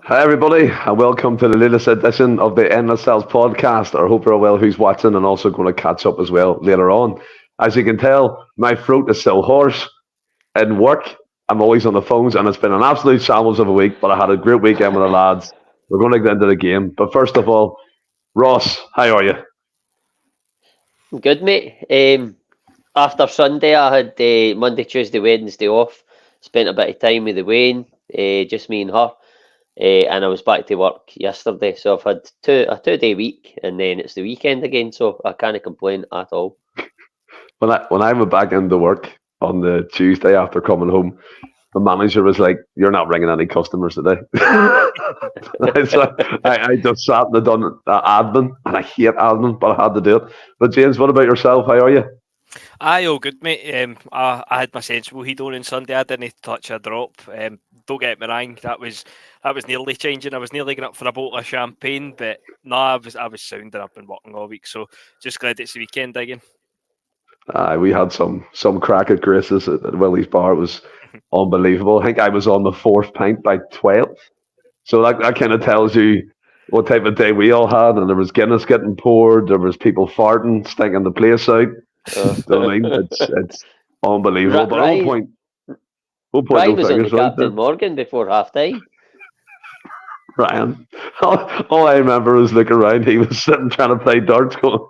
Hi everybody, and welcome to the latest edition of the Endless Celts Podcast. I hope you're well who's watching and also going to catch up as well later on. As you can tell, my throat is still hoarse. In work, I'm always on the phones and it's been an absolute shambles of a week, but I had a great weekend with the lads. We're going to get into the game. But first of all, Ross, how are you? Good, mate. After Sunday, I had Monday, Tuesday, Wednesday off. Spent a bit of time with the Wayne, just me and her. And I was back to work yesterday. So I've had a 2 day week and then it's the weekend again. So I can't complain at all. When I went back into work on the Tuesday after coming home, the manager was like, "You're not ringing any customers today." I just sat and done admin, and I hate admin, but I had to do it. But James, what about yourself? How are you? Aye, all good, mate. I had my sensible heat on Sunday. I didn't touch a drop. Don't get me wrong, that was nearly changing. I was nearly going up for a bottle of champagne, but no, I was sound and I've been working all week, so just glad it's the weekend again. We had some crack at Grace's at Willie's Bar. It was unbelievable. I think I was on the fourth pint by 12. So that kind of tells you what type of day we all had. And there was Guinness getting poured. There was people farting, stinking the place out. You know what I mean? It's unbelievable. But Ryan was on the Captain Morgan before half time. Ryan. All I remember was looking around. He was sitting trying to play darts going.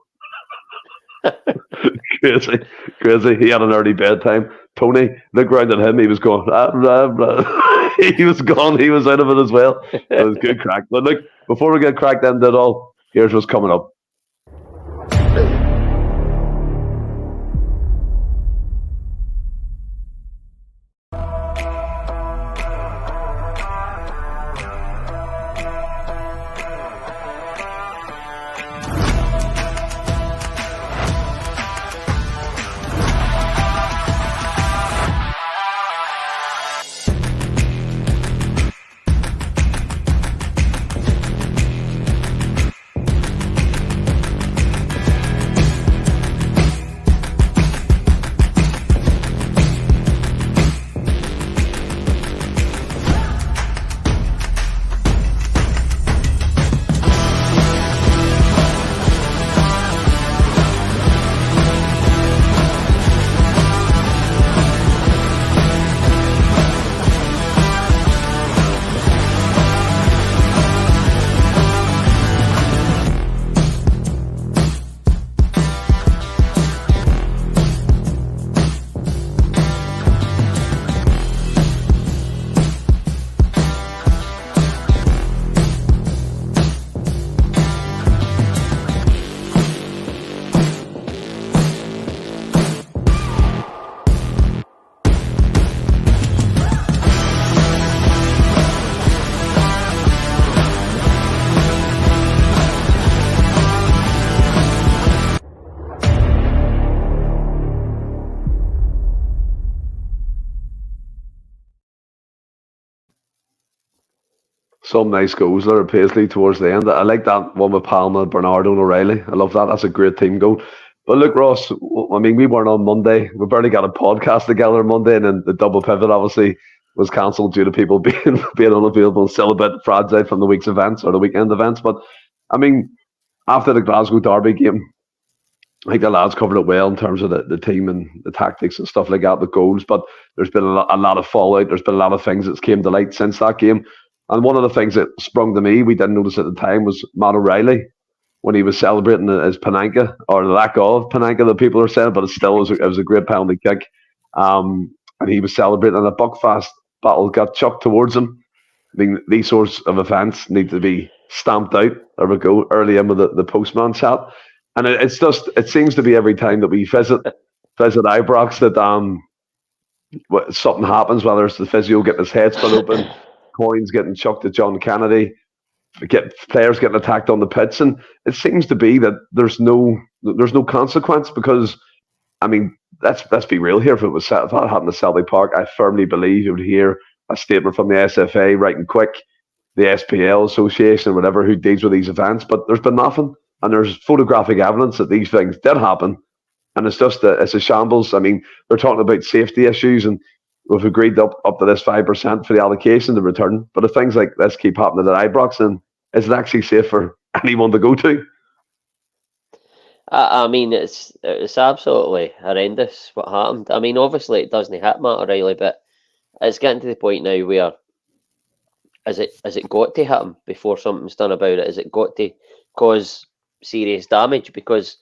Crazy. He had an early bedtime. Tony, look around at him. He was going, blah, blah. He was gone. He was out of it as well. It was good crack. But look, before we get cracked into it all, here's what's coming up. Some nice goals there at Paisley towards the end. I like that one with Palma, Bernardo and O'Reilly. I love that. That's a great team goal. But look, Ross, I mean, we weren't on Monday. We barely got a podcast together on Monday, and then the double pivot obviously was cancelled due to people being unavailable, still a bit fragile from the week's events or the weekend events. But, I mean, after the Glasgow Derby game, I think the lads covered it well in terms of the team and the tactics and stuff like that, the goals. But there's been a lot of fallout. There's been a lot of things that's came to light since that game. And one of the things that sprung to me, we didn't notice at the time, was Matt O'Reilly when he was celebrating his Panenka, or the lack of Panenka that people are saying, but it was a great penalty kick. And he was celebrating, and a Buckfast battle got chucked towards him. I mean, these sorts of events need to be stamped out. There we go, early in with the postman chat. And it seems to be every time that we visit Ibrox that something happens, whether it's the physio getting his head split open, coins getting chucked at John Kennedy, players getting attacked on the pitch, and it seems to be that there's no consequence because, I mean, let's be real here. If that happened at Celtic Park, I firmly believe you would hear a statement from the SFA writing quick, the SPL Association or whatever who deals with these events, but there's been nothing, and there's photographic evidence that these things did happen, and it's a shambles. I mean, they're talking about safety issues, and we've agreed up to this 5% for the allocation, the return. But if things like this keep happening at Ibrox, then is it actually safe for anyone to go to? I mean, it's absolutely horrendous what happened. I mean, obviously it doesn't hit Matt O'Reilly, but it's getting to the point now where has it got to hit him before something's done about it? Has it got to cause serious damage? Because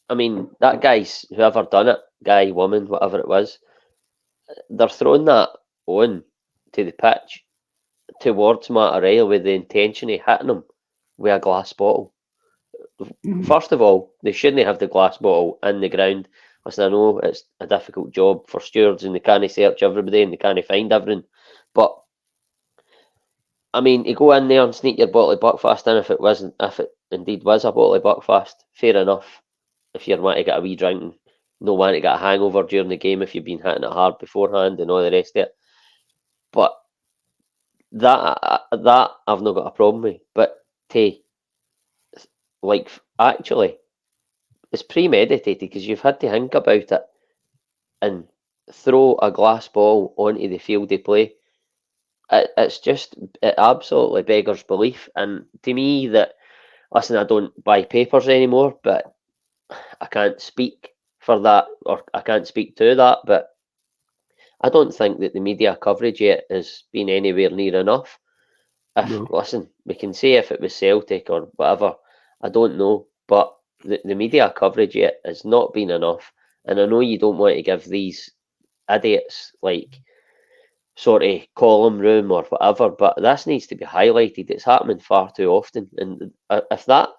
I mean, that guy's, whoever done it, guy, woman, whatever it was, they're throwing that on to the pitch towards Matt O'Reilly with the intention of hitting him with a glass bottle. First of all, they shouldn't have the glass bottle in the ground. Listen, I know it's a difficult job for stewards and they can't search everybody and they can't find everything. But, I mean, you go in there and sneak your bottle of Buckfast in if it indeed was a bottle of Buckfast, fair enough. If you're wanting to get a wee drink and no want to get a hangover during the game if you've been hitting it hard beforehand and all the rest of it. But that I've not got a problem with. But actually, it's premeditated because you've had to think about it and throw a glass ball onto the field of play. It absolutely beggars belief. And to me, that, listen, I don't buy papers anymore, but I can't speak for that, or I can't speak to that, but I don't think that the media coverage yet has been anywhere near enough. Listen, we can say if it was Celtic or whatever, I don't know, but the media coverage yet has not been enough. And I know you don't want to give these idiots like sort of column room or whatever, but this needs to be highlighted. It's happening far too often. And if that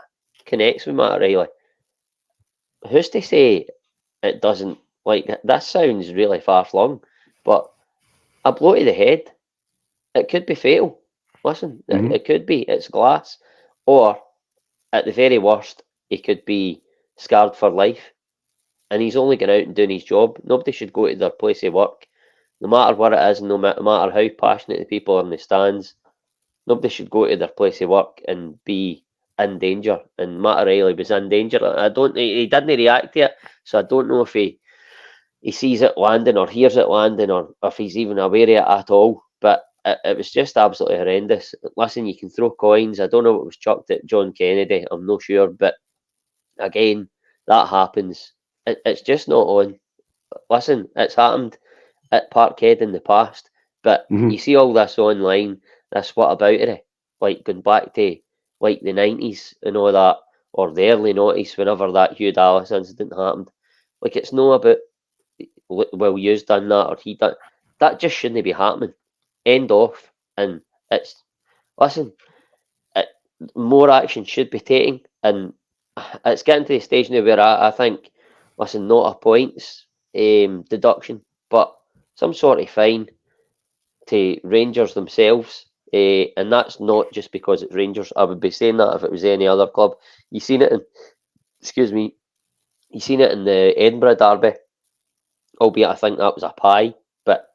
connects with Matt O'Reilly, who's to say it doesn't? Like, this sounds really far-flung, but a blow to the head, it could be fatal. Listen, it could be. It's glass. Or, at the very worst, he could be scarred for life. And he's only going out and doing his job. Nobody should go to their place of work, no matter what it is, and no matter how passionate the people are in the stands. Nobody should go to their place of work and be in danger. And Matt O'Reilly was in danger. He didn't react to it, so I don't know if he sees it landing or hears it landing or if he's even aware of it at all. But it was just absolutely horrendous. Listen, you can throw coins. I don't know what was chucked at John Kennedy. I'm not sure. But again, that happens. It's just not on. Listen, it's happened at Parkhead in the past. But you see all this online, this what about it? Like going back to like the 90s and all that, or the early 90s, whenever that Hugh Dallas incident happened. Like, it's not about, well, you've done that or he done. That just shouldn't be happening. End off. And listen, more action should be taken. And it's getting to the stage now where I think, listen, not a points deduction, but some sort of fine to Rangers themselves. And that's not just because it's Rangers. I would be saying that if it was any other club. You seen it in the Edinburgh derby, albeit I think that was a pie, but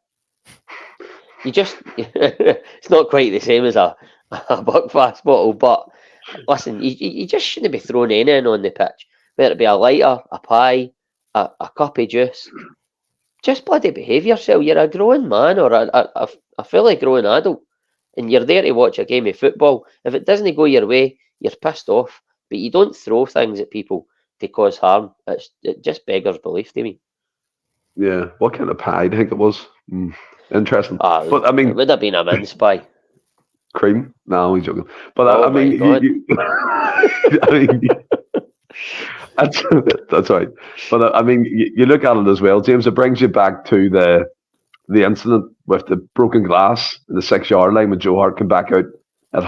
you just it's not quite the same as a Buckfast bottle. But listen, you just shouldn't be throwing anything on the pitch, whether it be a lighter, a pie, a cup of juice. Just bloody behave yourself. You're a grown man or a fully grown adult, and you're there to watch a game of football. If it doesn't go your way, you're pissed off. But you don't throw things at people to cause harm. It just beggars belief to me. Yeah, what kind of pie do you think it was? Interesting. But I mean, it would have been a mince pie. Cream? No, I'm joking. But I mean, I mean, that's right. But I mean, you look at it as well, James. It brings you back to the incident with the broken glass in the 6-yard line when Joe Hart came back out at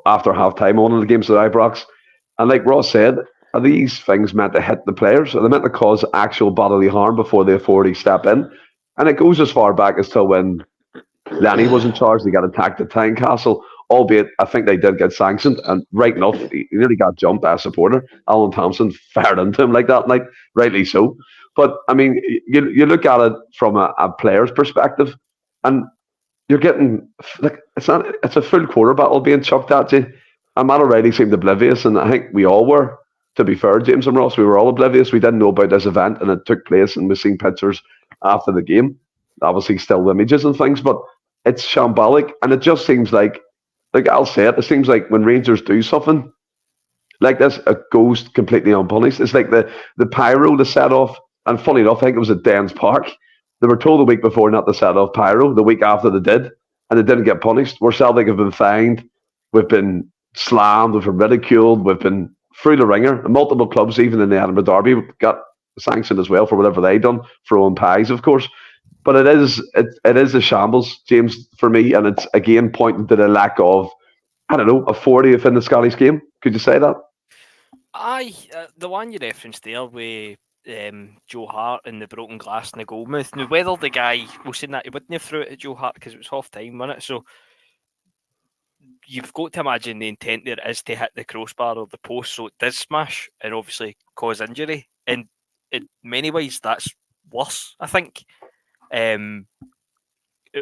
after half time on one of the games at Ibrox. And like Ross said, are these things meant to hit the players? Are they meant to cause actual bodily harm before the authorities step in? And it goes as far back as to when Lenny was in charge. They got attacked at Tynecastle, albeit I think they did get sanctioned. And right enough, he nearly got jumped by a supporter. Alan Thompson fired into him like that night, rightly so. But I mean, you look at it from a player's perspective, and you're getting like it's a full quarter battle being chucked at you. And Matt O'Reilly seemed oblivious, and I think we all were. To be fair, James and Ross, we were all oblivious. We didn't know about this event, and it took place, and we've seen pictures after the game. obviously still images and things, but it's shambolic, and it just seems like I'll say it seems like when Rangers do something like this, it goes completely unpunished. It's like the pyro to set off, and funny enough, I think it was at Dens Park. They were told the week before not to set off pyro. The week after they did, and they didn't get punished. Where Celtic have been fined, we've been slammed, we've been ridiculed, we've been through the ringer. And multiple clubs, even in the Edinburgh Derby, got sanctioned as well for whatever they done, throwing pies, of course. But it is a shambles, James, for me, and it's again pointing to the lack of, I don't know, a 40th in the Scottish game. Could you say that? Aye, the one you referenced there with Joe Hart and the broken glass in the goalmouth. Now, whether the guy was saying that he wouldn't have threw it at Joe Hart because it was half time, wasn't it? So you've got to imagine the intent there is to hit the crossbar or the post, so it does smash and obviously cause injury. And in many ways, that's worse, I think.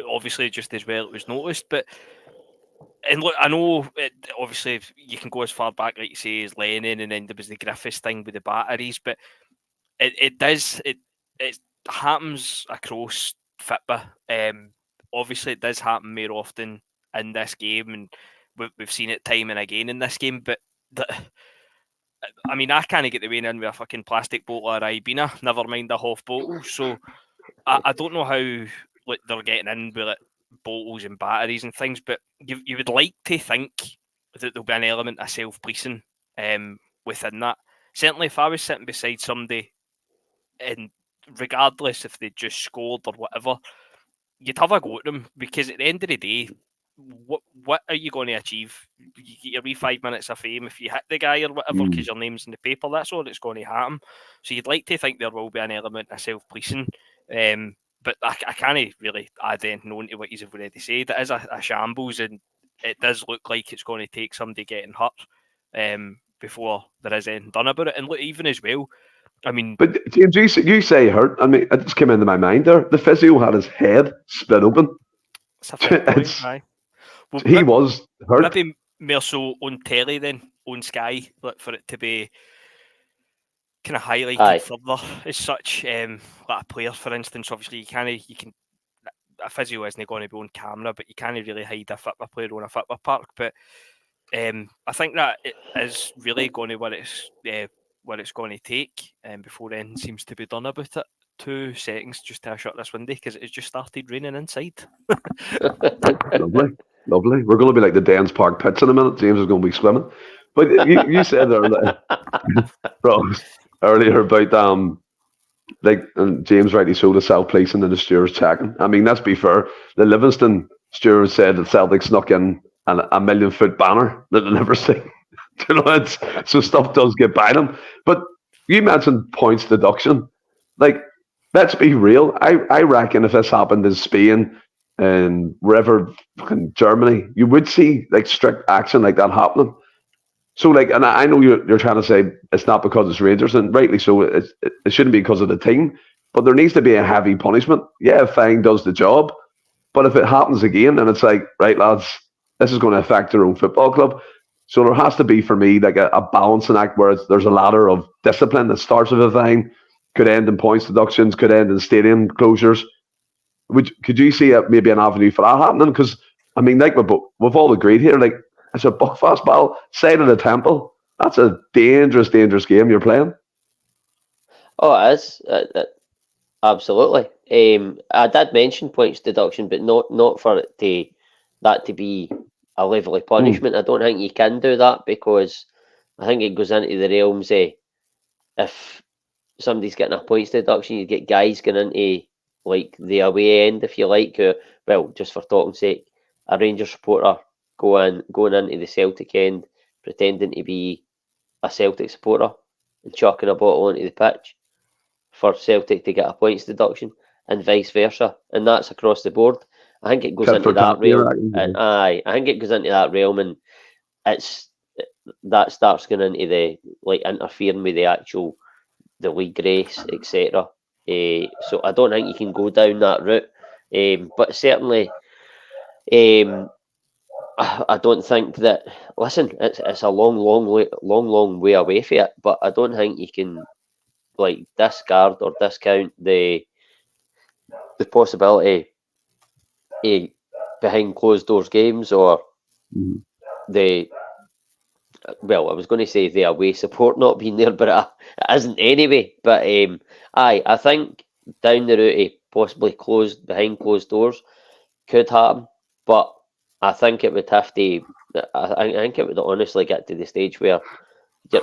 Obviously, just as well it was noticed, but. And look, I know obviously you can go as far back, like you say, as Lennon, and then there was the Griffiths thing with the batteries, but it happens across football. Obviously, it does happen more often in this game, and we've seen it time and again in this game. But I mean, I can't get the rain in with a fucking plastic bottle of Ribena, never mind a half bottle. So I don't know how they're getting in with it. Bottles and batteries and things, but you would like to think that there'll be an element of self-policing within that. Certainly, if I was sitting beside somebody, and regardless if they just scored or whatever, you'd have a go at them, because at the end of the day, what are you going to achieve? You get your wee 5 minutes of fame if you hit the guy or whatever because your name's in the paper. That's all that's going to happen. So you'd like to think there will be an element of self-policing. But I can't really add anything on to what you've already said. It is a shambles, and it does look like it's going to take somebody getting hurt before there is anything done about it. And look, even as well, I mean... But James, you say hurt. I mean, it just came into my mind there. The physio had his head split open. It's a fair point, aye. Well, he was hurt. Maybe more so on telly then, on Sky, for it to be kind of highlighted further as such. Like a player, for instance, obviously you can a physio isn't going to be on camera, but you can't really hide a football player on a football park. But I think that it is really going to what it's going to take before anything seems to be done about it. 2 seconds just to shut this window because it's just started raining inside. Lovely. We're going to be like the Dens Park pits in a minute. James is going to be swimming. But you said there, earlier about and James rightly so, the self-policing and the stewards checking. I mean, let's be fair. The Livingston stewards said that Celtic snuck in a 1 million foot banner that they never seen. So stuff does get by them. But you mentioned points deduction. Let's be real. I reckon if this happened in Spain and wherever in Germany, you would see strict action like that happening. So and I know you're trying to say it's not because it's Rangers, and rightly so, it shouldn't be because of the team, but there needs to be a heavy punishment. Yeah, a fine does the job, but if it happens again and it's right lads, this is going to affect their own football club. So there has to be, for me, a balancing act where there's a ladder of discipline that starts with a fine, could end in points deductions, could end in stadium closures. Could you see maybe an avenue for that happening? Because I mean, we've all agreed here, it's a Buckfast battle, side of the Temple. That's a dangerous, dangerous game you're playing. Oh, it is. Absolutely. I did mention points deduction, but not for that to be a level of punishment. I don't think you can do that, because I think it goes into the realms of, if somebody's getting a points deduction, you get guys going into the away end, if you like. Just for talking sake, a Rangers supporter going into the Celtic end, pretending to be a Celtic supporter and chucking a bottle onto the pitch for Celtic to get a points deduction, and vice versa, and that's across the board. I think it goes into that realm, and I think it goes into that realm, and that starts going into the interfering with the league race, etc. So I don't think you can go down that route, but certainly. I don't think that. Listen, it's a long way away from it. But I don't think you can discard or discount the the possibility behind closed doors games or the I was going to say the away support not being there, but it isn't anyway. But I think down the route, possibly behind closed doors could happen, but I think it would have to. I think it would honestly get to the stage where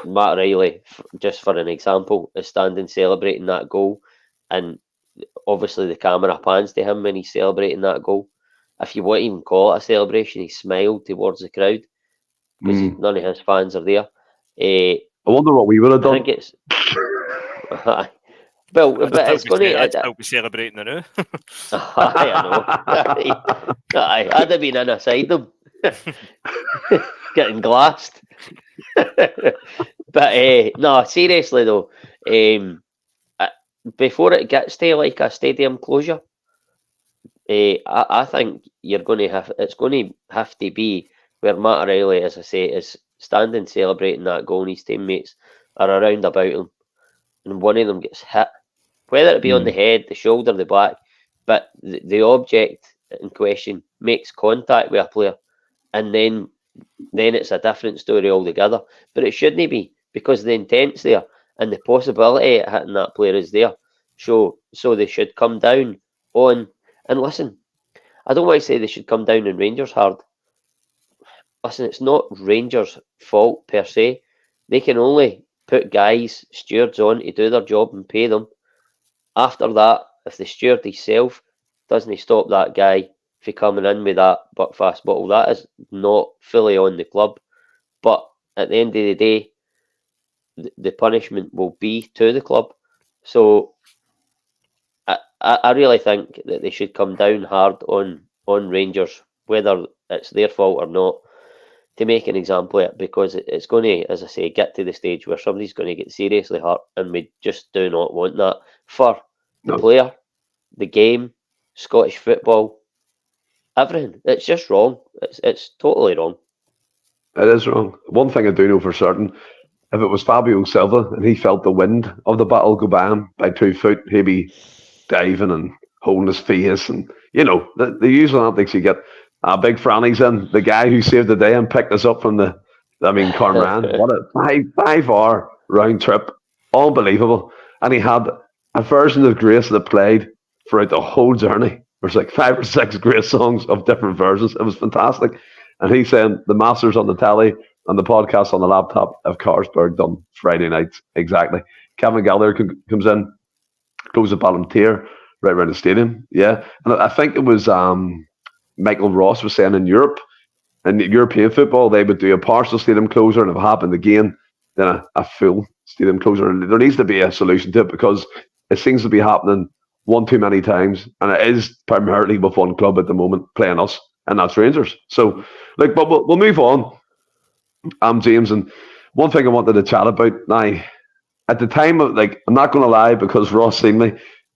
Matt Riley, just for an example, is standing celebrating that goal, and obviously the camera pans to him when he's celebrating that goal. If you want to even call it a celebration, he smiled towards the crowd because none of his fans are there. I wonder what we would have done. I think it's well, but it's going to. I'd still be celebrating the now. I know. I'd have been in aside them, getting glassed. But no, seriously though, before it gets to like a stadium closure, I think you're going to have. It's going to have to be where Matt Riley, as I say, is standing celebrating that goal, and his teammates are around about him, and one of them gets hit, whether it be on the head, the shoulder, the back, but the object in question makes contact with a player, and then it's a different story altogether. But it shouldn't be, because the intent's there and the possibility of hitting that player is there. So they should come down on. And listen, I don't want to say they should come down on Rangers hard. Listen, it's not Rangers' fault per se. They can only put guys, stewards on to do their job and pay them. After that, if the steward himself doesn't stop that guy from coming in with that Buckfast bottle, that is not fully on the club. But at the end of the day, the punishment will be to the club. So I really think that they should come down hard on Rangers, whether it's their fault or not, to make an example of it, because it's going to, as I say, get to the stage where somebody's going to get seriously hurt, and we just do not want that for the player, the game, Scottish football, everything. It's just wrong. It's totally wrong. It is wrong. One thing I do know for certain, if it was Fabio Silva and he felt the wind of the battle go by him by 2 foot, he'd be diving and holding his face, and the usual antics you get. Big Franny's in, the guy who saved the day and picked us up from Cormorant. What a 5-hour round trip, unbelievable. And he had a version of Grace that played throughout the whole journey. There's like 5 or 6 Grace songs of different versions. It was fantastic. And he's saying the Masters on the telly and the podcast on the laptop of Carlsberg done Friday nights. Exactly. Kevin Gallagher comes in, goes a volunteer right around the stadium. Yeah. And I think it was Michael Ross was saying in Europe, in European football, they would do a partial stadium closure, and if it happened again, then a full stadium closure. And there needs to be a solution to it, because it seems to be happening one too many times, and it is primarily with one club at the moment playing us, and that's Rangers. So, but we'll move on. James, and one thing I wanted to chat about now, at the time of, I'm not going to lie, because Ross seen me,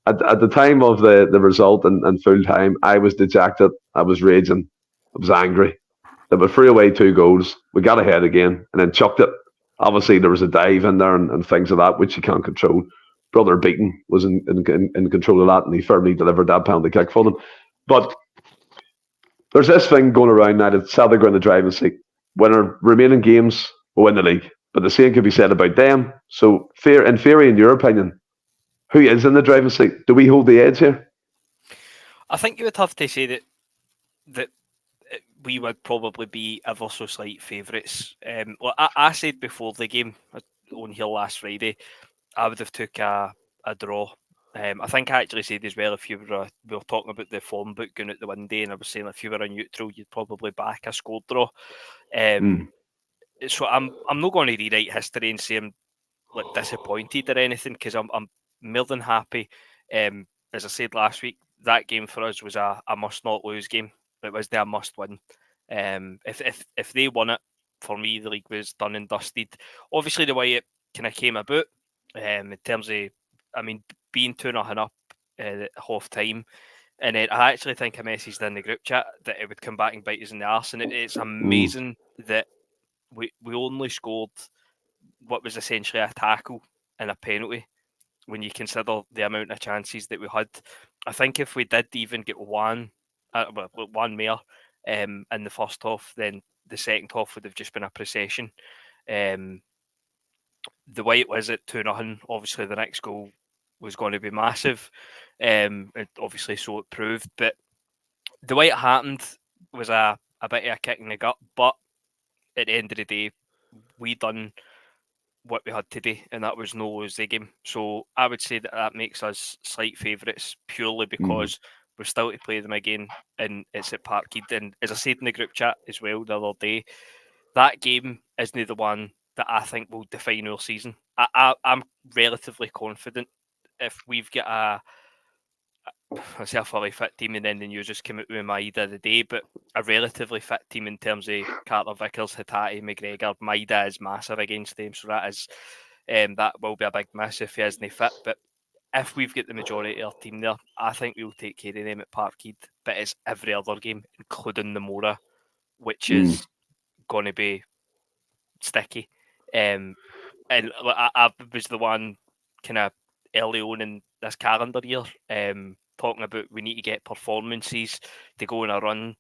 at the time of the result and full time, I was dejected, I was raging, I was angry. There were 3 away, 2 goals. We got ahead again and then chucked it. Obviously, there was a dive in there and things like that, which you can't control. Brother Beaton was in control of that, and he firmly delivered that penalty kick for them. But there's this thing going around now that Celtic are in the driving seat. When our remaining games, we'll win the league. But the same could be said about them. So, in theory, in your opinion, who is in the driving seat? Do we hold the edge here? I think you would have to say that we would probably be ever so slight favourites. I said before the game on here last Friday, I would have took a draw. I think I actually said as well, if we were talking about the form book going out the one day, and I was saying if you were a neutral, you'd probably back a score draw. So I'm not going to rewrite history and say I'm disappointed or anything, because I'm more than happy. As I said last week, that game for us was a must not lose game. It was a must win. If they won it, for me the league was done and dusted. Obviously the way it kind of came about, in terms of, being 2-0 up at half time, and then I actually think I messaged in the group chat that it would come back and bite us in the arse, and it's amazing that we only scored what was essentially a tackle and a penalty when you consider the amount of chances that we had. I think if we did even get one more in the first half, then the second half would have just been a procession. The way it was at 2-0, obviously the next goal was going to be massive. Obviously, so it proved. But the way it happened was a bit of a kick in the gut. But at the end of the day, we done what we had today, and that was no lose the game. So I would say that makes us slight favourites purely because we're still to play them again, and it's at Parkhead. And as I said in the group chat as well the other day, that game isn't the one that I think will define our season. I'm relatively confident if we've got I say a fully fit team, and then the news just came out with Maida the day, but a relatively fit team in terms of Carter, Vickers, Hitati, McGregor. Maida is massive against them, so that will be a big miss if he isn't fit. But if we've got the majority of our team there, I think we'll take care of them at Parkhead. But it's every other game, including the Mora, which is going to be sticky. And I was the one kind of early on in this calendar year talking about we need to get performances to go on a run.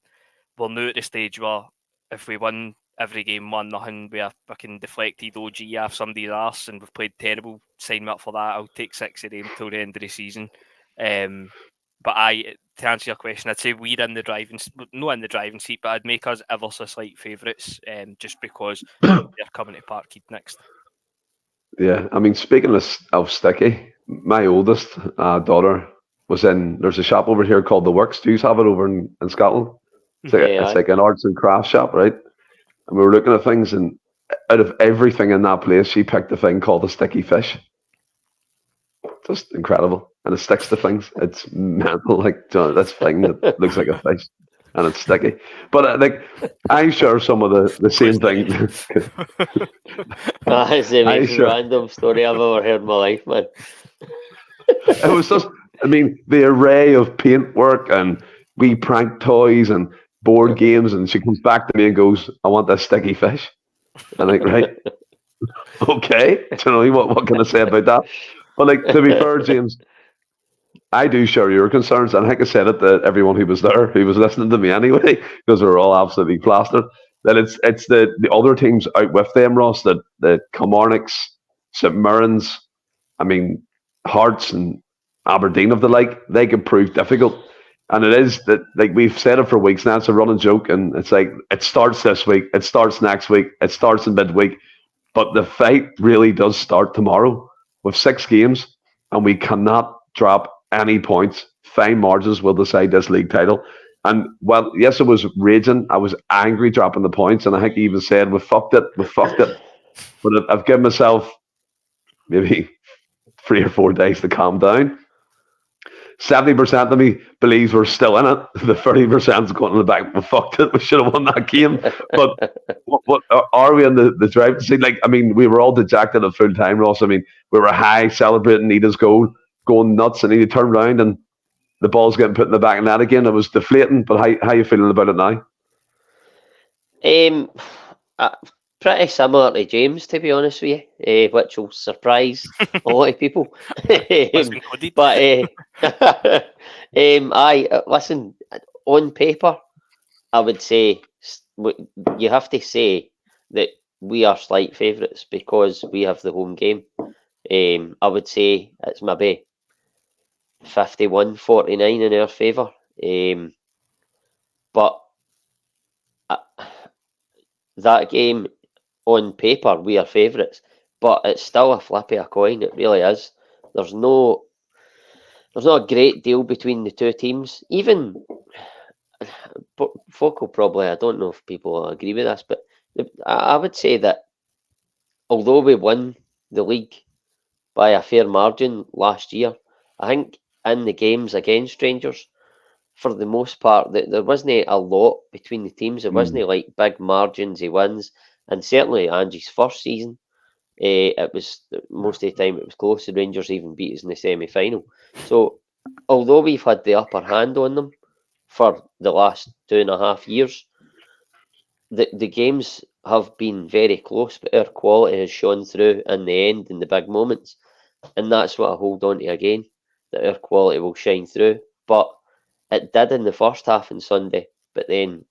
We're now at the stage where if we win every game 1-0, we are fucking deflected OG off somebody's arse and we've played terrible, sign me up for that. I'll take 6 of them till the end of the season. But to answer your question, I'd say we're in the driving, not in the driving seat, but I'd make us ever so slight favourites just because they're coming to Parkhead next. Yeah, I mean, speaking of sticky, my oldest daughter was in. There's a shop over here called The Works. Do you have it over in Scotland? It's like an arts and crafts shop, right? And we were looking at things, and out of everything in that place, she picked a thing called a sticky fish. Just incredible, and it sticks to things. It's mental, like this thing that looks like a fish, and it's sticky. But I share some of the same thing. That's the most random story I've ever heard in my life, man. It was just, I mean, the array of paintwork and wee prank toys and board games, and she comes back to me and goes, "I want that sticky fish." I'm like, right, okay. Do you know what can I say about that? But to be fair, James, I do share your concerns, and I think I said it to everyone who was there, who was listening to me anyway, because we were all absolutely plastered. That it's the other teams out with them, Ross, that the Kilmarnocks, St Mirrens, I mean, Hearts and Aberdeen of the like, they can prove difficult. And it is that, we've said it for weeks now, it's a running joke, and it's like, it starts this week, it starts next week, it starts in midweek, but the fight really does start tomorrow with 6 games, and we cannot drop any points. Fine margins will decide this league title. And, well, yes, it was raging. I was angry dropping the points, and I think he even said, we fucked it. But I've given myself maybe 3 or 4 days to calm down. 70% of me believes we're still in it. The 30% is going in the back. We fucked it. We should have won that game. But what are we in the drive to see? We were all dejected at full time, Ross. I mean, we were high celebrating Nita's goal, going nuts, and he turned around and the ball's getting put in the back of the net again. It was deflating. But how are you feeling about it now? Pretty similar to James, to be honest with you, which will surprise a lot of people. Listen, on paper, I would say you have to say that we are slight favourites because we have the home game. I would say it's maybe 51-49 in our favour. But that game, on paper, we are favourites, but it's still a flip of a coin. It really is. There's not a great deal between the two teams. Even folk will probably, I don't know if people will agree with this, but I would say that although we won the league by a fair margin last year, I think in the games against Rangers, for the most part, there wasn't a lot between the teams. There wasn't like big margins of wins. And certainly Angie's first season, it was most of the time it was close. The Rangers even beat us in the semi-final. So although we've had the upper hand on them for the last 2.5 years, the games have been very close, but our quality has shone through in the end in the big moments. And that's what I hold on to again, that our quality will shine through but it did in the first half on Sunday. But then,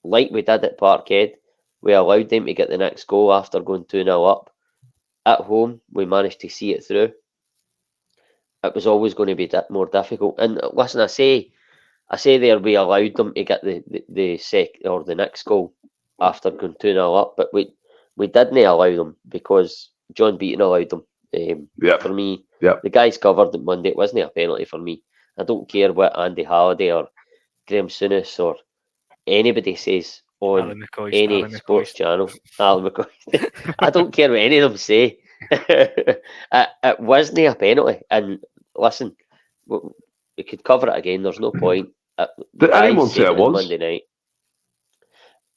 like we did at Parkhead, we allowed them to get the next goal after going 2-0 up. At home, we managed to see it through. It was always going to be more difficult. And listen, I say there we allowed them to get the next goal after going 2-0 up, but we didn't allow them because John Beaton allowed them. For me, the guys covered on Monday. It wasn't a penalty for me. I don't care what Andy Halliday or Graham Souness or anybody says on any sports channel. Alan McCoy. I don't care what any of them say. It wasn't a penalty. And listen, we could cover it again. There's no point. Did anyone say it was? Monday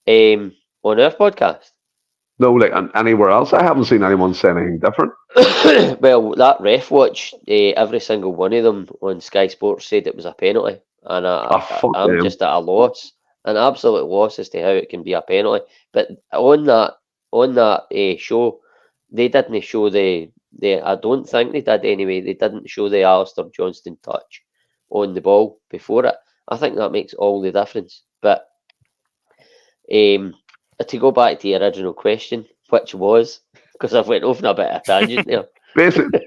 night. On our podcast. No, like anywhere else. I haven't seen anyone say anything different. Well, that ref watch, every single one of them on Sky Sports said it was a penalty, and I'm just at a loss, an absolute loss as to how it can be a penalty. But on that show, they didn't show the. I don't think they did anyway. They didn't show the Alistair Johnston touch on the ball before it. I think that makes all the difference. But to go back to your original question, which was, because I've went off on a bit of a tangent there. Basically,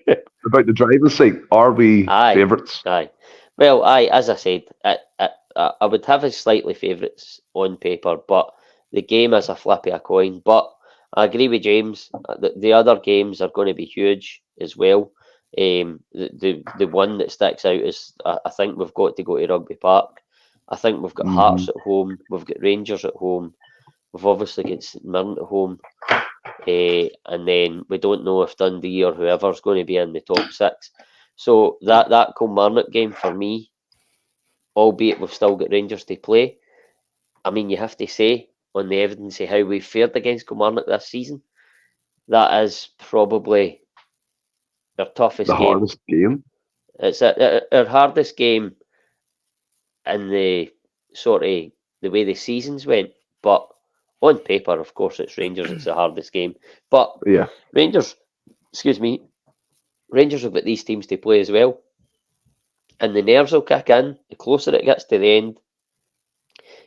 about the driving seat, are we favourites? Aye. Well, as I said, I would have us slightly favourites on paper, but the game is a flip of a coin. But I agree with James. The other games are going to be huge as well. The one that sticks out is I think we've got to go to Rugby Park. I think we've got Hearts at home. We've got Rangers at home. We've obviously got St Mirren at home. And then we don't know if Dundee or whoever's going to be in the top six. So that Kilmarnock game for me, albeit we've still got Rangers to play, I mean, you have to say, on the evidence of how we've fared against Kilmarnock this season, that is probably our toughest game. Hardest game. It's our hardest game in the sort of the way the seasons went. But on paper, of course, it's Rangers. It's the hardest game. But Rangers have got these teams to play as well. And the nerves will kick in the closer it gets to the end.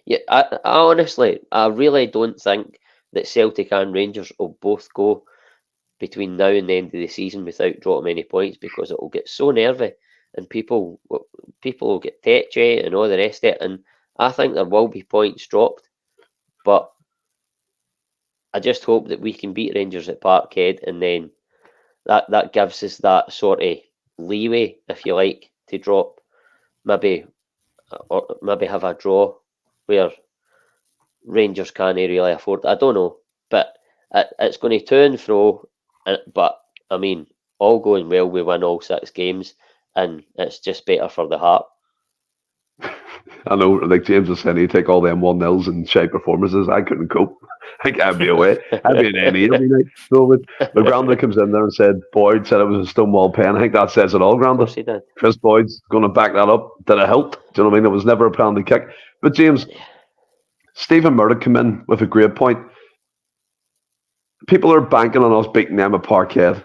Yeah, I honestly, I really don't think that Celtic and Rangers will both go between now and the end of the season without dropping any points, because it will get so nervy and people will get tetchy and all the rest of it. And I think there will be points dropped. But I just hope that we can beat Rangers at Parkhead, and then that gives us that sort of leeway, if you like, to drop maybe have a draw where Rangers can't really afford. I don't know, but it's going to to and fro. But I mean, all going well, we win all 6 games, and it's just better for the heart. I know, like James was saying, you take all them 1-0s and shite performances. I couldn't cope. I can't be away. I'd be in any every night. So when Granda comes in there and said Boyd said it was a Stonewall pen, I think that says it all, Granda. He did. Chris Boyd's going to back that up. Did it help? Do you know what I mean? It was never a penalty kick. But James, Stephen Murdoch came in with a great point. People are banking on us beating them at Parkhead.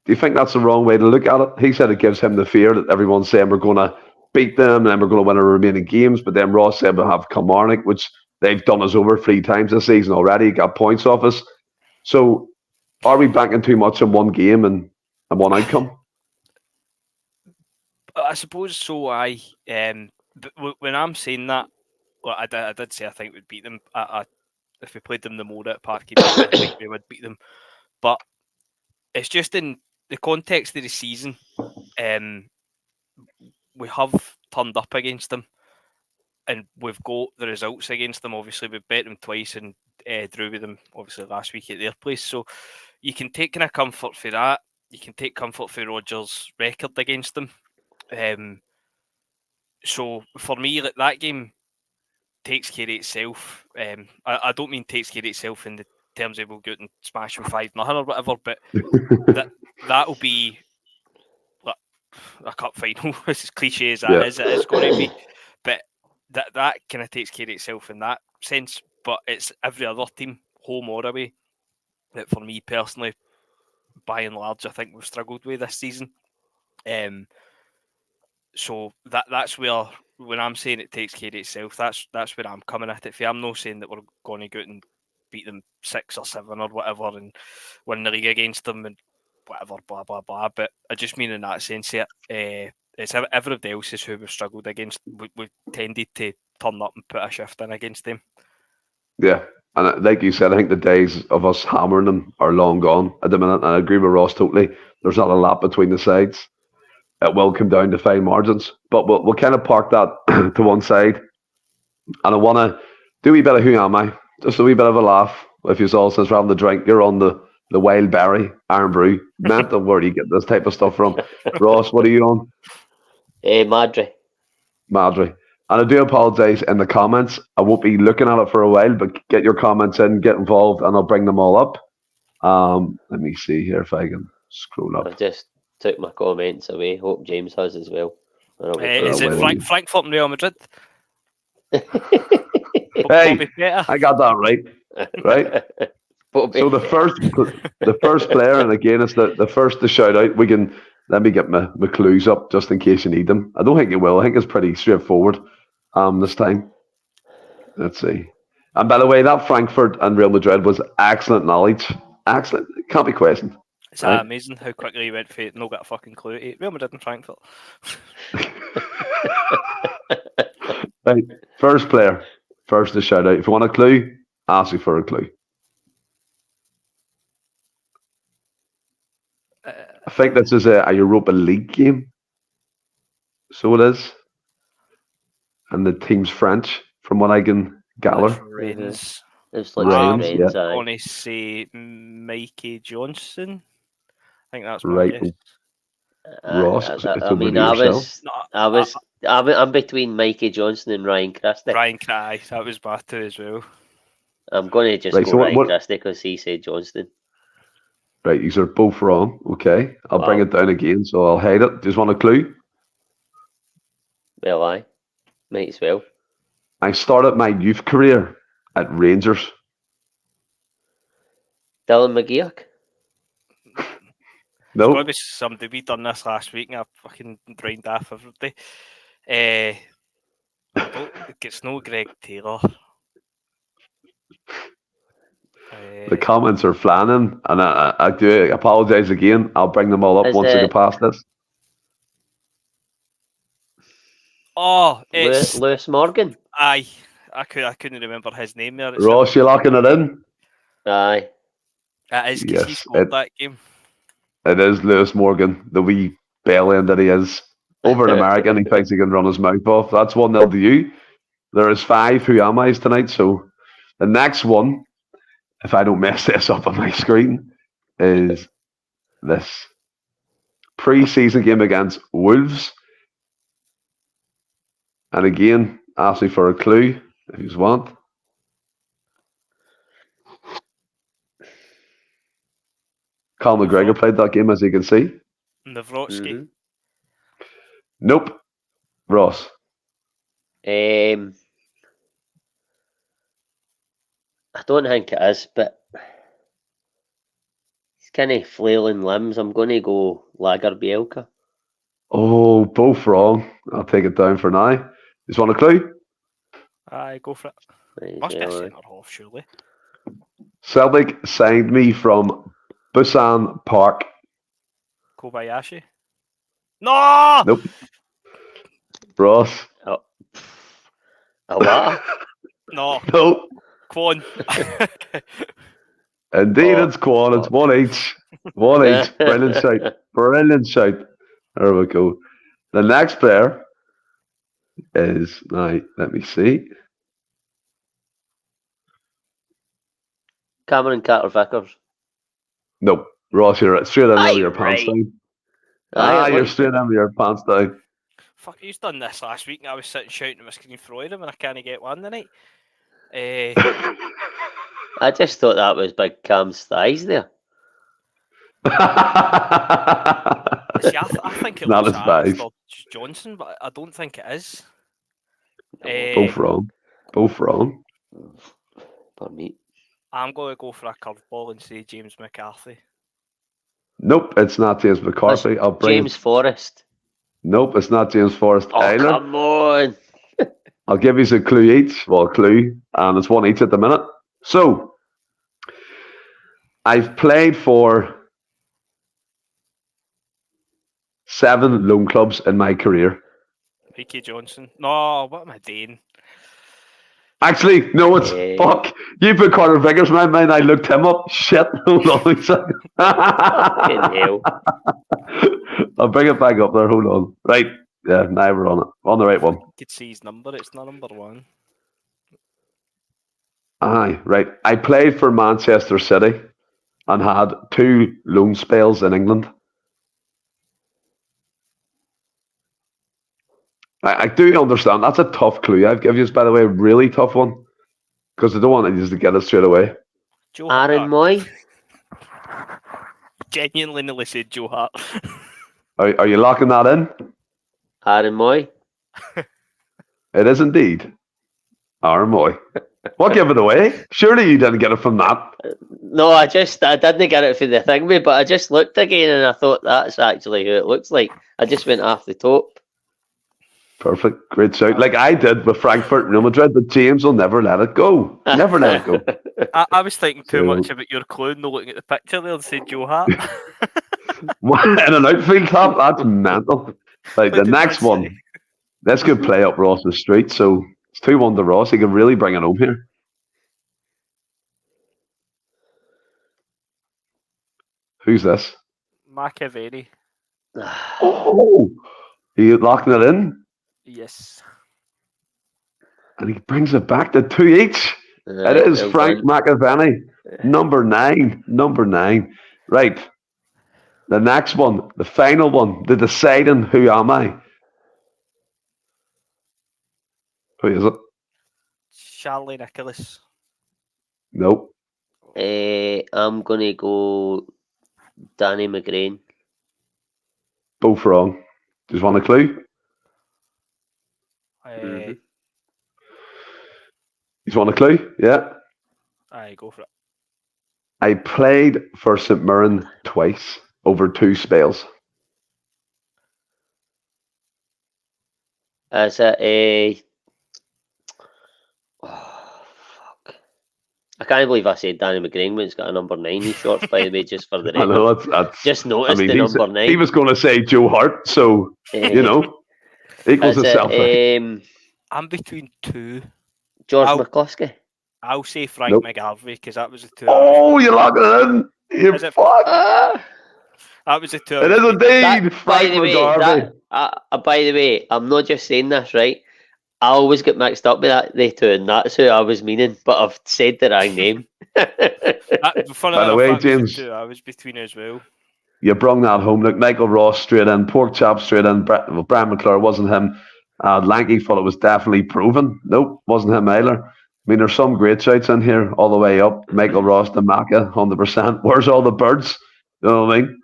Do you think that's the wrong way to look at it? He said it gives him the fear that everyone's saying we're going to beat them and then we're going to win our remaining games. But then Ross said we'll have Kilmarnock, which they've done us over 3 times this season already, got points off us. So are we banking too much on one game and one outcome? I suppose so, but when I'm saying that, well, I did say I think we'd beat them. If we played them the more at Parkhead, I think we would beat them. But it's just in the context of the season, we have turned up against them, and we've got the results against them. Obviously, we've bet them twice and drew with them, obviously, last week at their place. So you can take kind of comfort for that. You can take comfort for Rodgers' record against them. So for me, like, that game takes care of itself. I don't mean takes care of itself in the terms of we'll go out and smash them 5-0 or whatever, but that'll be like a cup final, as cliche as that is, it's going to be. But that kind of takes care of itself in that sense. But it's every other team, home or away, that for me personally, by and large, I think we've struggled with this season. So that's where, when I'm saying it takes care of itself, that's where I'm coming at it for. I'm not saying that we're going to go out and beat them 6 or 7 or whatever and win the league against them and whatever, blah, blah, blah. But I just mean in that sense here, it's everybody else is who we've struggled against. We've tended to turn up and put a shift in against them. Yeah. And like you said, I think the days of us hammering them are long gone at the minute. And I agree with Ross totally. There's not a lot between the sides. It will come down to fine margins. But we'll kind of park that to one side. And I want to do a wee bit of who am I? Just a wee bit of a laugh. If you all since rather than the drink, you're on the Wild Berry, Iron Brew. Mental, where do you get this type of stuff from? Ross, what are you on? Madry. Madry. And I do apologise in the comments. I won't be looking at it for a while, but get your comments in, get involved, and I'll bring them all up. Let me see here if I can scroll up. I just took my comments away. Hope James has as well. Is it Frankfurt and Real Madrid? Hey, I got that right. Right. So the first player, and again, it's the first to shout out. Let me get my clues up just in case you need them. I don't think you will. I think it's pretty straightforward this time. Let's see. And by the way, that Frankfurt and Real Madrid was excellent knowledge. Excellent. Can't be questioned. It's amazing how quickly you went for it. No got a fucking clue. Real Madrid and Frankfurt. Right. First player. First to shout out. If you want a clue, ask you for a clue. I think this is a Europa League game. So it is. And the team's French, from what I can gather. Rennes. It's like Rennes, Rennes, I'm going to say Mikey Johnson. I think that's my right. guess. Ross, I'm between Mikey Johnson and Ryan Christie. Ryan Christie, that was my two as well. I'm going to just go Ryan Christie because he said Johnston. Right, these are both wrong. Okay, I'll bring it down again, so I'll hide it. Just want a clue? Well, I might as well. I started my youth career at Rangers. Dylan McGeoch? No. It's got to be somebody. We done this last week and I fucking drained off everybody. It's no Greg Taylor. The comments are flanning, and I do apologise again. I'll bring them all up once I get past this. Oh, it's Lewis Morgan. Aye, I couldn't remember his name there. Ross, you locking it in? Aye. It is because he scored that game. It is Lewis Morgan, the wee bellend that he is. Over in America, and he thinks he can run his mouth off. That's 1-0 to you. There is 5 Who Am I's tonight, so the next one, if I don't mess this up on my screen, is this pre-season game against Wolves. And again, ask me for a clue if you want. Carl McGregor played that game, as you can see. Nawrocki. Mm-hmm. Nope. Ross. I don't think it is, but he's kind of flailing limbs. I'm going to go Lager Bielka. Oh, both wrong. I'll take it down for now. Just want a clue? Aye, go for it. Must be a centre half, surely. Celtic signed me from Busan Park. Kobayashi? No! Nope. Ross? Oh. What? No. Nope. Quan. Indeed, it's Quan. It's 1 each. 1 each. Brilliant shout. Brilliant shout. There we go. The next player is, now, let me see. Cameron Carter-Vickers. Nope. Ross, you're straight in with your pants down. You're straight in with your pants down. Fuck, he's done this last week and I was sitting shouting at my screen for him and I can't get one tonight. I just thought that was Big Cam's thighs there. See, I think it was Alistair Johnson, but I don't think it is. Both wrong. Both wrong. Pardon me. I'm going to go for a curveball and say James McCarthy. Nope, it's not James McCarthy. James Forrest. Nope, it's not James Forrest Oh, either. come on. I'll give you a clue each. Well, a clue, and it's one each at the minute. So, I've played for 7 loan clubs in my career. Mickey Johnson. No, what am I doing? Actually, no, it's fuck. You put Carter Vickers in my mind. I looked him up. Shit. Hold on a second. Fucking hell. I'll bring it back up there. Hold on. Right. Yeah, now we're on it. On the right one. You could see his number. It's not number 1. Aye, right. I played for Manchester City and had 2 loan spells in England. I do understand. That's a tough clue. I've given you, by the way, a really tough one. Because I don't want you to get it straight away. Joe Aaron Hart. Moy. Genuinely nearly said Joe Hart. Are you locking that in? Aaron Moy. It is indeed. Aaron Moy. What gave it away? Surely you didn't get it from that. No, I didn't get it for the thing, but I just looked again and I thought that's actually who it looks like. I just went off the top. Perfect. Great shout. Like I did with Frankfurt and Real Madrid, but James will never let it go. Never let it go. I was thinking too much about your clue and not looking at the picture there and said Joe Hart. In an outfield top? That's mental. Like the next one. Let's go play up Ross's street. So it's 2-1 to Ross. He can really bring it home here. Who's this? Machiavelli. Oh! Are you locking it in? Yes. And he brings it back to 2 each. It is Frank McAvaney. Number 9. Number 9. Right. The next one. The final one. The deciding who am I? Who is it? Charlie Nicholas. Nope. I'm going to go Danny McGrain. Both wrong. Just want a clue? Just want a clue? Yeah. Aye, go for it. I played for St Mirren twice over 2 spells. Is it a... Oh, fuck. I can't believe I said Danny McGrain when it's got a number 9 in shorts, by the way, just for the record. I know, that's just noticed the number 9. He was going to say Joe Hart, so, you know, equals himself. I'm between 2. George McCluskey. I'll say Frank McGarvey because that was the 2. Oh, you're locking it in. You fuck. That was the 2. It is indeed Frank McGarvey. By the way, I'm not just saying this, right? I always get mixed up with they 2, and that's who I was meaning, but I've said the wrong name. By the way, James, I was between as well. You brung that home. Look, Michael Ross straight in, Pork Chop straight in. Brian McClure wasn't him. Lanky thought it was definitely proven. Nope, wasn't him either. I mean, there's some great shouts in here all the way up. Michael Ross to Macca, 100%. Where's all the birds? You know what I mean?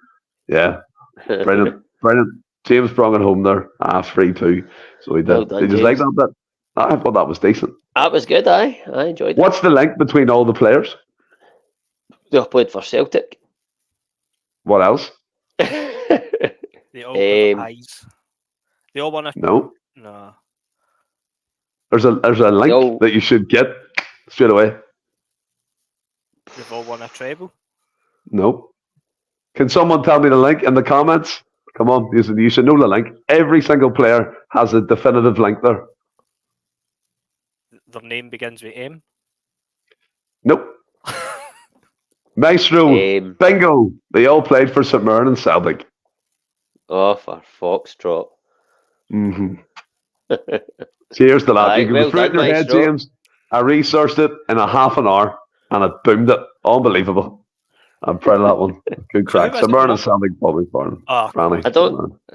Yeah. Brilliant. Brilliant. James brought it home there. 3-2. So he did. Well done, did you like that bit? I thought that was decent. That was good, I enjoyed it. What's the link between all the players? They all played for Celtic. What else? They all have eyes. They all want to... No. No. There's a link that you should get straight away. They've all won a treble? No. Can someone tell me the link in the comments? Come on, you should know the link. Every single player has a definitive link there. Their name begins with M? Nope. Maestro, bingo. They all played for St Mirren and Celtic. Oh, for Foxtrot. Mm-hmm. Cheers to that. You can be through in your head, James. I researched it in a half an hour and I boomed it. Unbelievable. I'm proud of that one. Good crack. St Mirren and Celtic Public Farm. I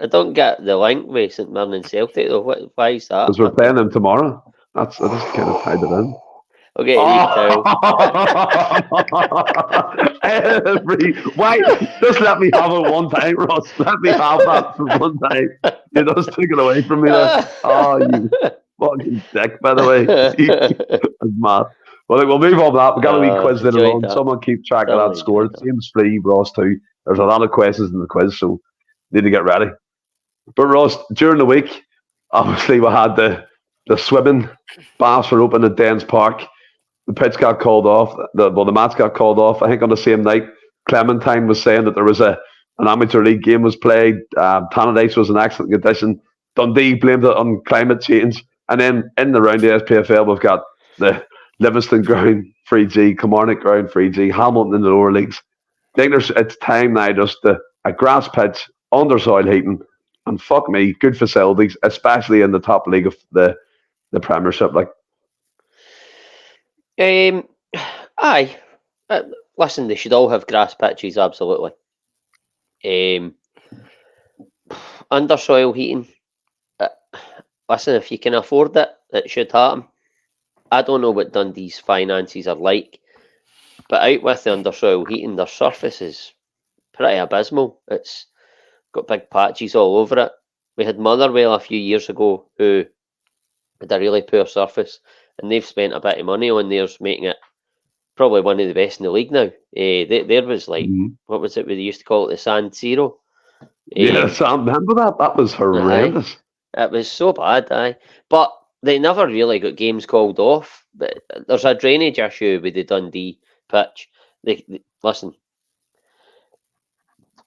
don't get the link with St Mirren and Celtic though. Why is that? Because we're playing them tomorrow. I just kind of tied it in. Okay, why? Just let me have it one time, Ross. Let me have that for one time. You just took it away from me there. Oh, you fucking dick, by the way. That's mad. Well, look, we'll move on to that. We've got a wee quiz later on. Someone keep track of that score. James 3, Ross 2. There's a lot of questions in the quiz, so need to get ready. But Ross, during the week, obviously we had the swimming baths were open at Dens Park. The pitch got called off. The match got called off. I think on the same night, Clementine was saying that there was an amateur league game was played. Tannadice was in excellent condition. Dundee blamed it on climate change. And then in the round of the SPFL, we've got the Livingston ground 3G, Kilmarnock ground 3G, Hamilton in the lower leagues. I think it's time now just a grass pitch, under soil heating, and fuck me, good facilities, especially in the top league of the Premiership. Like, aye. Listen, they should all have grass pitches, absolutely. Under soil heating. Listen, if you can afford it, it should happen. I don't know what Dundee's finances are like, but out with the under soil heating, their surface is pretty abysmal. It's got big patches all over it. We had Motherwell a few years ago who had a really poor surface, and they've spent a bit of money on theirs, making it probably one of the best in the league now. There was like, what was it we used to call it, the San Siro? Yeah, Sam, remember that? That was horrendous. It was so bad, aye. But they never really got games called off. But there's a drainage issue with the Dundee pitch. Listen,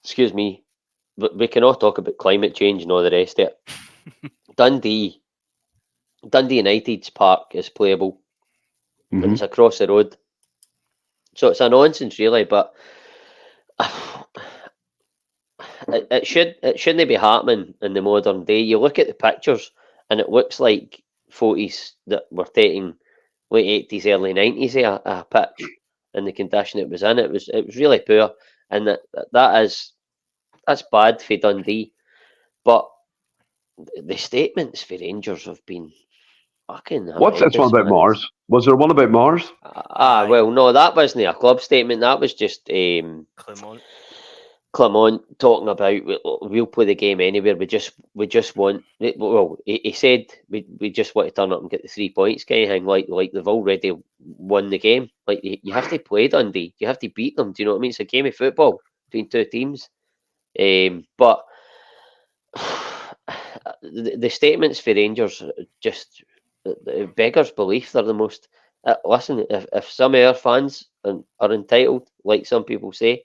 excuse me, but we can all talk about climate change and all the rest of it. Dundee United's park is playable. And it's across the road. So it's a nonsense, really, but it shouldn't be happening in the modern day. You look at the pictures, and it looks like photos that were taken late 80s, early 90s of a pitch, and the condition it was in. It was really poor, and that's bad for Dundee. But the statements for Rangers have been fucking. What's this one about Mars? Was there one about Mars? Well, no, that wasn't a club statement. That was just Clement talking about we'll play the game anywhere. We just want. Well, he said we just want to turn up and get the 3 points, kind of thing. Like they've already won the game. Like you have to play Dundee. You have to beat them. Do you know what I mean? It's a game of football between two teams. But the statements for Rangers just beggars belief. They're the most. Listen, if some of our fans are entitled, like some people say,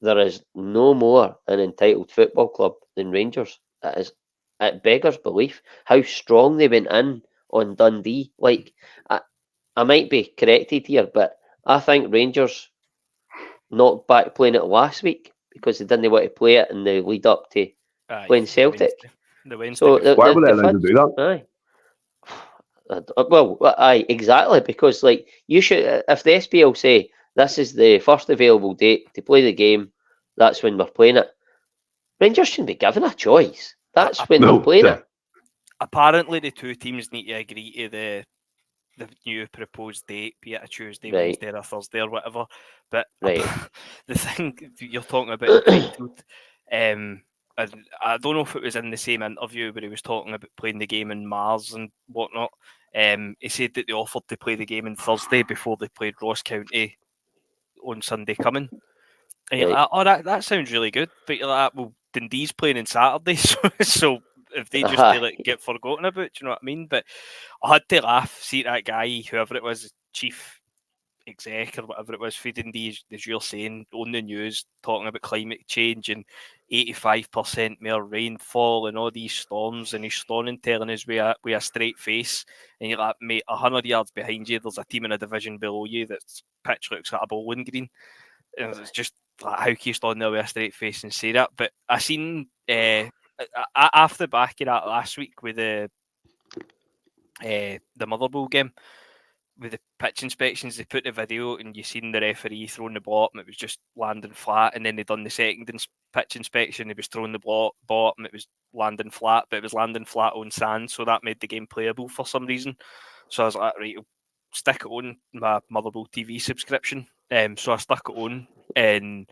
there is no more an entitled football club than Rangers. It beggars belief how strong they went in on Dundee. Like, I might be corrected here, but I think Rangers knocked back playing it last week because they didn't want to play it in the lead up to playing Celtic. The Wednesday. So why were they allowed to do that? Aye. Well, aye, exactly, because like you should, if the SPL say this is the first available date to play the game, that's when we're playing it. Rangers shouldn't be given a choice. That's when they're playing it. Apparently, the two teams need to agree to the new proposed date, be it a Tuesday, Wednesday, or a Thursday, or whatever. But the thing you're talking about, and I don't know if it was in the same interview where he was talking about playing the game in Mars and whatnot. He said that they offered to play the game on Thursday before they played Ross County on Sunday coming. And you're like, oh, that sounds really good. But you're like, well, Dundee's playing on Saturday, so if they just get forgotten about, do you know what I mean? But I had to laugh, see that guy, whoever it was, chief exec or whatever it was, for Dundee, as you're saying, on the news, talking about climate change and 85% more rainfall and all these storms, and he's stoning, telling us with a straight face, and you're like, mate, 100 yards behind you, there's a team in a division below you that's pitch looks like a bowling green. And it's just like, how can you stand there with a straight face and say that? But I seen after the back of that last week with the Motherwell game, with the pitch inspections, they put the video and you seen the referee throwing the ball up and it was just landing flat, and then they done the second pitch inspection, it was throwing the ball up and it was landing flat, but it was landing flat on sand, so that made the game playable for some reason. So I was like, right, I'll stick it on my Motherwell TV subscription. So I stuck it on, and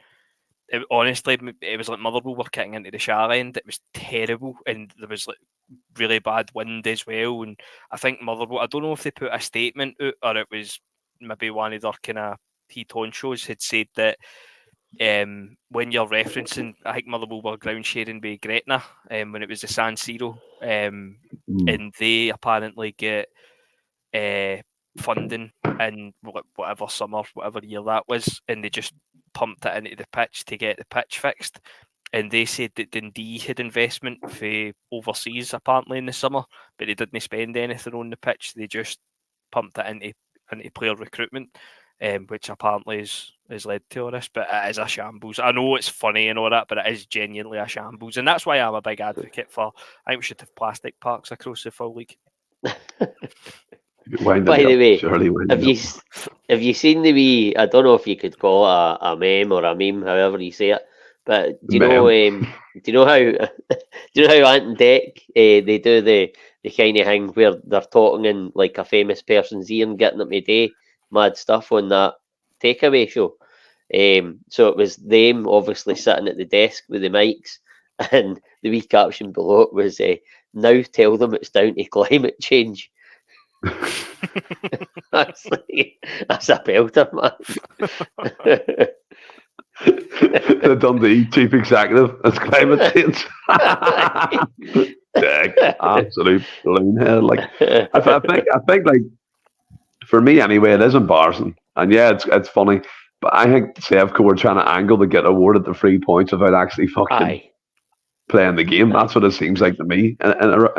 honestly, it was like Motherwell were kicking into the Shire end. It was terrible, and there was like really bad wind as well. And I think Motherwell, I don't know if they put a statement out or it was maybe one of their kind of heat-on shows had said that when you're referencing, I think Motherwell were ground sharing with Gretna when it was the San Siro, and they apparently get funding in whatever summer, whatever year that was, and they just pumped it into the pitch to get the pitch fixed. And they said that Dundee had investment for overseas apparently in the summer, but they didn't spend anything on the pitch. They just pumped it into player recruitment, which apparently has led to all this. But it is a shambles. I know it's funny and all that, but it is genuinely a shambles, and that's why I'm a big advocate for. I think we should have plastic parks across the full league. By the way, have you seen the wee? I don't know if you could call it a meme or a meme, however you say it. But do you know? Do you know how? Do you know how Ant and Dec they do the kind of thing where they're talking in like a famous person's ear and getting them to do mad stuff on that takeaway show? So it was them obviously sitting at the desk with the mics, and the wee caption below it was, "Now tell them it's down to climate change." That's a belter, man. The Dundee chief executive is climate change. Absolute loonhead. Like I think like for me anyway, it is embarrassing. And yeah, it's funny. But I think Sevco were trying to angle to get awarded the 3 points without actually fucking playing the game. That's what it seems like to me in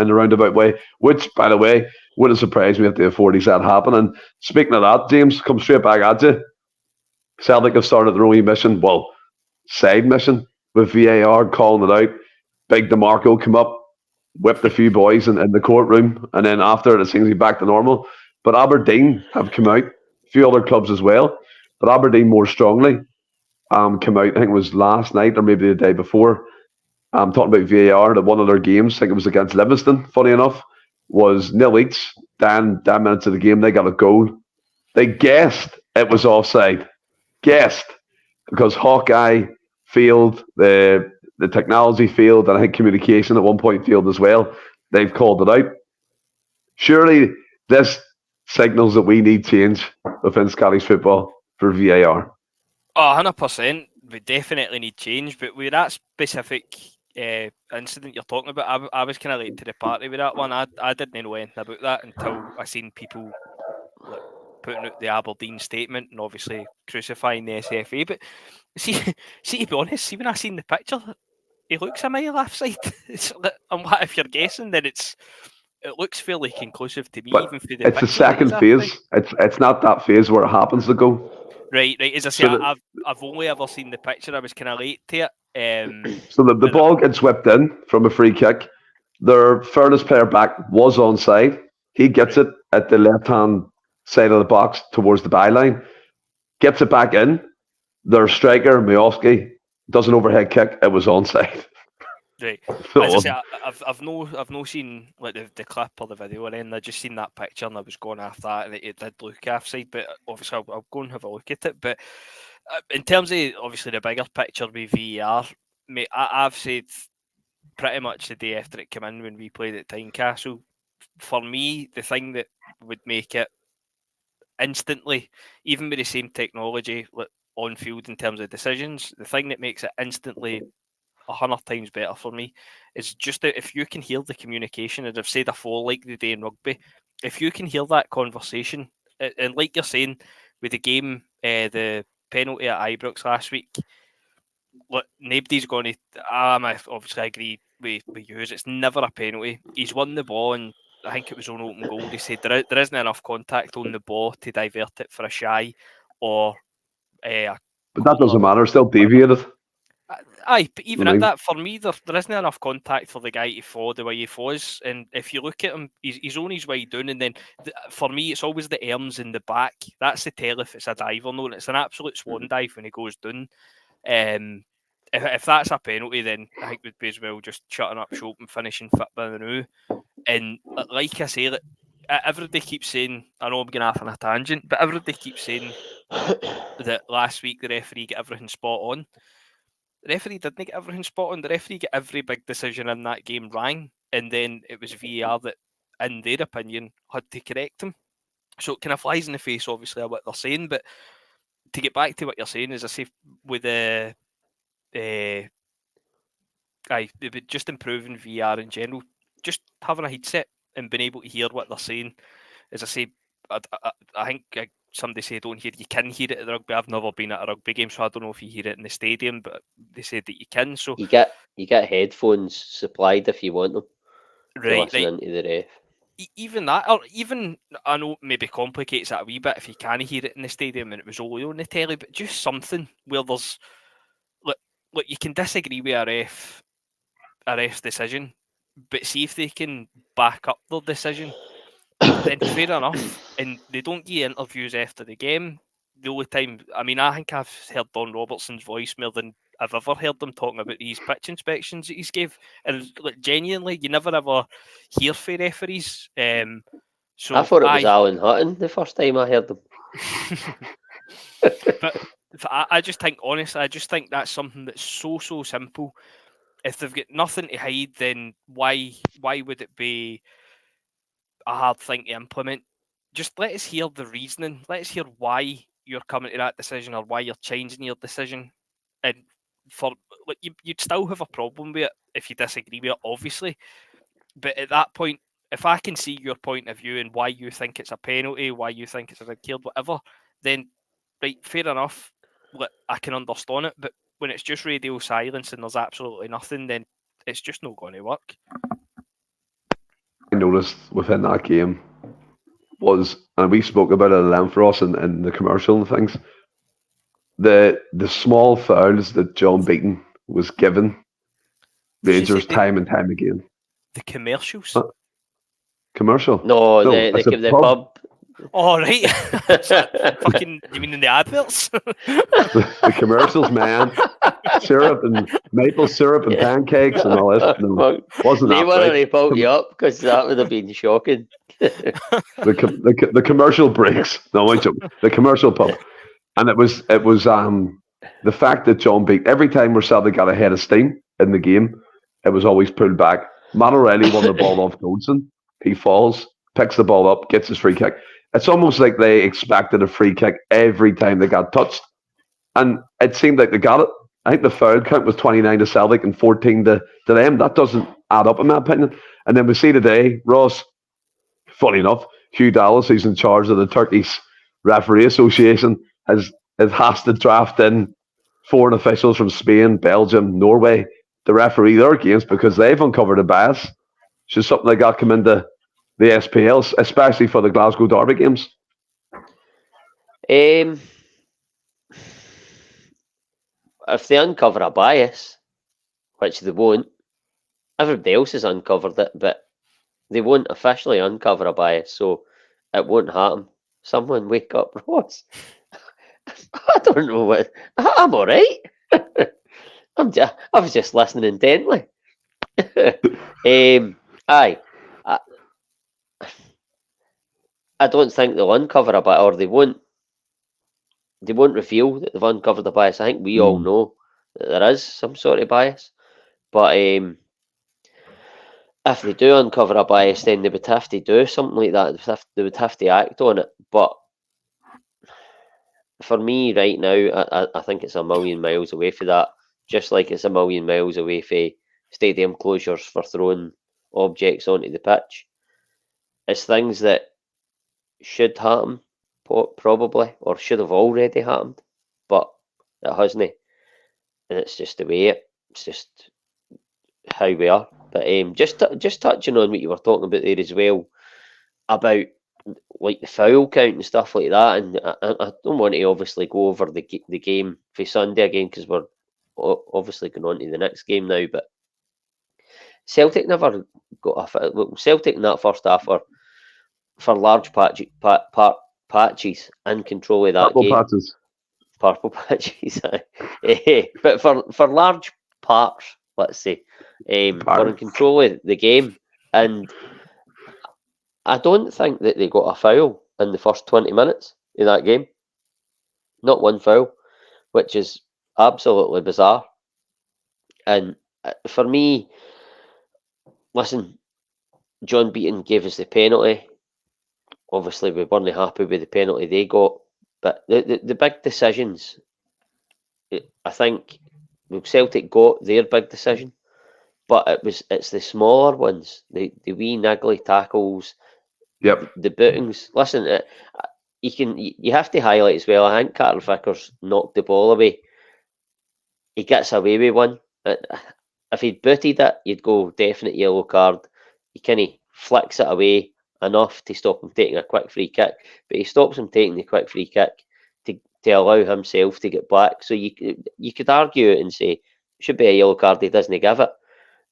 a roundabout way. Which, by the way, wouldn't surprise me if the 40s that happen. And speaking of that, James, come straight back at you. Celtic have started their own mission, well, side mission with VAR calling it out. Big DeMarco come up, whipped a few boys in the courtroom, and then after it seems to be back to normal. But Aberdeen have come out, a few other clubs as well, but Aberdeen more strongly came out, I think it was last night or maybe the day before, talking about VAR, that one of their games, I think it was against Livingston, funny enough, was nil each. 10 minutes of the game, they got a goal. They guessed it was offside. Guessed, because Hawkeye failed, the technology failed, and I think communication at one point failed as well. They've called it out. Surely this signals that we need change within Scottish football for VAR. 100%. We definitely need change, but with that specific incident you're talking about, I was kind of late to the party with that one. I didn't know anything about that until I seen people putting out the Aberdeen statement and obviously crucifying the SFA. But see to be honest, when I seen the picture, he looks a mile offside. And what if you're guessing? Then it looks fairly conclusive to me. But even for the it's the second phase. It's not that phase where it happens to go. Right. As I say, I've only ever seen the picture. I was kind of late to it. So the ball gets whipped in from a free kick. Their furthest player back was onside. He gets it at the left-hand side of the box towards the byline, gets it back in. Their striker, Miofsky, does an overhead kick. It was onside. Right. As I say, I've no seen like the clip or the video or anything. I just seen that picture and I was going after that, and it did look offside. But obviously, I'll go and have a look at it. But in terms of obviously the bigger picture with VAR, mate, I've said pretty much the day after it came in when we played at Tynecastle. For me, the thing that would make it instantly, even with the same technology on field in terms of decisions, the thing that makes it instantly 100 times better for me is just that if you can hear the communication, as I've said before, like the day in rugby, if you can hear that conversation, and like you're saying with the game, the penalty at Ibrox last week, look, nobody's going to. Obviously, I agree with you. It's never a penalty. He's won the ball, and I think it was on open goal. They said there isn't enough contact on the ball to divert it for a shy or. But that doesn't matter. Still deviated. Aye, but even at that, for me, there isn't enough contact for the guy to fall the way he falls. And if you look at him, he's on his way down. And then for me, it's always the arms in the back. That's the tell if it's a dive or not. It's an absolute swan dive when he goes down. If that's a penalty, then I think we'd be as well just shutting up shop and finishing fit by the now. And like I say, everybody keeps saying, I know I'm going off on a tangent, but everybody keeps saying that last week the referee got everything spot on. The referee didn't get everything spot on. The referee got every big decision in that game wrong, and then it was VAR that, in their opinion, had to correct him. So it kind of flies in the face, obviously, of what they're saying, but to get back to what you're saying, as I say, with the just improving VR in general, just having a headset and being able to hear what they're saying. As I say, I think somebody said you can hear it at the rugby. I've never been at a rugby game, so I don't know if you hear it in the stadium, but they said that you can. So you get headphones supplied if you want them to right, listen into the ref. Even that, or even, I know maybe complicates that a wee bit if you can't hear it in the stadium and it was only on the telly, but just something where there's look, you can disagree with a ref's decision, but see if they can back up their decision, then fair enough. And they don't give interviews after the game. The only time, I mean, I think I've heard Don Robertson's voice more than I've ever heard them talking about these pitch inspections that he's gave. And like, genuinely, you never ever hear from referees. So I thought it was Alan Hutton the first time I heard them. But I just think, honestly, I just think that's something that's so simple. If they've got nothing to hide, then why would it be a hard thing to implement? Just let us hear the reasoning. Let us hear why you're coming to that decision or why you're changing your decision. And you'd still have a problem with it if you disagree with it, obviously. But at that point, if I can see your point of view and why you think it's a penalty, why you think it's a red card, whatever, then right, fair enough. I can understand it. But when it's just radio silence and there's absolutely nothing, then it's just not going to work. I noticed within that game was, and we spoke about it at length for us in the commercial and things, the small fouls that John Beaton was given Rangers time and time again. The commercials? Commercial? No, the pub. Oh, right. Fucking, you mean in the adverts? the commercials, man. Syrup and maple syrup and pancakes and all this. No, wasn't they that were right? to pull you up because that would have been shocking. the commercial breaks. No, I joke. The commercial pub, and it was the fact that John Beat every time Celtic got ahead of steam in the game, it was always pulled back. Matt O'Reilly won the ball off Goldson. He falls, picks the ball up, gets his free kick. It's almost like they expected a free kick every time they got touched, and it seemed like they got it. I think the foul count was 29 to Celtic and 14 to them. That doesn't add up, in my opinion. And then we see today, Ross, funny enough, Hugh Dallas, who's in charge of the Turkish Referee Association, has to draft in foreign officials from Spain, Belgium, Norway to referee their games because they've uncovered a bias. Should something like that come into the SPL, especially for the Glasgow Derby games? If they uncover a bias, which they won't, everybody else has uncovered it, but they won't officially uncover a bias, so it won't happen. Someone wake up, Ross. I don't know what. I'm all right. I was just listening intently. I don't think they'll uncover a bias, or they won't reveal that they've uncovered a bias. I think we all know that there is some sort of bias, but if they do uncover a bias, then they would have to do something like that. They would have to act on it. But for me, right now, I think it's a million miles away from that. Just like it's a million miles away from stadium closures for throwing objects onto the pitch. It's things that should happen, probably, or should have already happened, but it hasn't. And it's just the way it's just how we are. But just touching on what you were talking about there as well, about like the foul count and stuff like that, and I don't want to obviously go over the game for Sunday again because we're obviously going on to the next game now, but Celtic never got Celtic in that first half were for large patches in control of that Purple game. patches. Purple patches, but for large parts, let's say, were in control of the game, and I don't think that they got a foul in the first 20 minutes of that game. Not one foul, which is absolutely bizarre. And for me, listen, John Beaton gave us the penalty. Obviously, we weren't happy with the penalty they got. But the big decisions, I think Celtic got their big decision, but it's the smaller ones, the wee niggly tackles, Yep. the bootings. Listen, you have to highlight as well. I think Carter Vickers knocked the ball away. He gets away with one. If he'd booted it, you'd go definite yellow card. He kind of flicks it away enough to stop him taking a quick free kick, but he stops him taking the quick free kick to allow himself to get back. So you could argue it and say it should be a yellow card. He doesn't give it,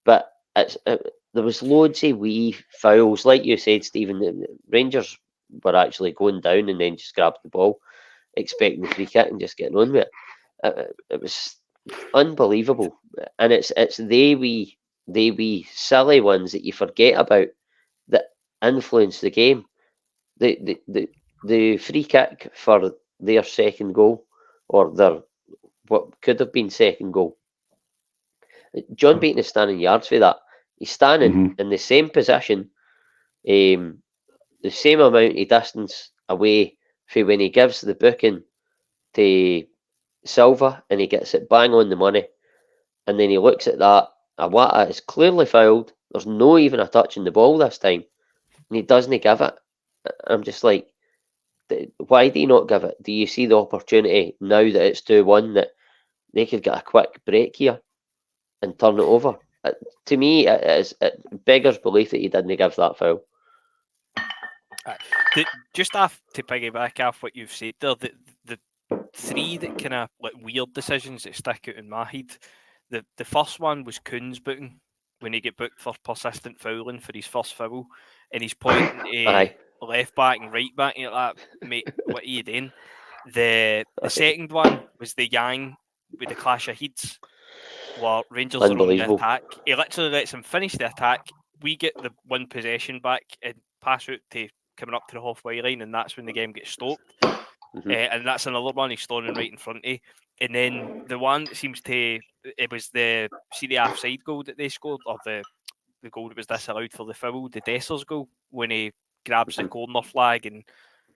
but there was loads of wee fouls, like you said, Stephen. The Rangers were actually going down and then just grabbed the ball, expecting the free kick and just getting on with it. It was unbelievable, and it's they wee silly ones that you forget about that influence the game. The free kick for their second goal, or their what could have been second goal. John Beaton is standing yards for that. He's standing in the same position, the same amount of distance away from when he gives the booking to Silva, and he gets it bang on the money. And then he looks at that. Awata is clearly fouled. There's no even a touch in the ball this time, and he doesn't give it. I'm just like, why do you not give it? Do you see the opportunity now that it's 2-1 that they could get a quick break here and turn it over? To me, it beggars belief that he didn't give that foul. Just to piggyback off what you've said there, the three that kind of like weird decisions that stick out in my head. The first one was Kuhn's booking when he get booked for persistent fouling for his first foul, and he's pointing to left back and right back. You're like, mate, what are you doing? The second one was the Yang with the clash of heads, where Rangers are on the attack. He literally lets him finish the attack. We get the one possession back and pass out to coming up to the halfway line, and that's when the game gets stopped. And that's another one he's standing right in front of. And then the one that seems to, it was the offside goal that they scored, or the goal that was disallowed for the foul, the Dessers goal, when he grabs the corner flag and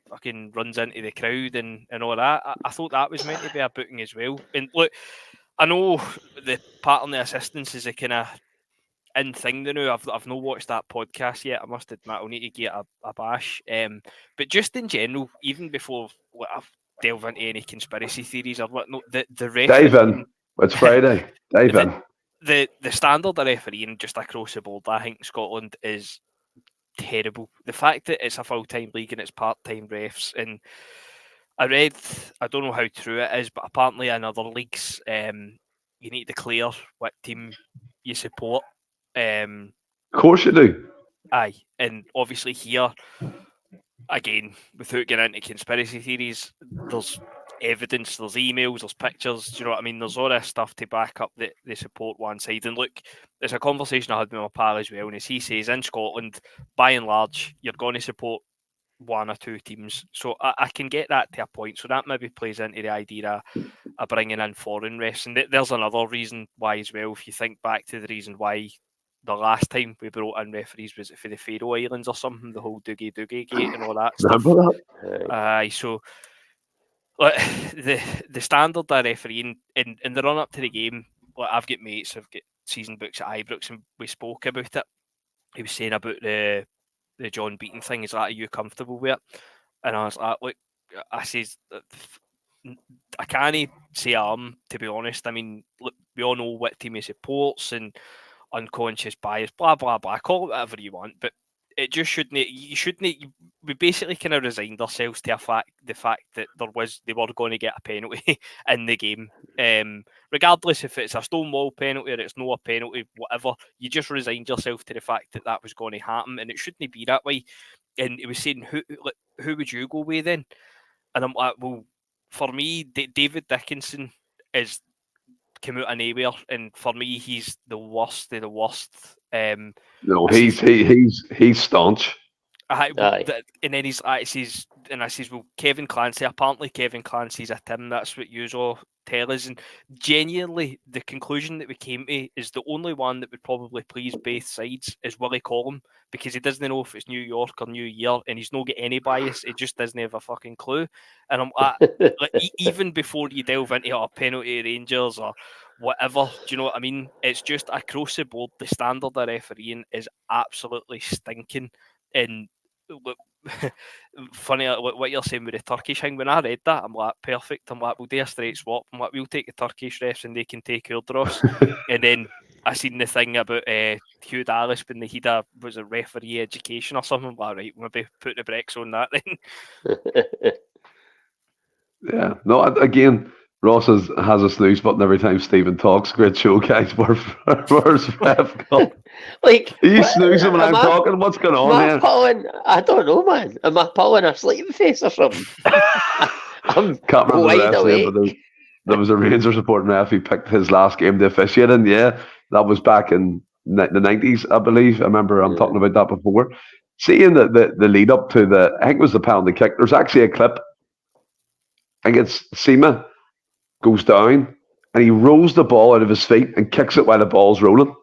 fucking runs into the crowd and all that. I thought that was meant to be a booking as well. And look, I know the pattern of assistance is a kind of in thing now. I've not watched that podcast yet. I must admit, I'll need to get a bash. But just in general, even before I've delved into any conspiracy theories or whatnot, the refereeing, Dave in. It's Friday. Dave in. The standard of refereeing just across the board, I think, in Scotland is terrible. The fact that it's a full-time league and it's part-time refs, and I read, I don't know how true it is, but apparently in other leagues, you need to declare what team you support. Of course you do. Aye, and obviously here, again, without getting into conspiracy theories, there's evidence, there's emails, there's pictures, do you know what I mean? There's all this stuff to back up that they support one side. And look, there's a conversation I had with my pal as well, and as he says, in Scotland, by and large, you're going to support one or two teams. So I can get that to a point. So that maybe plays into the idea of bringing in foreign refs. And there's another reason why as well. If you think back to the reason why the last time we brought in referees, was it for the Faroe Islands or something, the whole Doogie gate and all that stuff. So the standard of refereeing in the run up to the game, like I've got mates, I've got season books at Ibrox, and we spoke about it. He was saying about the John Beaton thing. Is that, are you comfortable with it? And I was like, look, I says, I can't say to be honest. I mean, look, we all know what team he supports and unconscious bias, blah blah blah. Call it whatever you want, but it just shouldn't. We basically kind of resigned ourselves to the fact that they were going to get a penalty in the game, regardless if it's a stonewall penalty or it's not a penalty, whatever. You just resigned yourself to the fact that that was going to happen, and it shouldn't be that way. And he was saying, who would you go with then? And I'm like, well, for me, David Dickinson is come out of nowhere, and for me, he's the worst of the worst. No, he's staunch. And then I says, well, Kevin Clancy. Apparently, Kevin Clancy's a Tim. That's what you all tell us. And genuinely, the conclusion that we came to is the only one that would probably please both sides is Willie Collum, because he doesn't know if it's New York or New Year, and he's not got any bias. He just doesn't have a fucking clue. And I'm like, even before you delve into a penalty Rangers or whatever, do you know what I mean? It's just across the board. The standard of refereeing is absolutely stinking. And look, funny what you're saying with the Turkish thing. When I read that, I'm like, perfect. I'm like, we'll do a straight swap. I'm like, we'll take the Turkish refs and they can take our dross. And then I seen the thing about Hugh Dallas when they had was a referee education or something. I'm like, right, maybe put the brakes on that then. Yeah. No, again, Ross has a snooze button every time Stephen talks. Great show, guys. Where's Ref gone? Like, Are you snoozing when I'm talking? What's going on here? I don't know, man. Am I pulling a sleeping face or something? I'm Can't remember the wide rest of it, awake. but there was a Rangers supporting ref who picked his last game to officiate in. Yeah, that was back in the 90s, I believe. I remember I'm talking about that before. Seeing the lead up to I think it was the penalty kick, there's actually a clip. I think it's Seema goes down and he rolls the ball out of his feet and kicks it while the ball's rolling.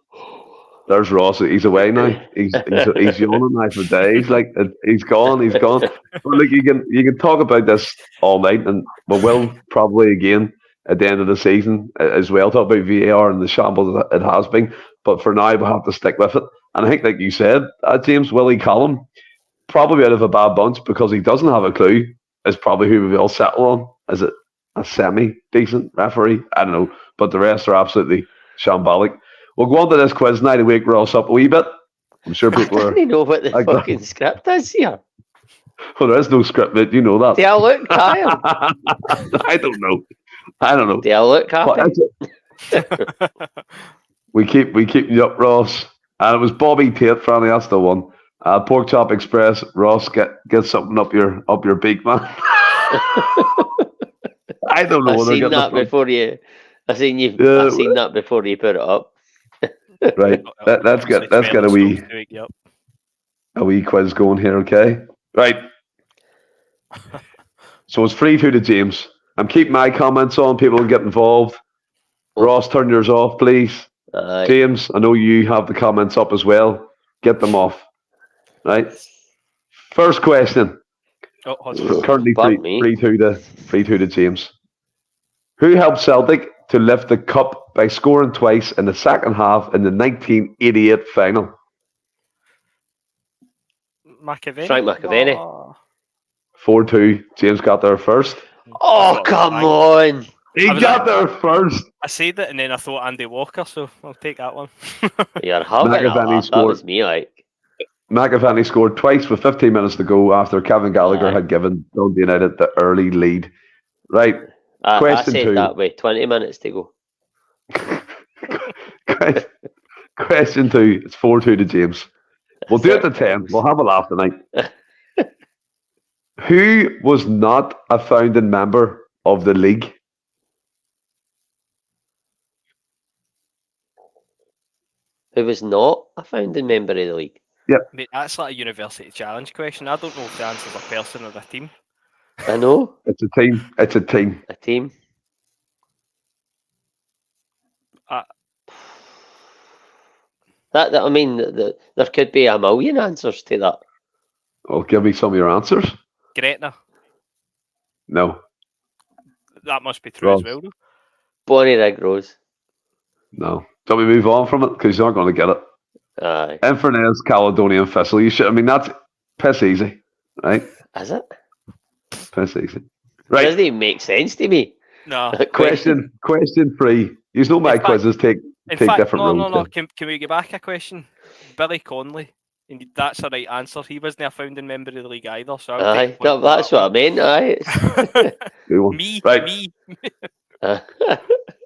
There's Ross. He's away now. He's yawning now for days. Like he's gone. But look, you can talk about this all night, and we will probably again at the end of the season as well talk about VAR and the shambles that it has been. But for now, we have to stick with it. And I think, like you said, James Willie Collum, probably out of a bad bunch because he doesn't have a clue, is probably who we all settle on. Is it a semi-decent referee? I don't know. But the rest are absolutely shambolic. We'll go on to this quiz now to wake Ross up a wee bit. I'm sure people I don't know what the fucking script is here. Well, there is no script, mate. You know that. Do I look tired? I don't know. Do I look happy? We keep you up, Ross. And it was Bobby Tate, Franny. That's the one. Pork Chop Express. Ross, get something up your beak, man. I don't know. I've seen that before you. I've seen that before you put it up. Right. Let's get a wee quiz going here, okay? Right. So it's 3-2 to James. I'm keeping my comments on. People can get involved. Ross, turn yours off, please. James, I know you have the comments up as well. Get them off. Right. First question. Currently 3-2 to James. Who helped Celtic to lift the cup by scoring twice in the second half in the 1988 final? McAvenny. Frank McAvenny. 4-2. James got there first. Oh, come on. He got there first. I said it and then I thought Andy Walker, so I'll take that one. You're having that was me, like. McAvenny scored twice with 15 minutes to go after Kevin Gallagher had given Dundee United the early lead. Right. I said 2. That way, 20 minutes to go. Question 2. It's 4-2 to James. We'll do it to 10. We'll have a laugh tonight. Who was not a founding member of the league? Who was not a founding member of the league? Yep. Mate, that's like a university challenge question. I don't know if the answer is a person or a team. I know. It's a team. A team. I mean, there could be a million answers to that. Oh, give me some of your answers. Gretna. No. That must be true as well, though. Bonnie Rose. No. Shall we move on from it? Because you're not going to get it. Aye. Inverness, Caledonian Thistle. You should. I mean, that's piss easy, right? Is it? Piss easy. Right. It doesn't even make sense to me. No. Question 3. You know my quizzes take different roads. No. Can we get back a question? Billy Connolly. And that's the right answer. He wasn't a founding member of the league either. So aye, that's what I meant. Aye. Me.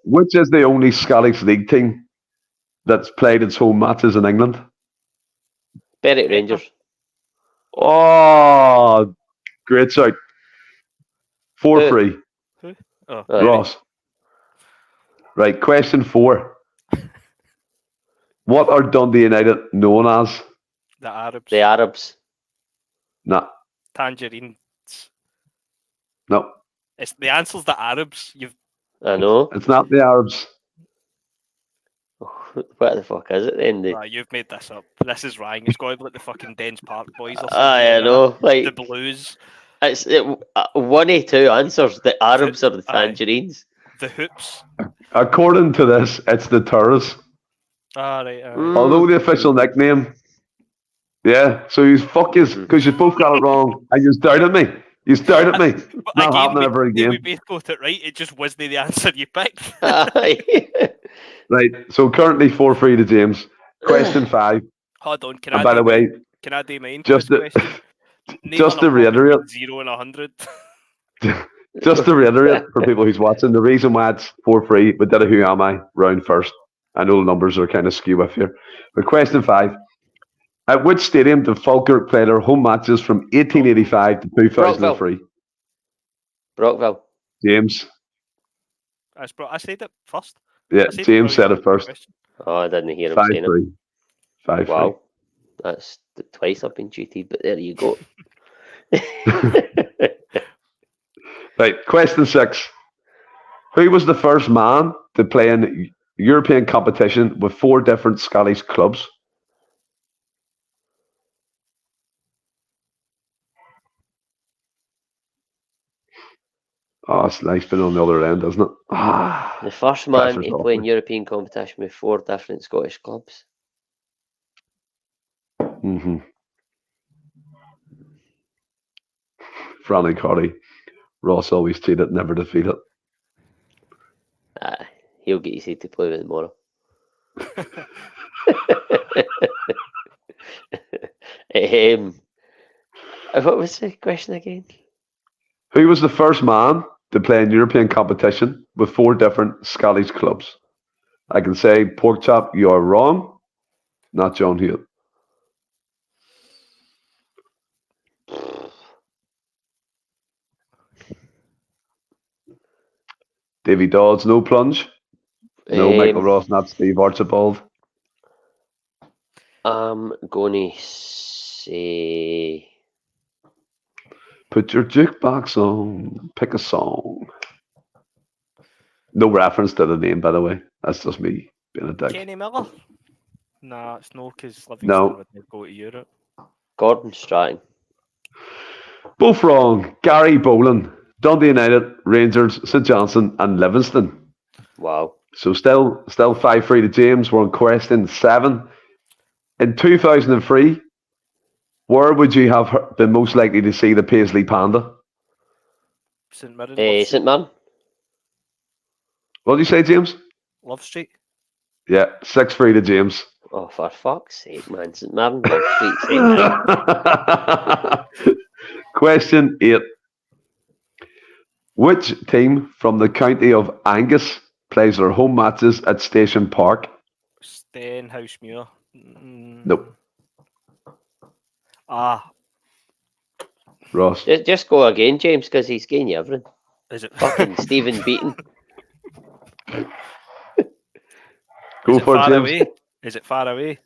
Which is the only Scottish League team that's played its home matches in England? Berwick Rangers. Oh, great shout. 4-3. Oh, Ross. Right, question 4. What are Dundee United known as? The Arabs. Nah. Tangerines. No. It's the answer's the Arabs. I know. It's not the Arabs. What the fuck is it then? Nah, you've made this up. This is Ryan. It's got to be like the fucking Dens Park Boys or something. I know. Like the Blues. It's one of two answers: the Arabs or the Tangerines. The Hoops. According to this, it's the Tourists. Right. Although the official nickname. Yeah, so you fuck yous, because you both got it wrong, and you doubted me. You doubted me. Not happening ever again. We both got it right. It just wasn't the answer you picked. Right. So currently 4-3 to James. Question 5. Hold on. Can I do mine? Just to reiterate, 0 and 100. Just to reiterate for people who's watching, the reason why it's 4-3, we did a Who Am I round first. I know the numbers are kind of skew up here. But question 5. At which stadium did Falkirk play their home matches from 1885 to 2003? Brockville. James. I said it first. Yeah, James said it first. Oh, I didn't hear him saying it. 5-3. Wow. That's twice I've been cheated, but there you go. Right, question 6. Who was the first man to play in European competition with 4 different Scottish clubs? Oh, it's nice being on the other end, isn't it? The first man to play in European competition with 4 different Scottish clubs. Mm-hmm. Franny Cotty. Ross always cheated, never defeated. He'll get easy to play with tomorrow. What was the question again? Who was the first man to play in European competition with 4 different Scottish clubs? I can say, Porkchop, you are wrong. Not John Hewitt. Davy Dodds, no plunge. No Michael Ross, not Steve Archibald. I'm going to say... Put your jukebox on. Pick a song. No reference to the name, by the way. That's just me being a dick. Kenny Miller? Nah, it's no, because Livingston would go to Europe. Gordon Strachan. Both wrong. Gary Boland, Dundee United, Rangers, St Johnstone, and Livingston. Wow. So still 5-3 to James. We're on question 7. In 2003, where would you have been most likely to see the Paisley Panda? St Mirren. St Mirren. What did you say, James? Love Street. Yeah, 6-3 to James. Oh, for fuck's sake, man. St Mirren, Love Street, St Mirren. Question 8. Which team from the county of Angus plays their home matches at Station Park? Stenhousemuir. Nope. Ross. Just go again, James, because he's getting you everything. Is it fucking Stephen Beaton? Go for it, James. Away? Is it far away?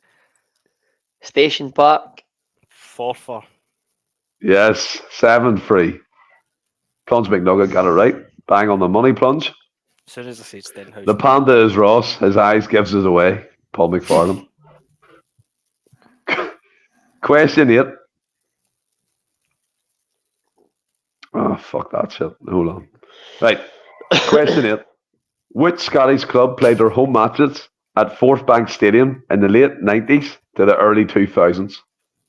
Station Park. Forfar. Yes, 7-3. Plunge McNugget got it right. Bang on the money, Plunge. As soon as I say Stenhouse. The Panda is Ross. His eyes gives us away. Paul McFarlane. Question 8. Oh, fuck that shit. Hold on. Right. Question 8. Which Scottish club played their home matches at Forthbank Stadium in the late 90s to the early 2000s?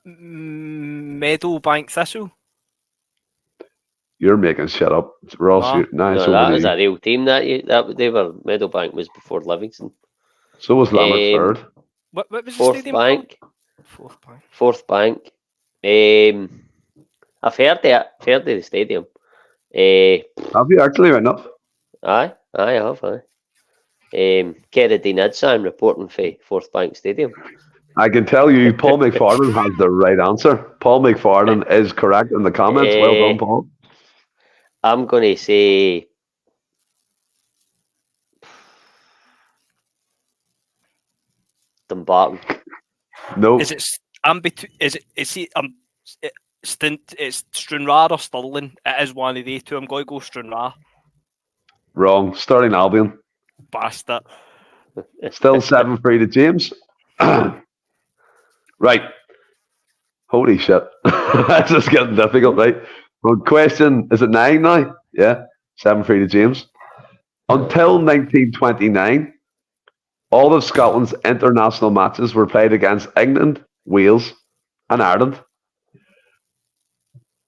Meadowbank Thistle. You're making shit up. Ross, no, that was a real team. They were Meadowbank was before Livingston. So was Lambert Third. What was Fourth the stadium Bank. Fourth Bank. Fourth Bank. I've heard of the stadium. Have you actually right enough? I have. Kerry Nidsan reporting for Fourth Bank Stadium. I can tell you, Paul McFarlane has the right answer. Paul McFarlane is correct in the comments. Well done, Paul. I'm going to say Dumbarton. No. It's Stranraer or Stirling. It is one of the two. I'm going to go Stranraer. Wrong. Stirling Albion. Bastard. Still 7-3 to James. Right. Holy shit. That's just getting difficult, right? Well, question, is it 9 now? Yeah. 7-3 to James. Until 1929, all of Scotland's international matches were played against England, Wales, and Ireland.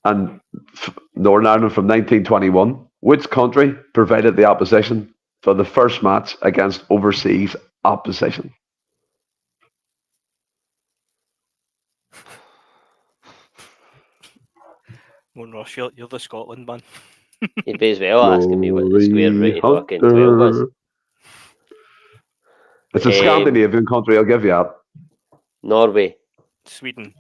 And Northern Ireland from 1921. Which country provided the opposition for the first match against overseas opposition? Well, Ross, you're the Scotland man. You'd be as well asking me what the square root of fucking 12 was. It's a Scandinavian country, I'll give you that. Norway. Sweden.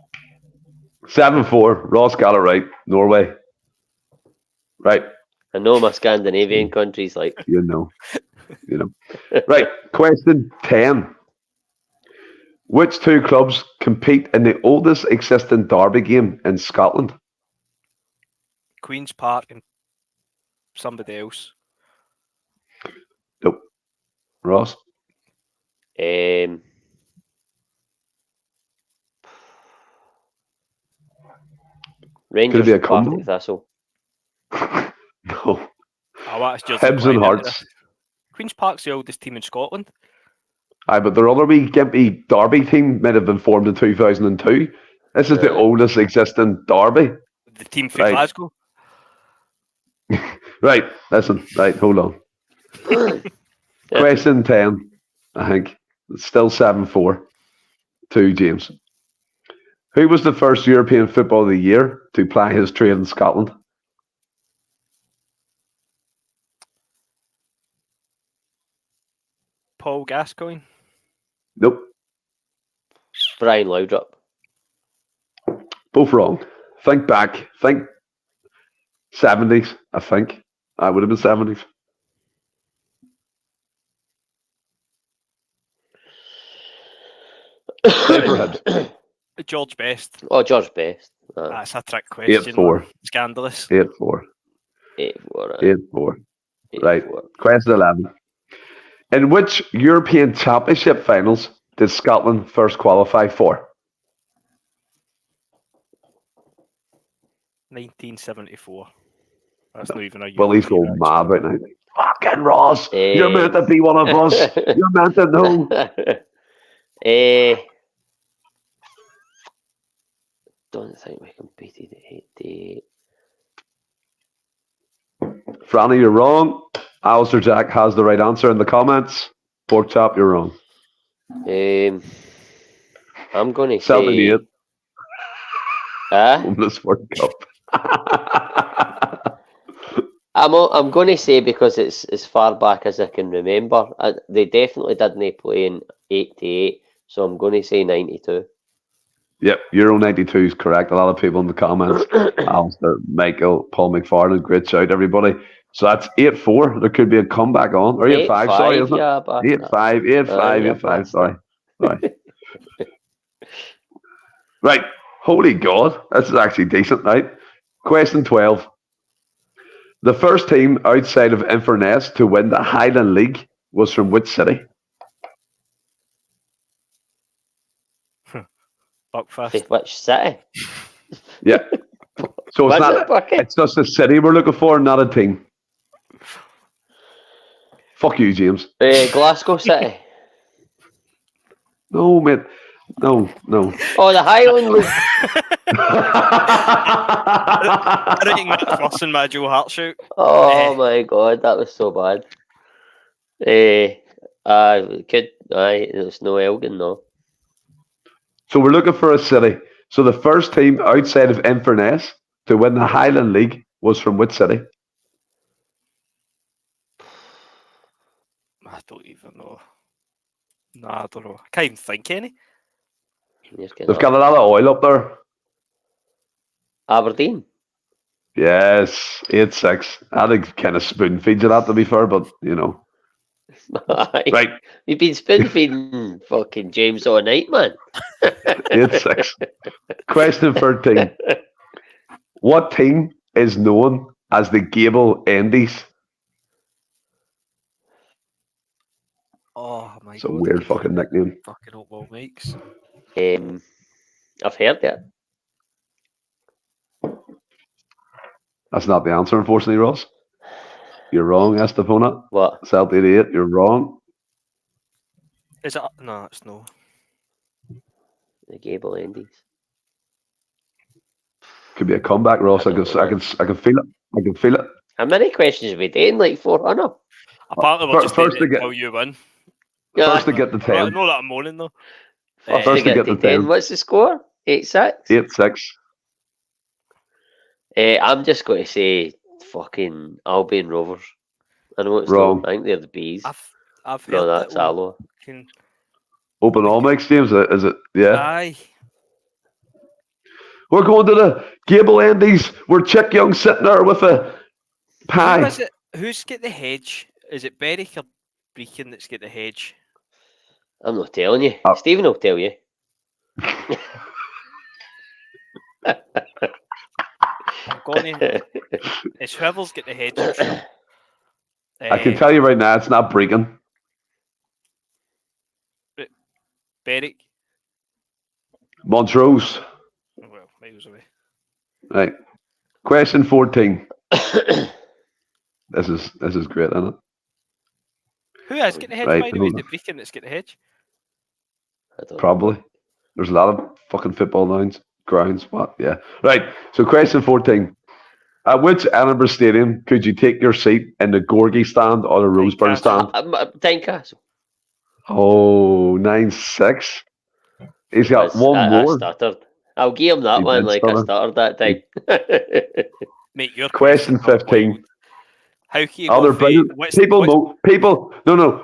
7-4. Ross got it right. Norway. Right. I know my Scandinavian countries like. You know. Right. Question 10. Which two clubs compete in the oldest existing derby game in Scotland? Queen's Park and somebody else. Nope. Ross? Rangers Could it be a Partick combo? Thistle. No. Oh, that's just Hibs and Hearts. Queen's Park's the oldest team in Scotland. Aye, but their other wee gimpy derby team might have been formed in 2002. This is the oldest existing derby. The team for Glasgow. Right, listen. Right, hold on. Question 10, I think. It's still 7-4 to James. Who was the first European Football of the Year to ply his trade in Scotland? Paul Gascoigne. Nope. Brian Laudrup. Both wrong. Think back. Think 70s, I think. I would have been 70s. George Best. Oh, George Best. That's a trick question. 8-4. Scandalous. 8-4. 8-4. 8-4. Right. Question 11. In which European Championship finals did Scotland first qualify for? 1974. That's not even a year. Well, he's going mad right now. Fucking Ross! You're meant to be one of us. You're meant to know. Don't think we competed at 88. Franny, you're wrong. Alistair Jack has the right answer in the comments. Pork chop, you're wrong. I'm going to say 78. Homeless World Cup. I'm going to say, because it's as far back as I can remember, they definitely didn't play in 88, so I'm going to say 92. Yep, Euro 92 is correct. A lot of people in the comments. Alistair, Michael, Paul McFarland, great shout, everybody. So that's 8-4. There could be a comeback on. Or 8-5, sorry, isn't it? 8-5, sorry. Right. Holy God. This is actually decent, right? Question 12. The first team outside of Inverness to win the Highland League was from which city? Buckfast. Which city? Yeah. So it's not. It's just a city we're looking for, not a team. Fuck you, James. Glasgow City. No, mate. No. Oh, the Highland League. I don't think that's worse than my Joe Hart shoot. Oh my God, that was so bad. There's no Elgin, no. So we're looking for a city. So the first team outside of Inverness to win the Highland League was from which city? I don't even know. Nah, I don't know. I can't even think any. They've got a lot of oil up there. Aberdeen. Yes, 8-6. I think kind of spoon feeds you that, to be fair, but you know. Right. You've been spoon feeding fucking James all night, man. 8-6. Question 13. What team is known as the Gable Endies? Oh my It's a god. weird fucking nickname. Fucking Oatmeal Mike's. I've heard it. That's not the answer, unfortunately, Ross. You're wrong, Estefona. What? Celtic 88, you're wrong. Is it? No, it's no. The Gable Endies. Could be a comeback, Ross. I can feel it. I can feel it. How many questions have we done? Like 400? Apparently, we're just first doing to it get- until you win. First to get the I 10. know that I'm moaning though. First First to get to to get the 10. 10. What's the score? 8-6? 8-6. I'm just going to say fucking Albion Rovers. I know it's Wrong. not. I think they're the bees. I've heard No, that that's Alloa. Open all mix, James. Is it? Yeah. Aye. We're going to the Gable Endies. We're Chick Young sitting there with a pie. Who is it? Who's got the hedge? Is it Berwick or Brecon that's got the hedge? I'm not telling you. Oh. Stephen will tell you. I'm going to. It's whoever's got the hedge. I'm sure. I can tell you right now, it's not Brecon. Berwick. Montrose. Well, miles away. Right. Question 14. This is great, isn't it? Who has got the hedge, Right, by the way? Is it Brecon that's got the hedge? I don't know. Probably. There's a lot of fucking football grounds. What? Yeah. Right. So question 14. At which Edinburgh stadium could you take your seat in the Gorgie stand or the Roseburn stand? Tynecastle. Oh, 9-6. He's got one I more. stuttered. I'll give him that He one did like I stutter. stuttered that time. Mate, your Question questions are 15. wild. How can you Oh, go they're for brilliant. what's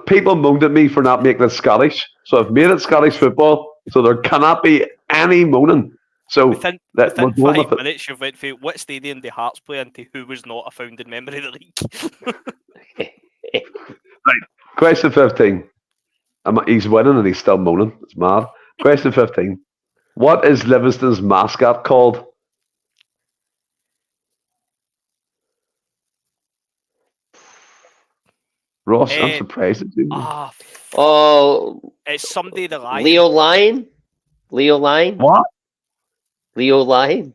People moaned at me for not making it Scottish. So I've made it Scottish football. So there cannot be any moaning. So within we're going 5 with it. minutes you've went through what stadium the Hearts play into who was not a founding member of the league. Question 15. He's winning and he's still moaning. It's mad. Question 15. What is Livingston's mascot called? Ross, I'm surprised at you. Oh, It's someday the Lion. Leo Lion? Leo Lion? What? Leo Lion?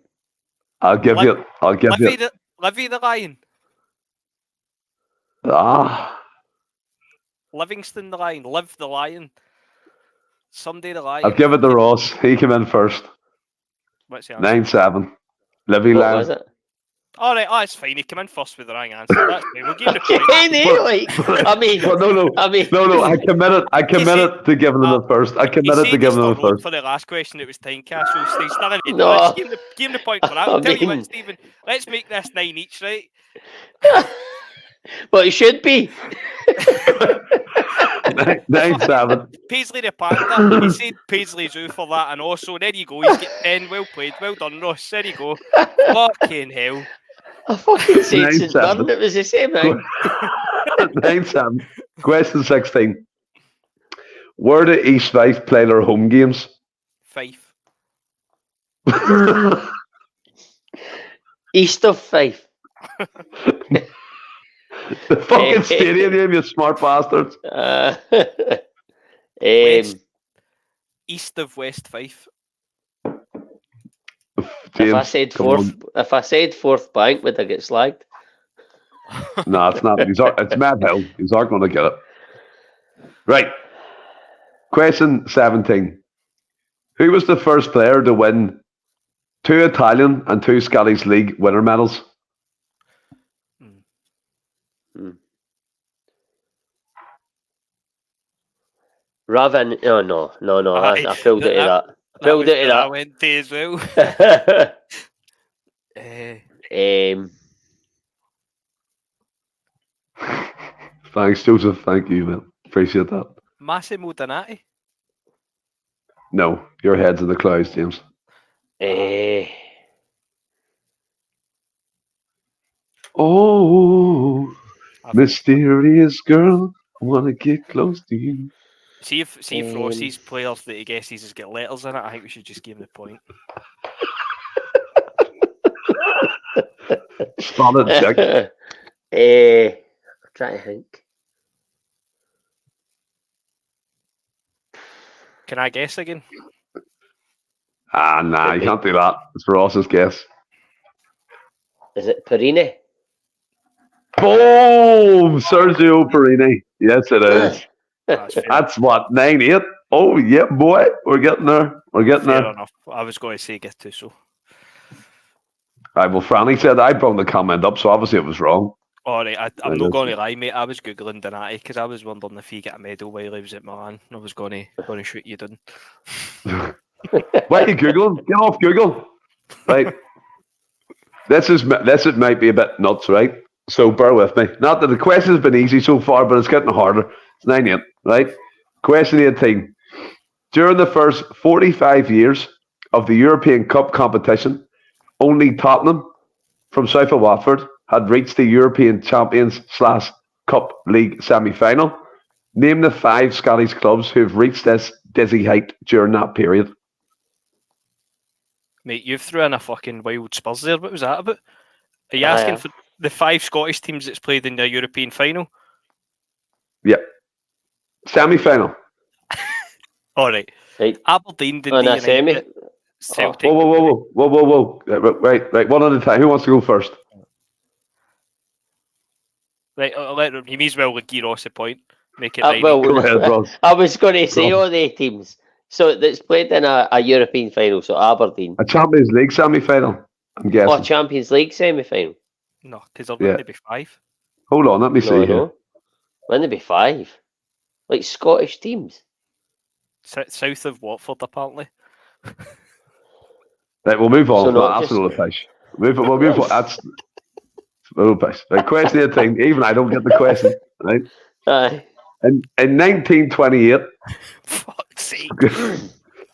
I'll give you. Livy the Lion. Ah, Livingston the Lion. Live the Lion. Someday the Lion. I'll give it to Ross. He came in first. What's the answer? 9-7. Livy What Lion. was it? All right, it's fine. He came in first with the wrong answer. That's fine. We'll give him the point. I mean, No. I committed to giving him the first. I committed to giving him the first. For the last question, it was Tynecastle. So he's still in it. No. Let's give him the point for that. I'll tell you what, Stephen. Let's make this 9 each, right? But it should be. 9-7. Paisley the Panda. He said Paisley Zoo for that, and also there you go. He's got 10. Well played. Well done, Ross. There you go. Fucking hell. I fucking said St 9-7. Mirren. It was the same thing. 9-7. Question 16. Where do East Fife play their home games? Fife. East of Fife. The fucking stadium name, you smart bastards. East of West Fife. James, if I said fourth bank, would I get slagged? No, it's not. It's Mad Hill. He's not going to get it. Right. Question 17. Who was the first player to win 2 Italian and 2 Scottish League winner medals? Raven. Oh, no. I pulled it of that. I went to as well. Thanks, Joseph. Thank you, man. Appreciate that. Massimo Donati. No, your head's in the clouds, James. Oh, mysterious girl, I want to get close to you. See if Rossi's players that he guesses has got letters in it. I think we should just give him the point. Solid check. I'm trying to think. Can I guess again? Nah, you can't do that. It's Ross's guess. Is it Perini? Boom! Sergio Perini. Yes, it is. That's fair. That's what, 9-8? Oh, yeah, boy. We're getting there. Fair enough. I was going to say Gattuso. Right, well, Franny said I brought the comment up, so obviously it was wrong. All right, I'm not going to lie, mate. I was googling Donati because I was wondering if he got a medal while he was at Milan. I was going to shoot you down. Why are you googling? Get off Google. Right. This might be a bit nuts, right? So bear with me. Not that the question's been easy so far, but it's getting harder. It's 9-8, right? Question 18. During the first 45 years of the European Cup competition, only Tottenham from south of Watford had reached the European Champions / Cup League semi-final. Name the 5 Scottish clubs who have reached this dizzy height during that period. Mate, you threw in a fucking wild Spurs there. What was that about? Are you asking for the 5 Scottish teams that's played in the European final? Yep. Semi-final. All right. Aberdeen didn't On a semi? Celtic. Whoa. Right. One at a time. Who wants to go first? Right, you may as well give Ross a point. Make it right. Go ahead, Ross. I was going to say all the teams. So that's played in a European final, so Aberdeen. A Champions League semi-final, I'm guessing. Or Champions League semi-final. No, because there'll only be 5. Hold on, let me see here. Wouldn't it be 5? Like Scottish teams? South of Watford, apparently. Right, we'll move on. So That's a little fish. We'll move on. That's a little fish. Right, question 18. Even I don't get the question. Right? In 1928, fuck's sake,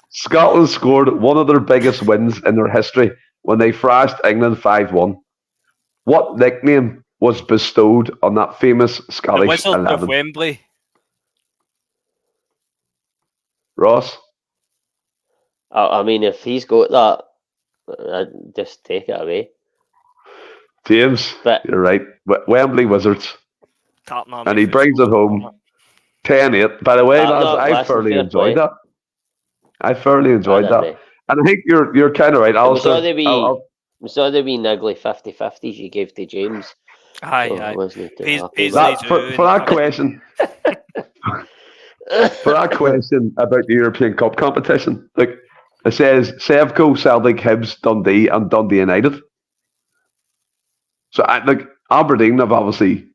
Scotland scored one of their biggest wins in their history when they thrashed England 5-1. What nickname was bestowed on that famous Scottish the Wizard 11? of Wembley. Ross? I mean, if he's got that, I'd just take it away. James, you're right. Wembley Wizards. And he brings it home 10-8. By the way, lads, I thoroughly enjoyed that. I thoroughly enjoyed that. And I think you're kind of right. We saw the wee niggly 50-50s you gave to James. Aye. For that question... For that question about the European Cup competition, look, it says Sevco, Celtic, Hibs, Dundee, and Dundee United. So, Aberdeen have obviously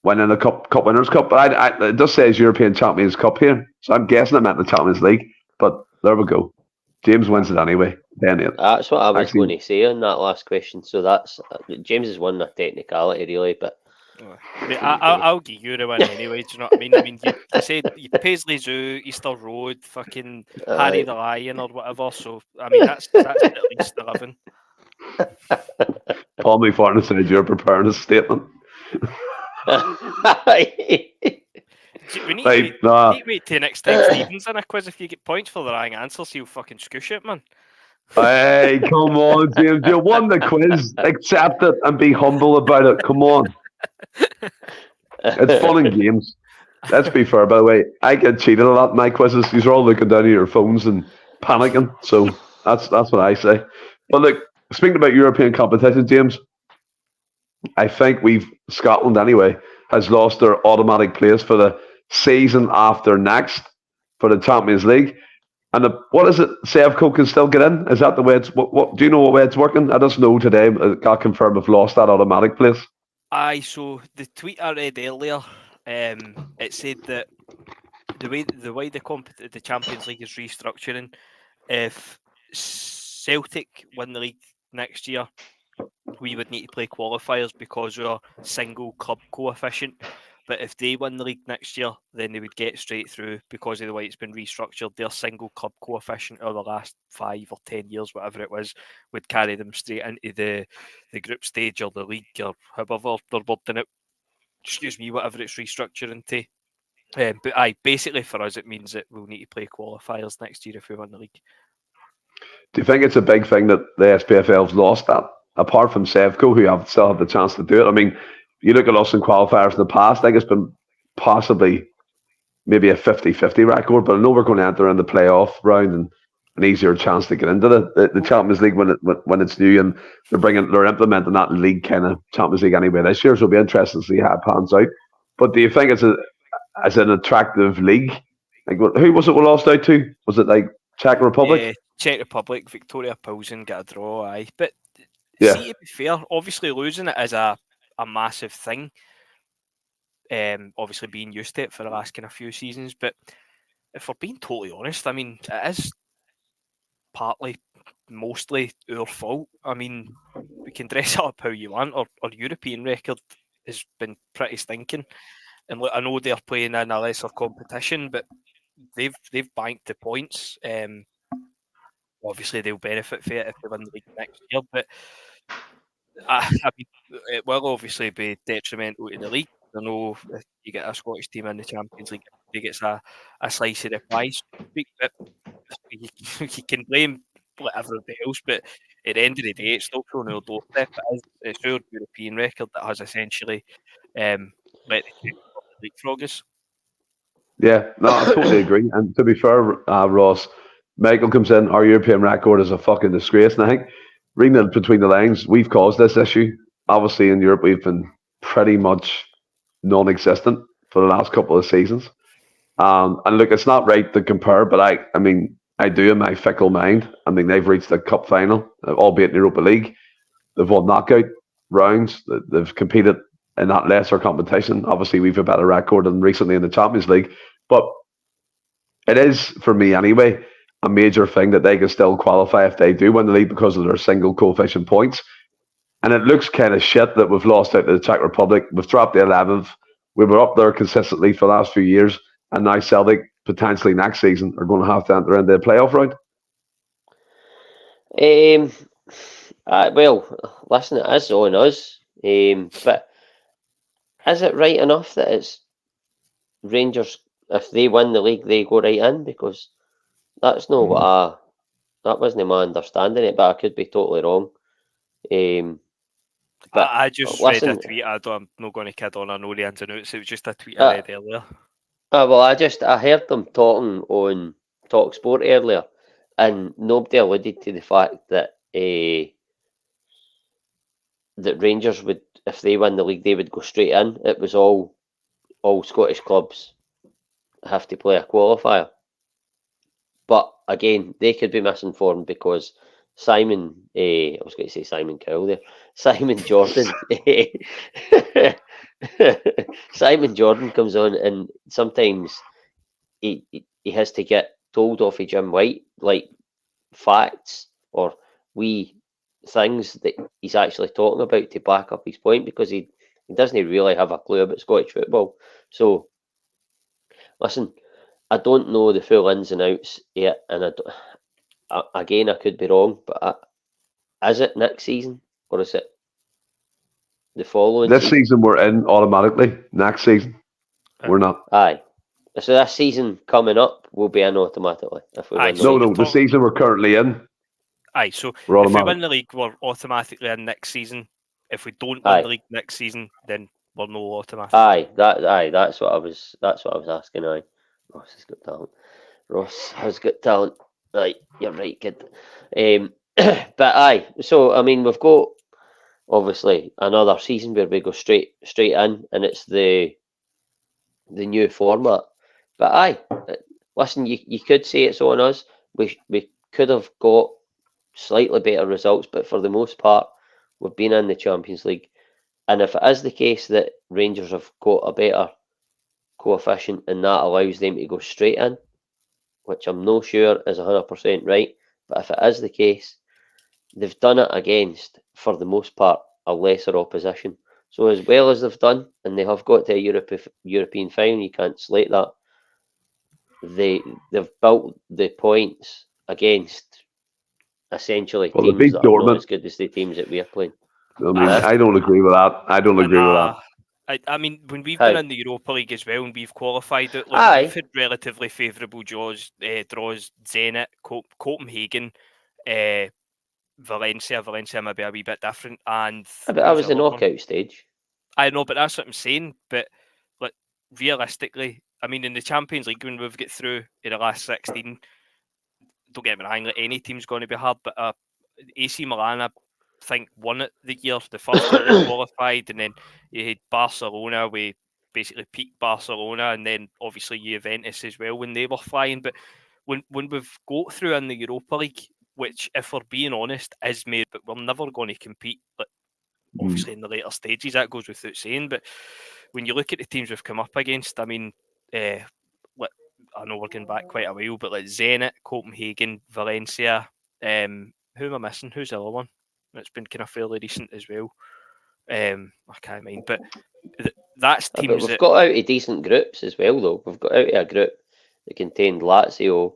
winning the Cup Winners' Cup, but it just says European Champions Cup here, so I'm guessing it meant the Champions League. But there we go. James wins it anyway. That's what I was going to say on that last question. So that's James has won a technicality, really, but. I'll give you the win anyway. Do you know what I mean? I mean, you said Paisley Zoo, Easter Road, fucking Harry the Lion, or whatever. So I mean, that's at least 11. Paul McFarlane said you're preparing a statement. We need to wait till next time Stephen's in a quiz. If you get points for the wrong answers, he'll fucking scoosh it, man. Hey, come on, James. You won the quiz. Accept it and be humble about it. Come on. It's fun and games. Let's be fair, by the way. I get cheated a lot in my quizzes. These are all looking down at your phones and panicking. So that's what I say. But look, speaking about European competition, James, I think Scotland anyway, has lost their automatic place for the season after next for the Champions League. And what is it? Sevco can still get in? Is that the way it's... What do you know what way it's working? I just know today it got confirmed we've lost that automatic place. Aye, so the tweet I read earlier, it said that the way the Champions League is restructuring, if Celtic win the league next year, we would need to play qualifiers because of our single club coefficient. But if they win the league next year, then they would get straight through because of the way it's been restructured. Their single club coefficient over the last 5 or 10 years, whatever it was, would carry them straight into the group stage or the league or however they're wording it. Excuse me, whatever it's restructuring to. But basically for us, it means that we'll need to play qualifiers next year if we win the league. Do you think it's a big thing that the SPFL's lost that? Apart from Sevco, who still have the chance to do it. I mean, you look at us in qualifiers in the past, I think it's been possibly maybe a 50-50 record, but I know we're going to enter in the playoff round and an easier chance to get into the Champions League when it's new, and they're implementing that league kind of Champions League anyway this year, so it'll be interesting to see how it pans out. But do you think it's an attractive league? Like, who was it we lost out to? Was it like Czech Republic? Czech Republic, Victoria Pilsen got a draw, aye. But Yeah. see, to be fair, obviously losing it is a massive thing. Obviously being used to it for the last kind of few seasons, but if we're being totally honest, I mean, it is mostly our fault. I mean, we can dress it up how you want. Our European record has been pretty stinking, and look, I know they're playing in a lesser competition, but they've banked the points. Obviously, they'll benefit from it if they win the league next year, but I mean, it will obviously be detrimental to the league. I know if you get a Scottish team in the Champions League, he gets a slice of the pie, so to speak. But you can blame everybody else, but at the end of the day, it's still thrown our doorstep. It's our European record that has essentially let the leapfrog us. Yeah, no, I totally agree. And to be fair, Ross, Michael comes in, our European record is a fucking disgrace. And I think, reading it between the lines, we've caused this issue. Obviously, in Europe, we've been pretty much non-existent for the last couple of seasons. And look, it's not right to compare, but I mean, I do in my fickle mind. I mean, they've reached the cup final, albeit in the Europa League. They've won knockout rounds. They've competed in that lesser competition. Obviously, we've a better record than recently in the Champions League. But it is, for me anyway, a major thing that they can still qualify if they do win the league because of their single coefficient points. And it looks kind of shit that we've lost out to the Czech Republic. We've dropped the 11th. We were up there consistently for the last few years. And now Celtic, potentially next season, are going to have to enter into the playoff round. Well, listen, it is on us. But is it right enough that it's Rangers, if they win the league, they go right in? Because that's not what that wasn't my understanding it, but I could be totally wrong. But I just read a tweet. I'm not going to kid on. I know the ins and outs. It was just a tweet I read earlier. Well, I heard them talking on TalkSport earlier, and nobody alluded to the fact that that Rangers would, if they win the league, they would go straight in. It was all Scottish clubs have to play a qualifier. But again, they could be misinformed because Simon, I was going to say Simon Cowell there, Simon Jordan, Simon Jordan comes on, and sometimes he has to get told off of Jim White, like facts or wee things that he's actually talking about to back up his point, because he doesn't really have a clue about Scottish football. So, listen, I don't know the full ins and outs yet, and again, I could be wrong, but is it next season or is it the following? This season we're in automatically. Next season we're not. Aye. So this season coming up will be in automatically if we win the league. No, the season we're currently in. Aye, so if we win the league, we're automatically in next season. If we don't win the league next season, then we're no automatic. That's what I was asking. Aye, Ross has got talent. Right, you're right, kid. But aye, so I mean, we've got obviously another season where we go straight in, and it's the new format. But aye, listen, you could say it's on us. We could have got slightly better results, but for the most part, we've been in the Champions League. And if it is the case that Rangers have got a better coefficient and that allows them to go straight in, which I'm not sure is 100% right, but if it is the case, they've done it against, for the most part, a lesser opposition. So as well as they've done, and they have got to a European final, you can't slate that, they've built the points against essentially teams that are not as good as the teams that we are playing. I mean, I don't agree with that. I mean, when we've been in the Europa League as well and we've qualified it, like, we've had relatively favourable draws. Zenit, Copenhagen, Valencia maybe a wee bit different. And but that was the knockout stage. I know, but that's what I'm saying. But like, realistically, I mean, in the Champions League, when we've got through in the last 16, don't get me wrong, like any team's going to be hard, but AC Milan, I think, won it the year. The first year they qualified, and then you had Barcelona, we basically peaked Barcelona, and then obviously Juventus as well when they were flying. But when we've got through in the Europa League, which, if we're being honest, is made, but we're never going to compete. Like, obviously in the later stages, that goes without saying. But when you look at the teams we've come up against, I mean, I know we're going back quite a while, but like Zenit, Copenhagen, Valencia. Who am I missing? Who's the other one? It's been kind of fairly recent as well. I can't mind, but that's teams. But we've got out of decent groups as well, though. We've got out of a group that contained Lazio.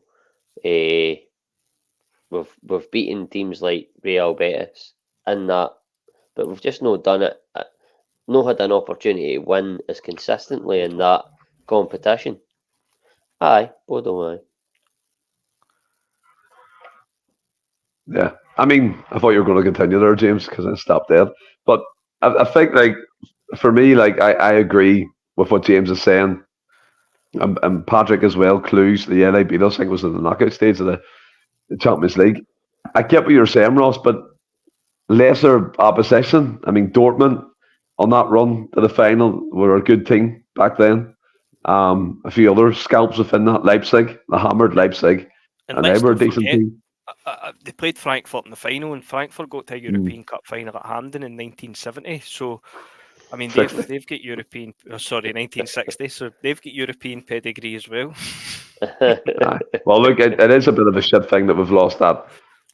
We've beaten teams like Real Betis in that, but we've just not done it. Not had an opportunity to win as consistently in that competition. Aye, Bodo, aye. Yeah, I mean, I thought you were going to continue there, James, because I stopped there. But I think, like, for me, like, I agree with what James is saying, and Patrick as well. Clues, they beat us. I think it was in the knockout stage of the Champions League. I get what you're saying, Ross, but lesser opposition. I mean, Dortmund on that run to the final were a good team back then. A few other scalps within that, Leipzig, the hammered Leipzig, and they were a decent team. They played Frankfurt in the final, and Frankfurt got to a European Cup final at Hamden in 1970. So, I mean, they've got European. 1960. So they've got European pedigree as well. Well, look, it is a bit of a shit thing that we've lost that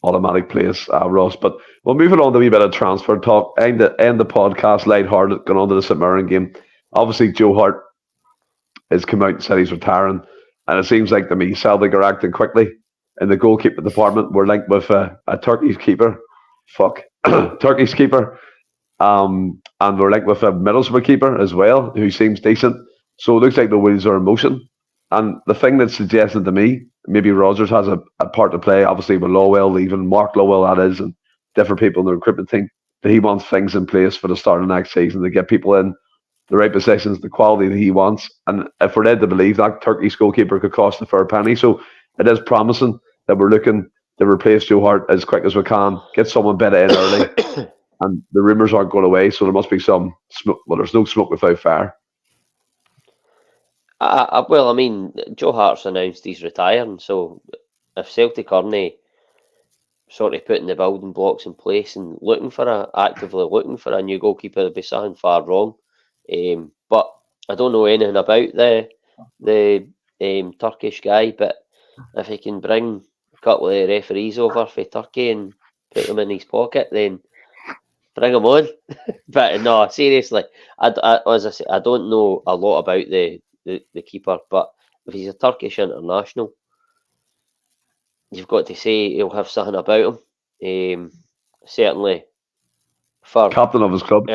automatic place, Ross. But we'll move it on to a wee bit of transfer talk. End the podcast lighthearted, going on to the St Mirren game. Obviously, Joe Hart has come out and said he's retiring, and it seems like to me Celtic are acting quickly. In the goalkeeper department, we're linked with a Turkish keeper. Turkish keeper. And we're linked with a Middlesbrough keeper as well, who seems decent. So it looks like the wheels are in motion. And the thing that's suggested to me, maybe Rodgers has a part to play, obviously with Lowell leaving, Mark Lowell that is, and different people in the recruitment team, that he wants things in place for the start of next season to get people in the right positions, the quality that he wants. And if we're led to believe that Turkish goalkeeper could cost a fair penny. So it is promising that we're looking to replace Joe Hart as quick as we can, get someone better in early, and the rumours aren't going away, so there must be some smoke. Well, there's no smoke without fire. Well, I mean, Joe Hart's announced he's retiring, so if Celtic aren't sort of putting the building blocks in place and actively looking for a new goalkeeper, there'd be something far wrong. But I don't know anything about the Turkish guy, but if he can bring a couple of referees over for Turkey and put them in his pocket, then bring him on. But no, seriously, as I say, I don't know a lot about the keeper, but if he's a Turkish international, you've got to say he'll have something about him. Certainly, for captain of his club,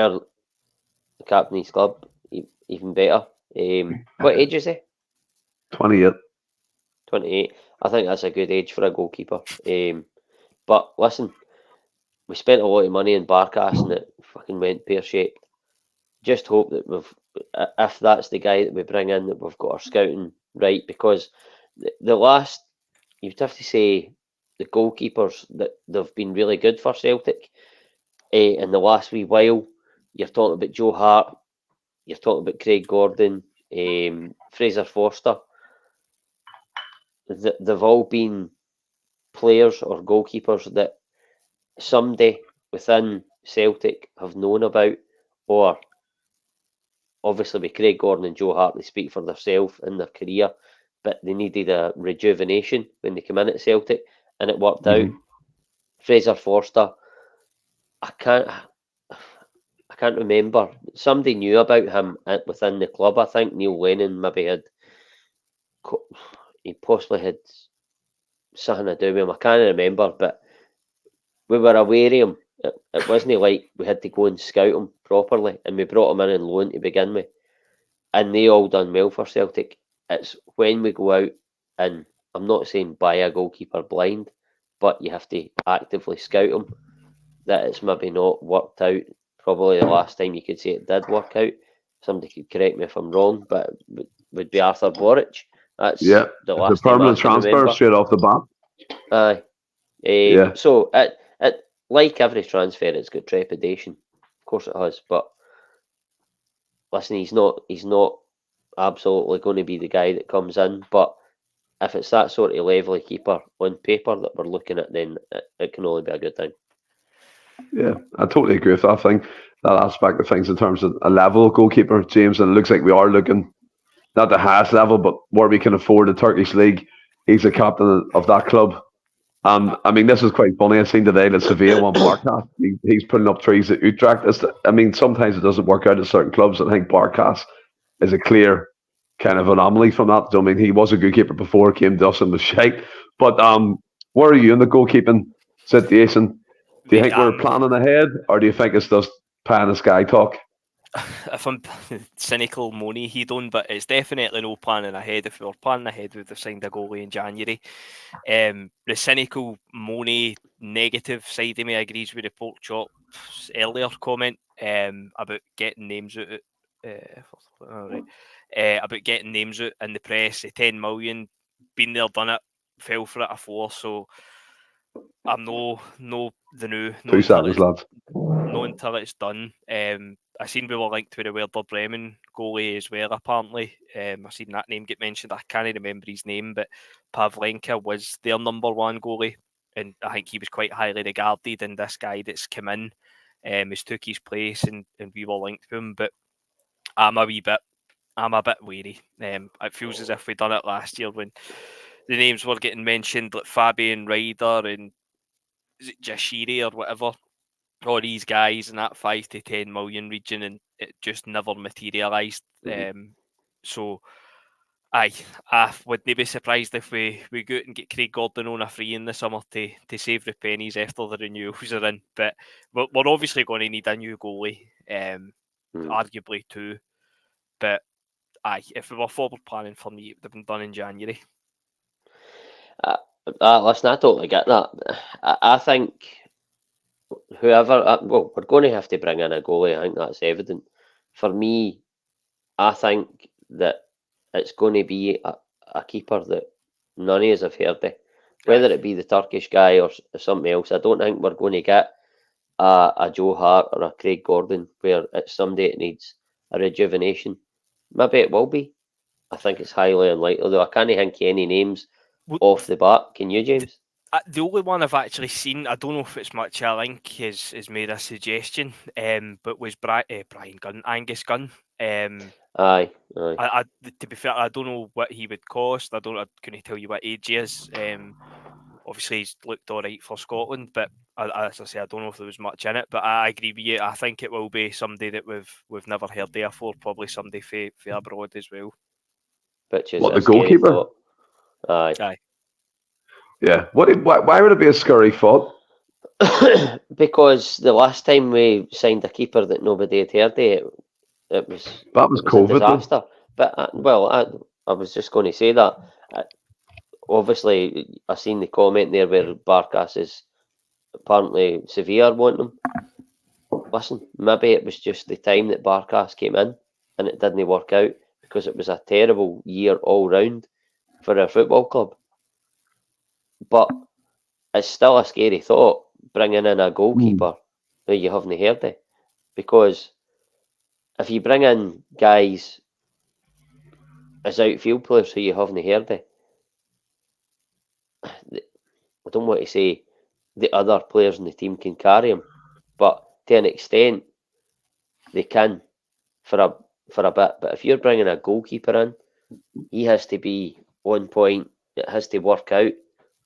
captain of his club, even better. What age is he? 28. 28. I think that's a good age for a goalkeeper. But listen, we spent a lot of money in Barkas and it fucking went pear-shaped. Just hope that if that's the guy that we bring in, that we've got our scouting right, because the last, you'd have to say, the goalkeepers that they've been really good for Celtic in the last wee while. You're talking about Joe Hart, you're talking about Craig Gordon, Fraser Forster. They've all been players or goalkeepers that somebody within Celtic have known about, or obviously with Craig Gordon and Joe Hart, they speak for themselves in their career, but they needed a rejuvenation when they came in at Celtic, and it worked out. Fraser Forster, I can't remember. Somebody knew about him within the club. I think Neil Lennon maybe he possibly had something to do with him. I can't remember, but we were aware of him. It wasn't like we had to go and scout him properly, and we brought him in on loan to begin with, and they all done well for Celtic. It's when we go out, and I'm not saying buy a goalkeeper blind, but you have to actively scout him, that it's maybe not worked out. Probably the last time you could say it did work out. Somebody could correct me if I'm wrong, but would be Arthur Boric. That's Yeah, the it's a last name I permanent can transfer remember. straight off the bat. Aye. Yeah. So it like every transfer, it's got trepidation. Of course it has. But listen, he's not absolutely going to be the guy that comes in. But if it's that sort of level of keeper on paper that we're looking at, then it can only be a good thing. Yeah, I totally agree with that thing, that aspect of things in terms of a level goalkeeper, James. And it looks like we are looking not the highest level, but where we can afford the Turkish league. He's the captain of that club. I mean, this is quite funny. I've seen today that Sevilla won Barkas. He's putting up trees at Utrecht. I mean, sometimes it doesn't work out at certain clubs. I think Barkas is a clear kind of anomaly from that. I mean, he was a goalkeeper before, came to us and was shite. But where are you in the goalkeeping situation? Do you think we're planning ahead, or do you think it's just pie in the sky talk? If I'm cynical, Money he don't, but it's definitely no planning ahead. If we were planning ahead, we'd have signed a goalie in January. The cynical, Money negative side of me agrees with the pork chop's earlier comment about getting names out. About getting names out in the press. The 10 million, been there, done it, fell for it afore. So I'm no the new. 2 seconds, lads. No until it's done. I seen we were linked with the Werder Bremen goalie as well, apparently. I seen that name get mentioned. I can't remember his name, but Pavlenka was their number one goalie, and I think he was quite highly regarded. And this guy that's come in has took his place, and we were linked with him. But I'm a bit wary. It feels as if we done it last year when the names were getting mentioned, like Fabian Ryder and is it Jashiri or whatever. All these guys in that 5 to 10 million region, and it just never materialised. So I wouldn't be surprised if we go out and get Craig Gordon on a free in the summer to save the pennies after the renewals are in. But we're obviously going to need a new goalie, arguably two. But if we were forward planning for me, it would have been done in January. Listen, I totally get that. I think whoever, we're going to have to bring in a goalie. I think that's evident. For me, I think that it's going to be a keeper that none of us have heard of. Whether it be the Turkish guy or something else, I don't think we're going to get a Joe Hart or a Craig Gordon where it's somebody that needs a rejuvenation. Maybe it will be. I think it's highly unlikely, though. I can't think of any names off the bat. Can you, James? The only one I've actually seen, I don't know if it's much a link, has made a suggestion, but was Brian Gunn, Angus Gunn. Aye. To be fair, I don't know what he would cost. I couldn't tell you what age he is. Obviously, he's looked all right for Scotland, but as I say, I don't know if there was much in it. But I agree with you. I think it will be somebody that we've never heard of before. Probably somebody for abroad as well. Which is what, the goalkeeper? Thought. Aye. Yeah. Why would it be a scary thought? Because the last time we signed a keeper that nobody had heard of, it was COVID, a disaster. But I was just going to say that. Obviously, I seen the comment there where Barkas is apparently Sevilla want him. Listen, maybe it was just the time that Barkas came in and it didn't work out because it was a terrible year all round for our football club. But it's still a scary thought, bringing in a goalkeeper who you haven't heard of. Because if you bring in guys as outfield players who you haven't heard of, I don't want to say the other players in the team can carry him, but to an extent, they can for a bit. But if you're bringing a goalkeeper in, he has to be on point. It has to work out.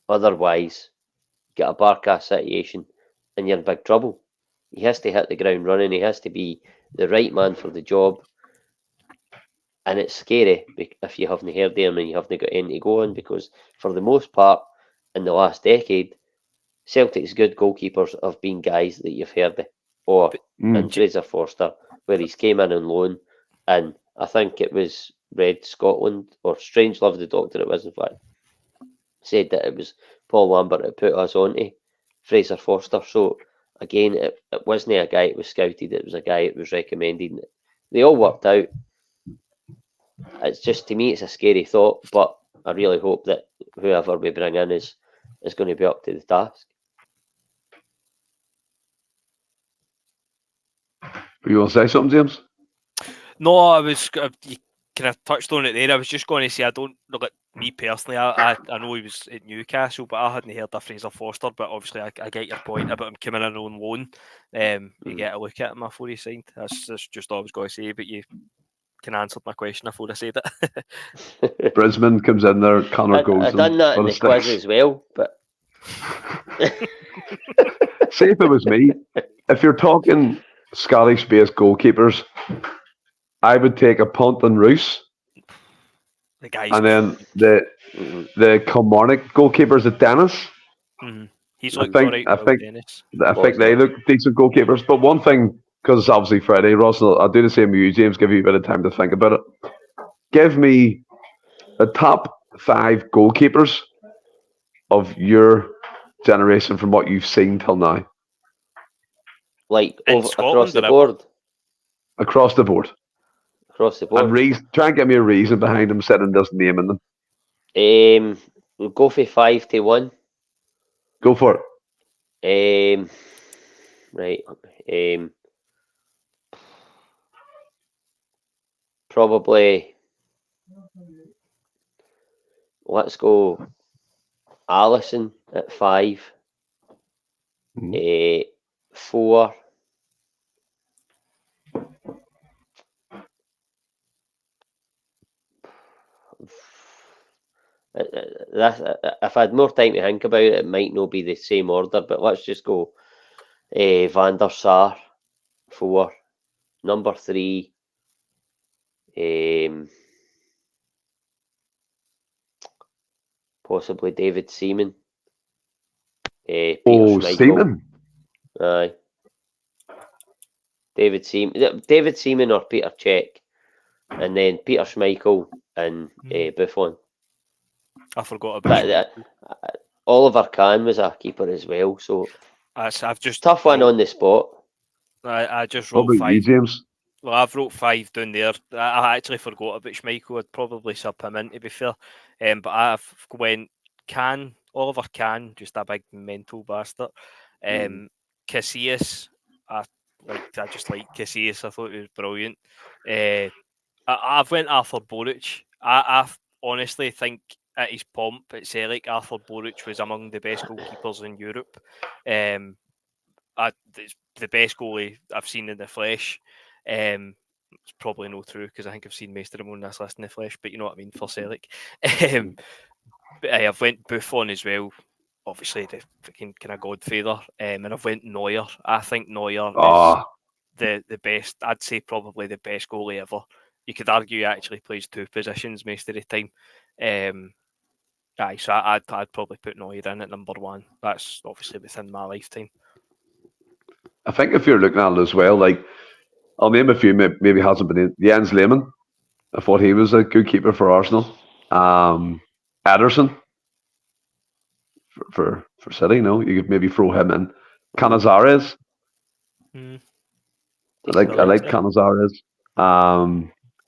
Otherwise, get a Barkas situation and you're in big trouble. He has to hit the ground running. He has to be the right man for the job. And it's scary if you haven't heard of him and you haven't got any to go on, because for the most part, in the last decade, Celtic's good goalkeepers have been guys that you've heard of. Or in Fraser Forster, where he's came in on loan, and I think it was Red Scotland, or Strangelove, the doctor it was in fact, said that it was Paul Lambert that put us on to Fraser Forster. So again, it wasn't a guy that was scouted, it was a guy that was recommended. They all worked out. it's just, to me, it's a scary thought. But I really hope that whoever we bring in is going to be up to the task. You want to say something, James? No, I was. You kind of touched on it there. I was just going to say, I don't look at me personally. I know he was at Newcastle, but I hadn't heard of Fraser Foster. But obviously, I get your point about him coming in on loan. You get a look at him before he signed. That's just all I was going to say. But you can answer my question before I said it. Brisbane comes in there, Connor goes. I done that in the quiz as well, but see, if it was me, if you're talking Scottish-based goalkeepers, I would take a punt on Roos, and then the Kilmarnock goalkeepers at Dennis. Mm-hmm. He's I think they look decent goalkeepers. But one thing, because it's obviously Friday, Russell, I'll do the same with you, James. Give you a bit of time to think about it. Give me the top 5 goalkeepers of your generation from what you've seen till now. Like across the board. Across the board. Across the board. And try and give me a reason behind them sitting just naming them. We'll go for 5 to 1. Go for it. Right. Probably. Let's go. Allison at 5. 4. If I had more time to think about it, it might not be the same order, but let's just go Van der Sar, 4. Number 3, possibly David Seaman. Seaman? Aye. David Seaman or Peter Cech, and then Peter Schmeichel and Buffon. I forgot about that. Oliver Kahn was a keeper as well, so I've just tough one on the spot. I just wrote 5. You, James? Well, I've wrote 5 down there. I actually forgot about Schmeichel. I'd probably sub him in, to be fair. But I've went Oliver Kahn, just a big mental bastard. Casillas, I just like Casillas. I thought he was brilliant. I've went Arthur Boric. I honestly think at his pomp at Celtic, Arthur Boric was among the best goalkeepers in Europe. It's the best goalie I've seen in the flesh. It's probably not true because I think I've seen most of them on this list in the flesh, but you know what I mean for Celtic. But I've went Buffon as well, obviously the freaking kind of godfather, and I've went Neuer. I think Neuer is the best. I'd say probably the best goalie ever. You could argue he actually plays 2 positions most of the time. So I'd probably put Neuer in at number 1. That's obviously within my lifetime. I think if you're looking at it as well, like I'll name a few. Maybe hasn't been in. Jens Lehmann. I thought he was a good keeper for Arsenal. Ederson for City. No, you could maybe throw him in. Canizares. I like Canizares.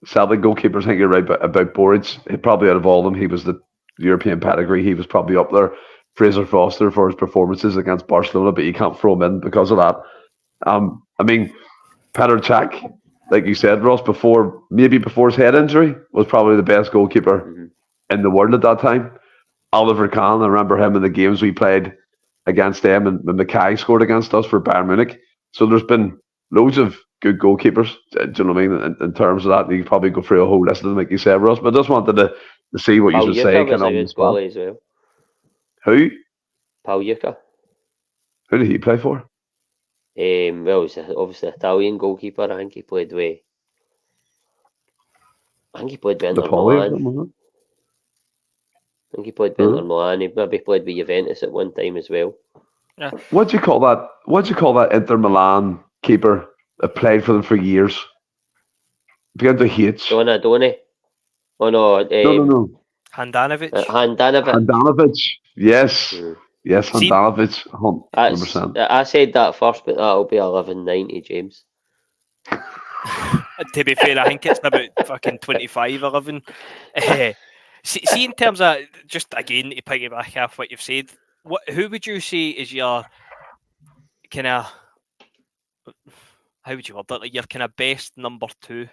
Celtic goalkeepers. I think you're right about Boric. Probably out of all of them, he was the European pedigree. He was probably up there. Fraser Foster for his performances against Barcelona, but you can't throw him in because of that. I mean, Petr Cech, like you said, Ross, before his head injury, was probably the best goalkeeper in the world at that time. Oliver Kahn, I remember him in the games we played against them, and Mackay scored against us for Bayern Munich. So there's been loads of good goalkeepers, do you know what I mean, in terms of that. You could probably go through a whole list of them, like you said, Ross, but I just wanted to see what you would say. Kind of on the spot. As well. Who? Paul Yuka. Who did he play for? Well, he's obviously an Italian goalkeeper. I think he played with Inter Milan. I think he played with Inter Milan. He maybe played with Juventus at one time as well. Yeah. What do you call that? What do you call that Inter Milan keeper that played for them for years? Began to H. Donadoni. Oh no. No. Handanovic. Handanovic. Yes. Yes, Handanovic. 100%. I said that first, but that'll be 11.90, James. To be fair, I think it's about fucking 25-11. See, in terms of, just again to piggyback off what you've said, who would you say is your kind of, how would you word it, like your kind of best number two?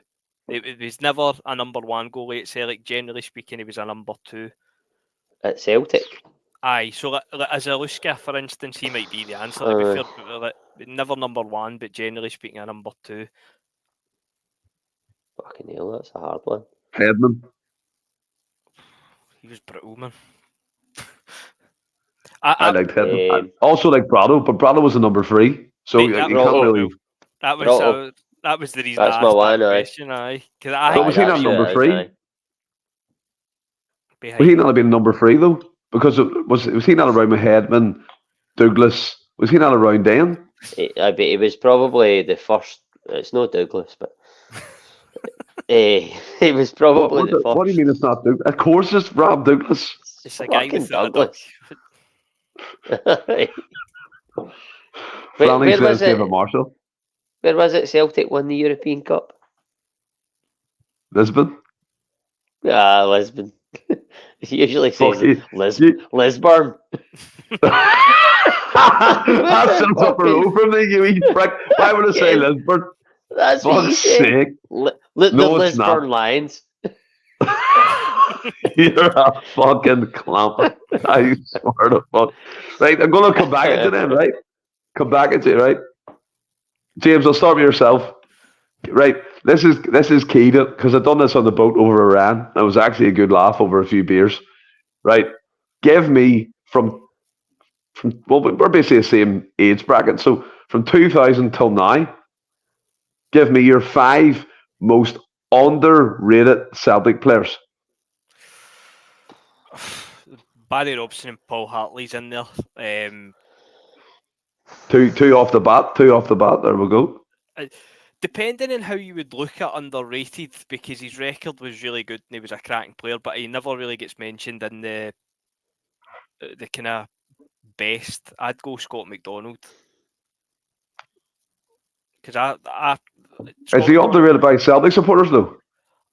It was never a number one goalie at Celtic. Generally speaking, he was a number two. At Celtic? Aye, so like as a Luska, for instance, he might be the answer. To be fair, but never number one, but generally speaking, a number two. Fucking hell, that's a hard one. Headman. He was brutal, man. I liked Headman. I also like Brado, but Brado was a number 3. So Mate, you that can't Brado- really... That was Bravo. that was the reason That's I my asked one, that aye. question, aye. Because I But was he think not number 3? Aye. Would he not have been number 3 though? Because was he not around with Headman, Douglas? Was he not around then? I bet he was probably the first. It's not Douglas, but he was probably the first. What do you mean it's not Douglas? Of course it's Rob Douglas. it's a guy Fucking with a duck. Douglas. Franny where says was it? David Marshall. Where was it? Celtic won the European Cup. Lisbon. Ah, Lisbon. He usually Fuck says you. Lisburn. That's some upper row from me, you wee prick. Why would I say Lisbon? That's what you Fuck's say. sake. The No, it's Lisburn not. Lions. You're a fucking clamp. I swear to fuck. Right, I'm going to come back into them, right? Come back into it, right? James, I'll start with yourself. Right, this is key to because I've done this on the boat over Iran. It was actually a good laugh over a few beers. Right, give me from well, we're basically the same age bracket. So from 2000 till now, give me your 5 most underrated Celtic players. Barry Robson and Paul Hartley's in there. Two off the bat. There we go. Depending on how you would look at underrated, because his record was really good and he was a cracking player, but he never really gets mentioned in the kind of best. I'd go Scott McDonald. Because Is he underrated by Celtic supporters though?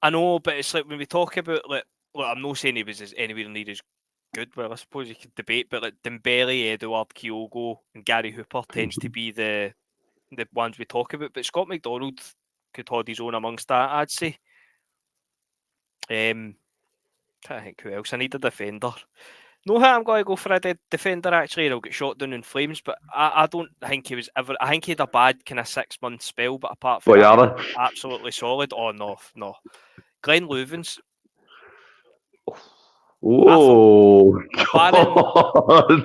I know, but it's like when we talk about like I'm not saying he was anywhere near as good. Well, I suppose you could debate, but like Dembele, Edouard, Kyogo, and Gary Hooper tends to be the ones we talk about. But Scott McDonald could hold his own amongst that, I'd say. Can't think who else. I need a defender. No, I'm going to go for a defender actually, and I'll get shot down in flames. But I don't think he was ever. I think he had a bad kind of 6-month spell, but apart from that, absolutely solid. Oh no, Glenn Loovens. Whoa!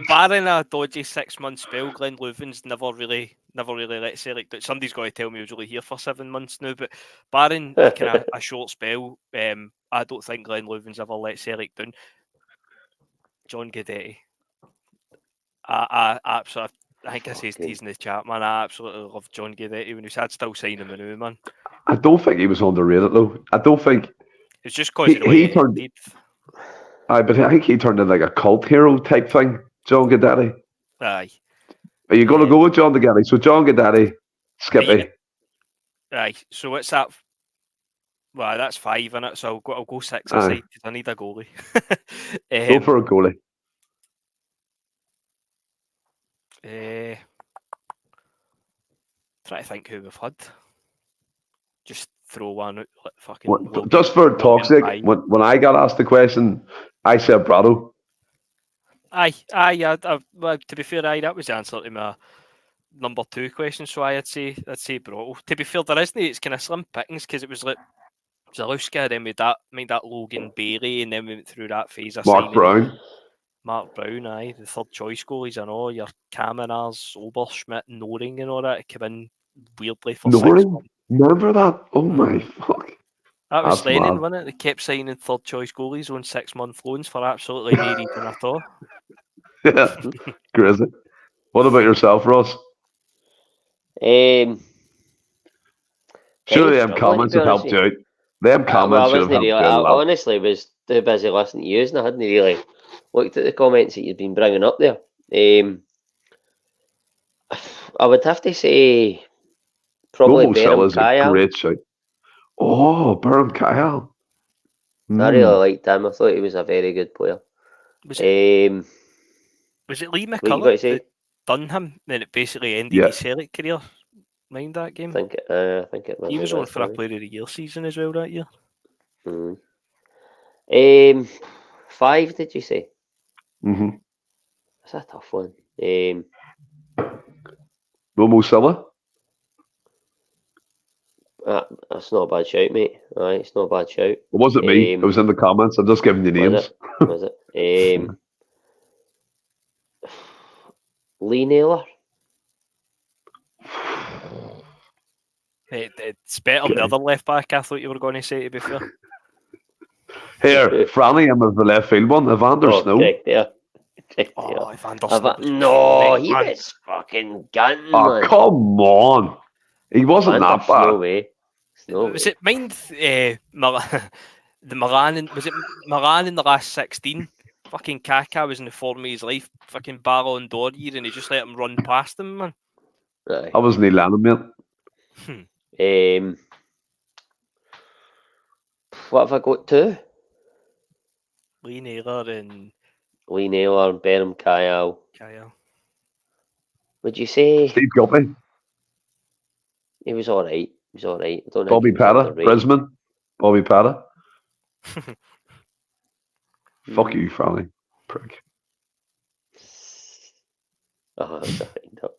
Barring a dodgy 6-month spell, Glenn Loovens never really let Celtic. Somebody's got to tell me he was only here for 7 months now. But barring kind of a short spell, I don't think Glenn Loovens ever let Celtic down. John Guidetti. I absolutely. I think I says he's in the chat, man. I absolutely love John Guidetti when he was still signing the new man. I don't think he was underrated though. I don't think it's just because he turned. But I think he turned into like a cult hero type thing. John Guidetti. Aye. Are you going to go with John Guidetti? So John Guidetti, Skippy. Aye. So what's that? Well, that's 5 in it. So I'll go 6 aside because I need a goalie. Go for a goalie. Try to think who we've had. Just throw one out. Like fucking. Just for talk's sake, when I got asked the question, I said Brado. Aye. Well, to be fair, that was the answer to my number 2 question. So I'd say Brado. To be fair, there isn't. It's kind of slim pickings because it was like Zalewski, then we made that Logan Bailey, and then we went through that phase of Mark Brown, aye, the third choice goalies. I know your Kamenars, Oberschmidt, Noring, and all that came in weirdly for 6 months. Remember that? Oh my fuck! That was Lennon, wasn't it? They kept signing third choice goalies on 6-month loans for absolutely no reason at all. Yeah, crazy. What about yourself, Ross? Surely them comments have helped you out. Them comments should have helped you out. I honestly was too busy listening to you, and I hadn't really looked at the comments that you'd been bringing up there. I would have to say probably Robo Silla's a great shout. Oh, Burn Kyle. I really liked him. I thought he was a very good player. Was it Lee What you got to McCulloch say? that done him? Then it basically ended Yeah. his Celtic career. Mind that game? I think it might He be was on this for a one. Player of the Year season as well that year. 5, did you say? Mm-hmm. That's a tough one. Momo Silla. That's not a bad shout, mate. Aye, it's not a bad shout. It wasn't me. It was in the comments. I'm just giving you names. Was it? Lee Naylor. It's better than the other left back I thought you were going to say, to be fair. Here, Franny, I'm of the left field one. Evander Snow. Correct there. Oh, Evander Snow. No, he was fucking gunning, Oh, man. come on. He wasn't that bad. No way. Was it mind the Milan? Was it Milan in the last 16? Fucking Kaká was in the form of his life. Fucking Ballon d'Or year, and he just let him run past him, man. Aye. I was Neil Lennon, mate. What have I got to? Lee Naylor and Berham Kyle. Would you say Steve Guppy. he was alright? He was alright. I don't Bobby think he was Pata. underrated. Brisbane. Bobby Pata. Fuck you, Franny. Prick. Oh, that's a wind up.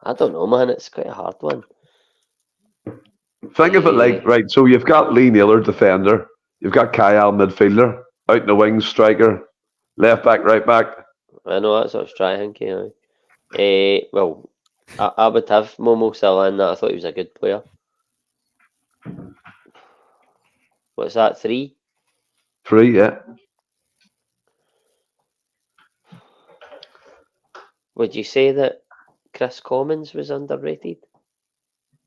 I don't know, man. It's quite a hard one. Think of it like, right, so you've got Lee Naylor, defender. You've got Kyle, midfielder. Out in the wings, striker. Left back, right back. I know that's what I was trying, aye. Well, I would have Momo Salah in that. I thought he was a good player. What's that, 3? 3, yeah. Would you say that Chris Commons was underrated?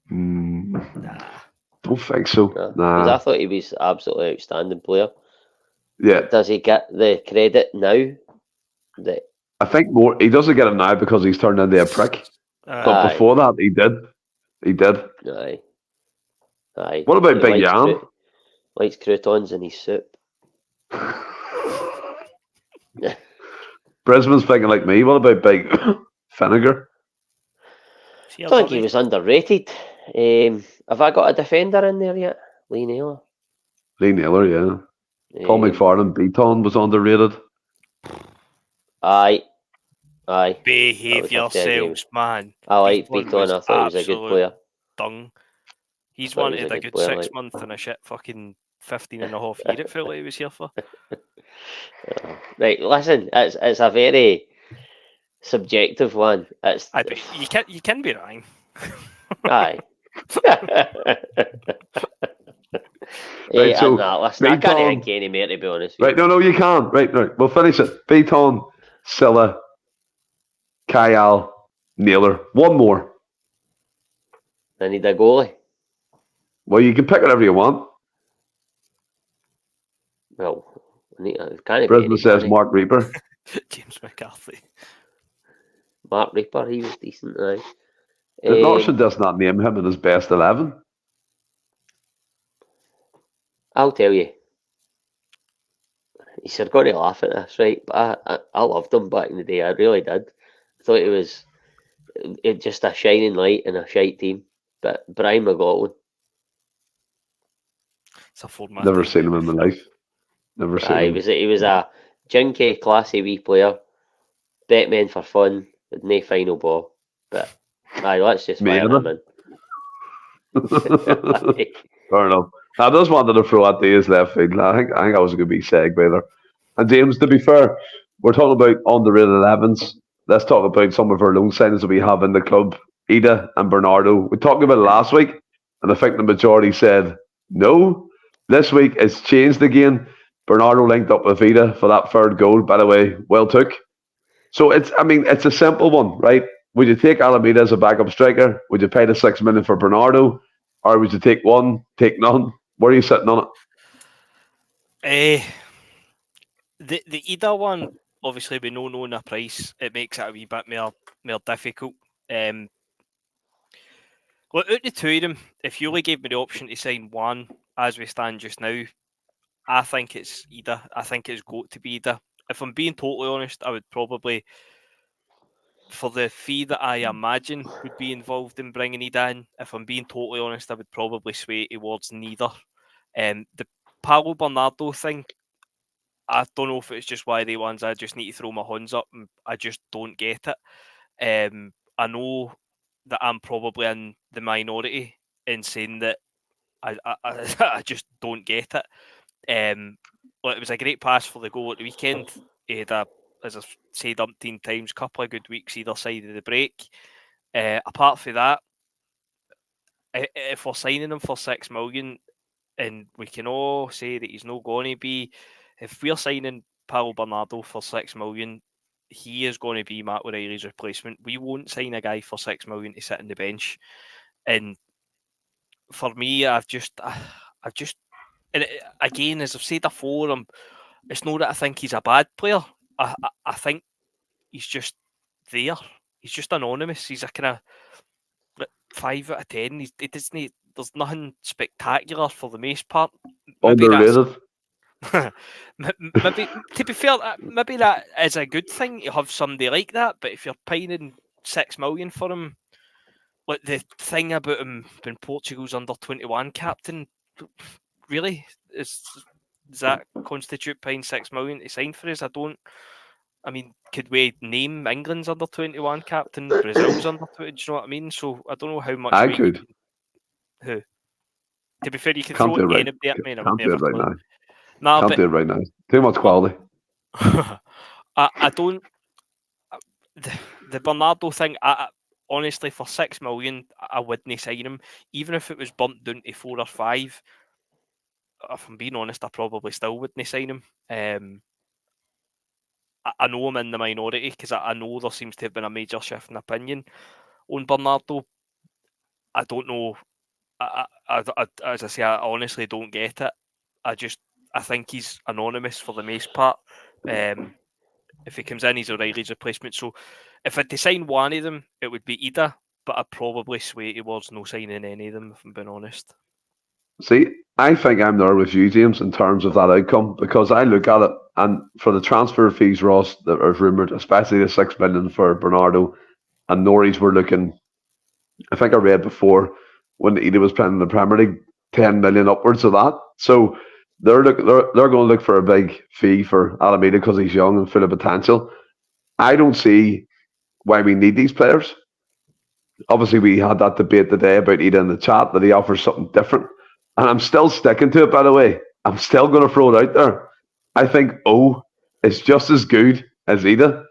Nah. Don't think so. Because I thought he was an absolutely outstanding player. Yeah. Does he get the credit now? I think more. He doesn't get it now because he's turned into a prick. But before that, he did. He did. Aye. What about Big Jan? Likes croutons in his soup. Brisbane's thinking like me. What about Big Vinegar? I think he was underrated. Have I got a defender in there yet? Lee Naylor. Lee Naylor, yeah. Paul McFarlane, Beaton was underrated. Aye. Behave yourselves, man. I like Beaton. I thought he was a good player. Dung. He's wanted a good 6 months and a shit fucking 15 and a half year it felt like he was here for. Right, listen, it's a very subjective one. You can be wrong. Aye. Right, so listen, I can't think any more, to be honest. Right, no, you can't. Right, we'll finish it. Beaton, Silla, Kyle, Naylor. One more. I need a goalie. Well, you can pick whatever you want. Well, can't Brisbane says Mark Reaper. James McCarthy. Mark Reaper, he was decent, aye. Larson does not name him in his best 11. I'll tell you. You're going to laugh at this, right? But I loved him back in the day. I really did. I thought it was just a shining light in a shite team. But Brian McLaughlin. It's a format. Never seen him in my life. Never seen him. He was a jinky, classy wee player. Bet men for fun. With no final ball. But let's just fire him in. Fair enough. I just wanted to throw at his left field. I think that was a good wee segue there. And James, to be fair, we're talking about underrated 11s. Let's talk about some of our loan signings that we have in the club. Ida and Bernardo. We talked about it last week, and I think the majority said no. This week it's changed again. Bernardo linked up with Ida for that third goal. By the way, well took. So it's a simple one, right? Would you take Alameda as a backup striker? Would you pay the $6 million for Bernardo? Or would you take one, take none? Where are you sitting on it? The Ida one, obviously, with no knowing a price, it makes it a wee bit more difficult. Look, out the two of them, if you only gave me the option to sign one as we stand just now, I think it's Ida. I think it's got to be Ida. If I'm being totally honest, I would probably, for the fee that I imagine would be involved in bringing Ida in, if I'm being totally honest, I would probably sway towards neither. The Paolo Bernardo thing, I don't know if it's just one of the ones I just need to throw my hands up and I just don't get it. I know that I'm probably in the minority in saying that I just don't get it. Well, it was a great pass for the goal at the weekend. He had as I've said umpteen times, couple of good weeks either side of the break. Apart from that, if we're signing him for 6 million, and we can all say that he's not going to be, if we're signing Paolo Bernardo for 6 million, he is going to be Matt O'Reilly's replacement. We won't sign a guy for 6 million to sit on the bench. And for me, I've just, and again, as I've said before, it's not that I think he's a bad player. I think he's just there. He's just anonymous. He's a kind of 5 out of 10. He doesn't. There's nothing spectacular for the most part. Maybe Underrated. maybe to be fair, maybe that is a good thing to have somebody like that. But if you're paying 6 million for him, like the thing about him being Portugal's under-21 captain, really does that constitute paying 6 million to sign for us? I mean, could we name England's under-21 captain, Brazil's under-20? Do you know what I mean? So I don't know how much I weight. could. Who? To be fair, you could Can't throw do it right. anybody at me, and I would Can't do never it right clue. now. Nah, Can't but do it right now. Too much quality. I don't. The Bernardo thing, honestly, for 6 million, I wouldn't sign him. Even if it was bumped down to 4 or 5, if I'm being honest, I probably still wouldn't sign him. I know I'm in the minority because I know there seems to have been a major shift in opinion on Bernardo. I don't know. As I say, I honestly don't get it. I think he's anonymous for the most part. If he comes in, he's O'Reilly's replacement. So if I had to sign one of them, it would be Ida, but I'd probably sway towards no signing any of them, if I'm being honest. See, I think I'm there with you, James, in terms of that outcome because I look at it and for the transfer fees, Ross, that are rumoured, especially the 6 million for Bernardo and Norwich were looking. I think I read before when Ida was playing in the Premier League, 10 million upwards of that. So they're going to look for a big fee for Alameda because he's young and full of potential. I don't see why we need these players. Obviously, we had that debate today about Ida in the chat that he offers something different. And I'm still sticking to it, by the way. I'm still going to throw it out there. I think O is just as good as Ida,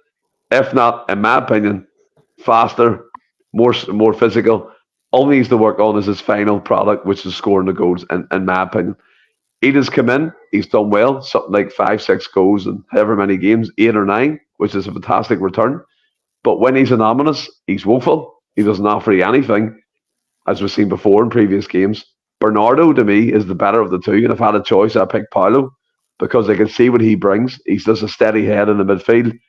if not, in my opinion, faster, more physical. All he needs to work on is his final product, which is scoring the goals, in my opinion. Ida's come in, he's done well, something like 5-6 goals in however many games, 8 or 9, which is a fantastic return. But when he's anonymous, he's woeful. He doesn't offer you anything, as we've seen before in previous games. Bernardo, to me, is the better of the two. And if I had a choice, I'd pick Paulo because I can see what he brings. He's just a steady head in the midfield,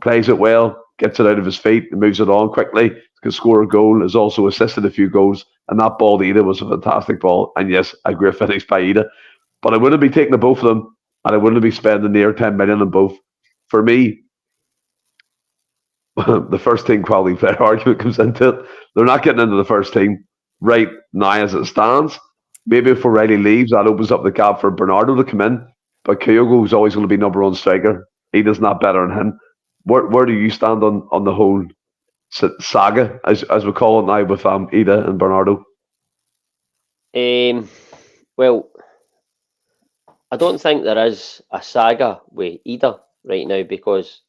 plays it well, gets it out of his feet, and moves it on quickly, can score a goal, has also assisted a few goals. And that ball to Ida was a fantastic ball. And yes, a great finish by Ida. But I wouldn't be taking the both of them, and I wouldn't be spending near 10 million on both. For me, the first team quality player argument comes into it. They're not getting into the first team right now as it stands. Maybe if O'Reilly leaves, that opens up the gap for Bernardo to come in. But Kyogo is always going to be number one striker. Ida's not better than him. Where do you stand on the whole saga, as we call it now, with Ida and Bernardo? Well, I don't think there is a saga with Ida right now because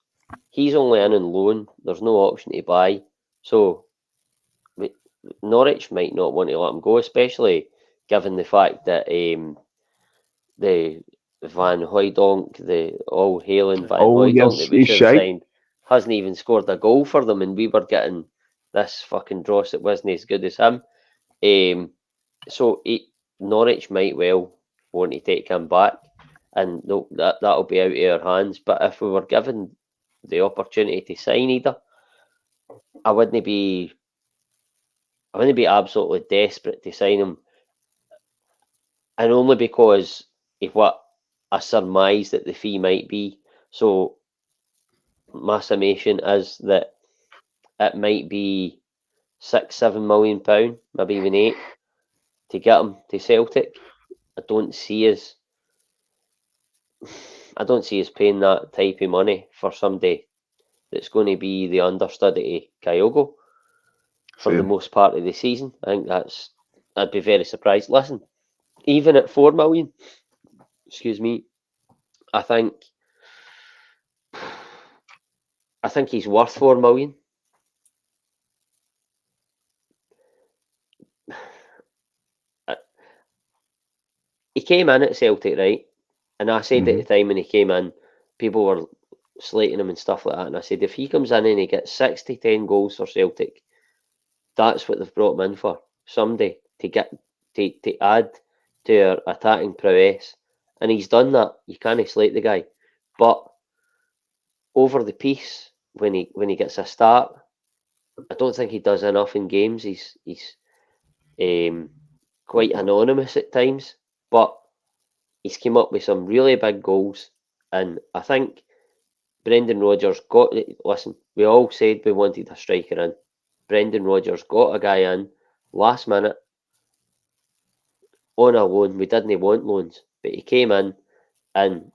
he's only in on loan. There's no option to buy. So Norwich might not want to let him go, especially given the fact that the Van Hooijdonk, the all-hailing Van Hooijdonk that we should have signed, hasn't even scored a goal for them, and we were getting this fucking dross that wasn't as good as him. So Norwich might well want to take him back, and that'll be out of our hands. But if we were given the opportunity to sign Ida, I wouldn't be I wouldn't be absolutely desperate to sign him, and only because of what I surmise that the fee might be. So my summation is that it might be £6-7 million, maybe even £8, to get him to Celtic. I don't see us paying that type of money for somebody that's going to be the understudy to Kyogo for the most part of the season. I think I'd be very surprised. Listen, even at 4 million, excuse me, I think he's worth 4 million. He came in at Celtic, right? And I said at the time when he came in, people were slating him and stuff like that. And I said, if he comes in and he gets 6-10 goals for Celtic, that's what they've brought him in for. Somebody to add to our attacking prowess. And he's done that. You can't slate the guy. But over the piece, when he gets a start, I don't think he does enough in games. He's quite anonymous at times, but he's come up with some really big goals. And I think Brendan Rodgers listen, we all said we wanted a striker in. Brendan Rodgers got a guy in last minute on a loan. We didn't want loans, but he came in and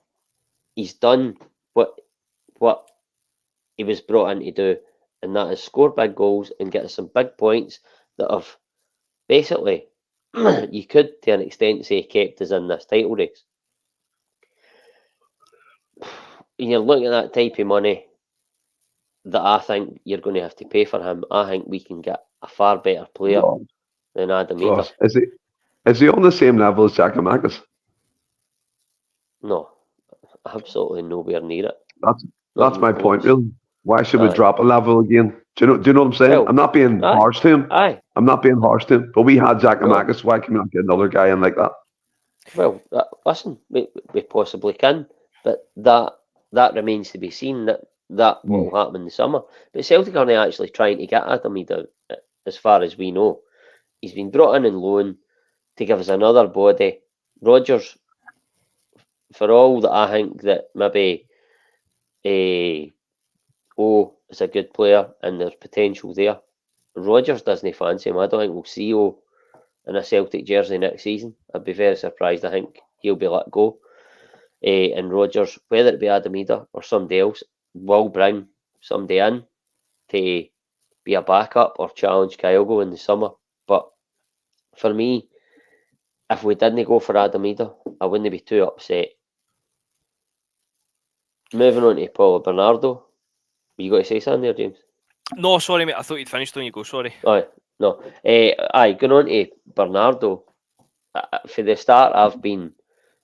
he's done what he was brought in to do, and that is score big goals and get us some big points that have basically, you could to an extent say, kept us in this title race. You're looking at that type of money that I think you're going to have to pay for him. I think we can get a far better player than Adam Eder. Is he on the same level as Giakoumakis? No, absolutely nowhere near it. That's my point, really. Why should we drop a level again? Do you know what I'm saying? Well, I'm not being harsh to him. I'm not being harsh to him. But we had Giakoumakis. Why can we not get another guy in like that? Well, listen, we possibly can, but that remains to be seen. That will happen in the summer. But Celtic aren't actually trying to get Adam Eder, as far as we know. He's been brought in loan to give us another body. Rodgers, for all that I think that maybe is a good player and there's potential there, Rodgers doesn't fancy him. I don't think we'll see O in a Celtic jersey next season. I'd be very surprised. I think he'll be let go. And Rodgers, whether it be Adam Eder or somebody else, will bring somebody in to be a backup or challenge Kyogo in the summer. But for me, if we didn't go for Adam Eder, I wouldn't be too upset. Moving on to Paulo Bernardo. You got to say something there, James? No, sorry, mate. I thought you'd finished on you go. Sorry. Aye, no. Going on to Bernardo. For the start, I've been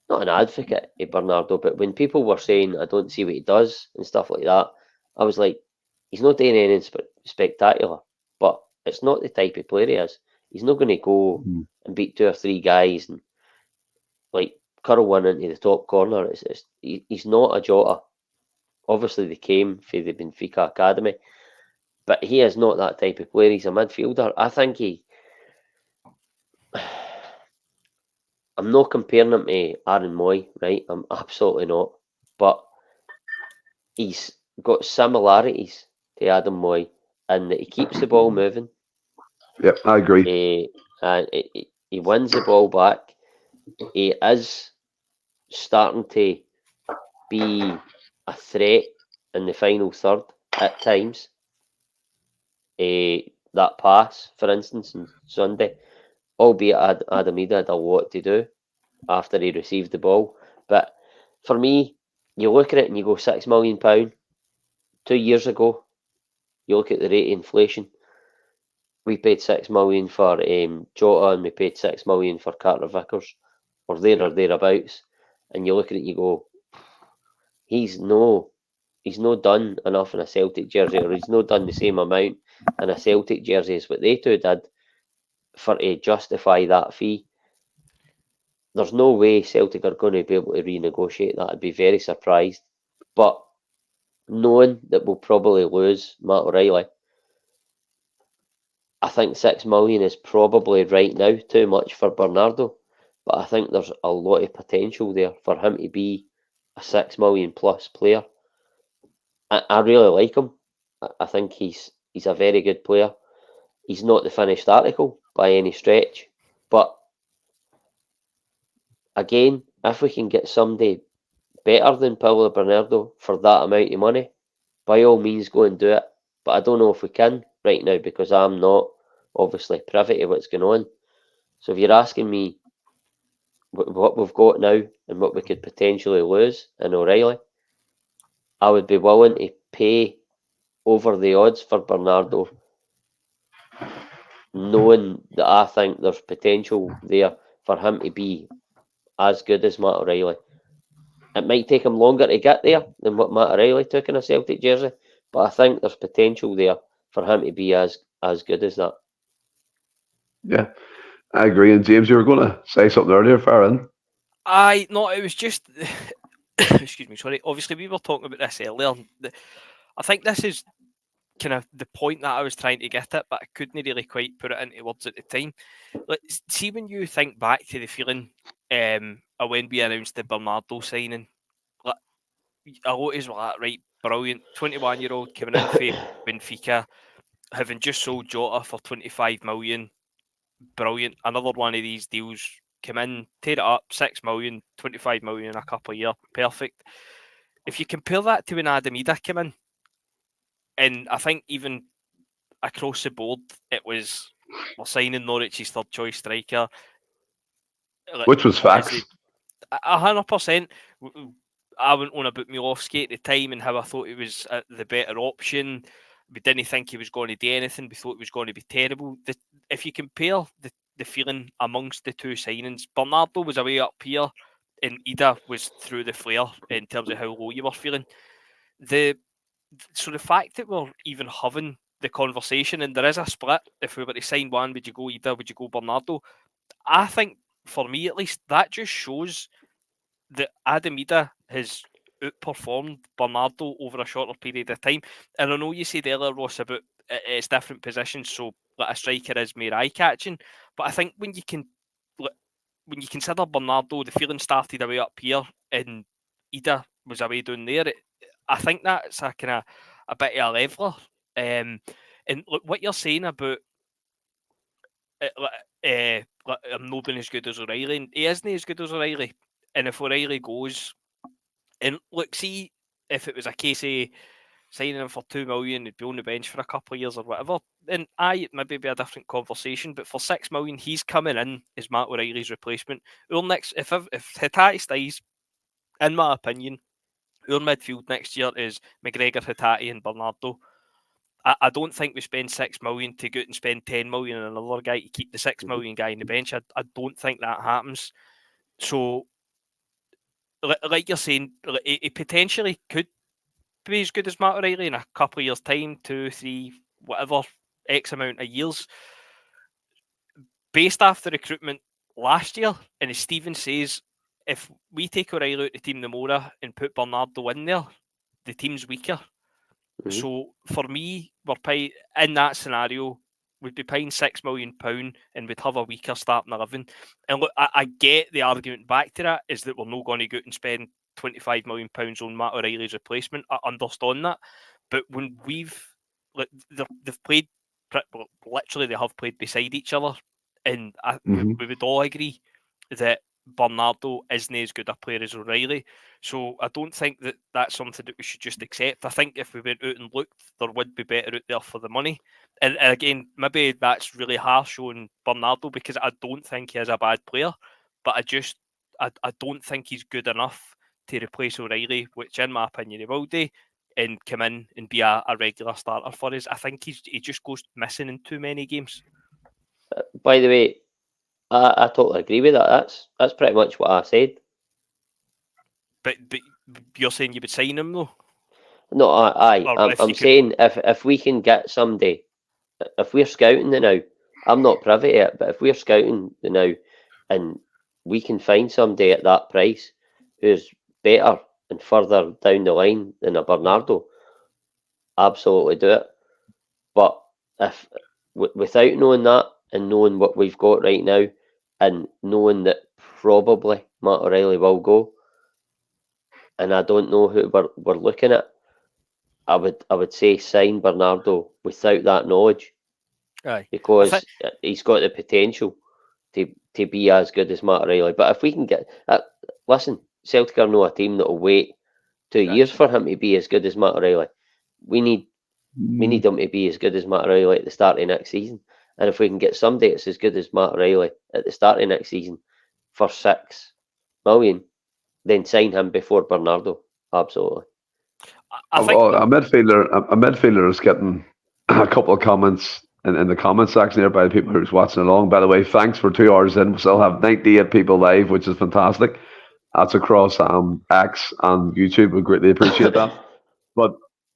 not an advocate of Bernardo, but when people were saying I don't see what he does and stuff like that, I was like, he's not doing anything spectacular, but it's not the type of player he is. He's not going to go and beat 2 or 3 guys and like curl one into the top corner. He's not a Jota. Obviously, they came from the Benfica Academy, but he is not that type of player. He's a midfielder. I think I'm not comparing him to Aaron Moy, right? I'm absolutely not. But he's got similarities to Adam Moy in that he keeps the ball moving. Yeah, I agree. And he wins the ball back. He is starting to be a threat in the final third at times. That pass, for instance, on Sunday, albeit Adam Eder had a lot to do after he received the ball. But for me, you look at it and you go £6 million. 2 years ago, you look at the rate of inflation. We paid £6 million for Jota and we paid £6 million for Carter Vickers, or thereabouts. And you look at it and you go, he's no done enough in a Celtic jersey, or he's not done the same amount in a Celtic jersey as what they two did for to justify that fee. There's no way Celtic are going to be able to renegotiate that. I'd be very surprised. But knowing that we'll probably lose Matt O'Reilly, I think 6 million is probably right now too much for Bernardo, but I think there's a lot of potential there for him to be a 6 million plus player. I really like him. I think he's a very good player. He's not the finished article by any stretch, but again, if we can get somebody better than Paulo Bernardo for that amount of money, by all means go and do it. But I don't know if we can right now because I'm not obviously privy to what's going on. So if you're asking me what we've got now and what we could potentially lose in O'Reilly, I would be willing to pay over the odds for Bernardo, knowing that I think there's potential there for him to be as good as Matt O'Reilly. It might take him longer to get there than what Matt O'Reilly took in a Celtic jersey, but I think there's potential there for him to be as good as that. Yeah, I agree. And James, you were going to say something earlier, Farron. No, it was just excuse me, sorry. Obviously, we were talking about this earlier. I think this is kind of the point that I was trying to get at, but I couldn't really quite put it into words at the time. Like, see, when you think back to the feeling of when we announced the Bernardo signing, like, a lot of us were like, right, brilliant, 21-year-old coming in for Benfica, having just sold Jota for 25 million, brilliant. Another one of these deals, come in, tear it up, 6 million, 25 million in a couple of years, perfect. If you compare that to when Adam Idah came in, and I think even across the board, it was, we're signing Norwich's third choice striker, Which was facts. 100%. I went on about Milowski at the time and how I thought he was the better option. We didn't think he was going to do anything. We thought he was going to be terrible. If you compare the feeling amongst the two signings, Bernardo was away up here and Idah was through the flare in terms of how low you were feeling. So the fact that we're even having the conversation and there is a split, if we were to sign one, would you go Idah, would you go Bernardo? I think, for me at least, that just shows that Adam Idah has outperformed Bernardo over a shorter period of time. And I know you said earlier, Ross, about it's different positions, so like a striker is more eye-catching. But I think when you consider Bernardo, the feeling started away up here and Idah was away down there. I think that's a kind of a bit of a leveller. And look, what you're saying about I'm not being as good as O'Reilly, he isn't as good as O'Reilly. And if O'Reilly goes, and look, see, if it was a case of signing him for 2 million, he'd be on the bench for a couple of years or whatever, then it maybe be a different conversation. But for 6 million, he's coming in as Matt O'Reilly's replacement. Our next, if Hatate stays, in my opinion, our midfield next year is McGregor, Hatate, and Bernardo. I don't think we spend 6 million to go out and spend 10 million on another guy to keep the 6 million guy on the bench. I don't think that happens. So, like you're saying, he potentially could be as good as Matt O'Reilly in a couple of years' time, 2, 3, whatever, X amount of years. Based off the recruitment last year, and as Stephen says, if we take O'Reilly out the team Namora and put Bernardo in there, the team's weaker. Mm-hmm. So for me, we're paying, in that scenario, we'd be paying £6 million and we'd have a weaker starting 11. And look, I get the argument back to that is that we're not going to go out and spend £25 million on Matt O'Reilly's replacement. I understand that. But when they've played, literally they have played beside each other. And we would all agree that Bernardo isn't as good a player as O'Reilly. So I don't think that that's something that we should just accept. I think if we went out and looked, there would be better out there for the money. And again, maybe that's really harsh on Bernardo because I don't think he is a bad player, but I don't think he's good enough to replace O'Reilly, which in my opinion he will do, and come in and be a regular starter for us. I think he just goes missing in too many games. By the way, I totally agree with that. That's pretty much what I said. But you're saying you would sign him though? No, I'm saying if we can get somebody, if we're scouting the now, I'm not privy to it, but if we're scouting the now and we can find somebody at that price who's better and further down the line than a Bernardo, absolutely do it. But if without knowing that and knowing what we've got right now, and knowing that probably Matt O'Reilly will go, and I don't know who we're looking at, I would say sign Bernardo without that knowledge, Aye. because he's got the potential to be as good as Matt O'Reilly. But if we can get listen, Celtic are not a team that will wait 2 years for him to be as good as Matt O'Reilly. We need him to be as good as Matt O'Reilly at the start of next season. And if we can get somebody that's as good as Matt O'Reilly at the start of next season for $6 million, then sign him before Bernardo. Absolutely. I think a midfielder is getting a couple of comments in the comment section here by the people who's watching along. By the way, thanks for 2 hours in. We still have 98 people live, which is fantastic. That's across X and YouTube. We greatly appreciate that. But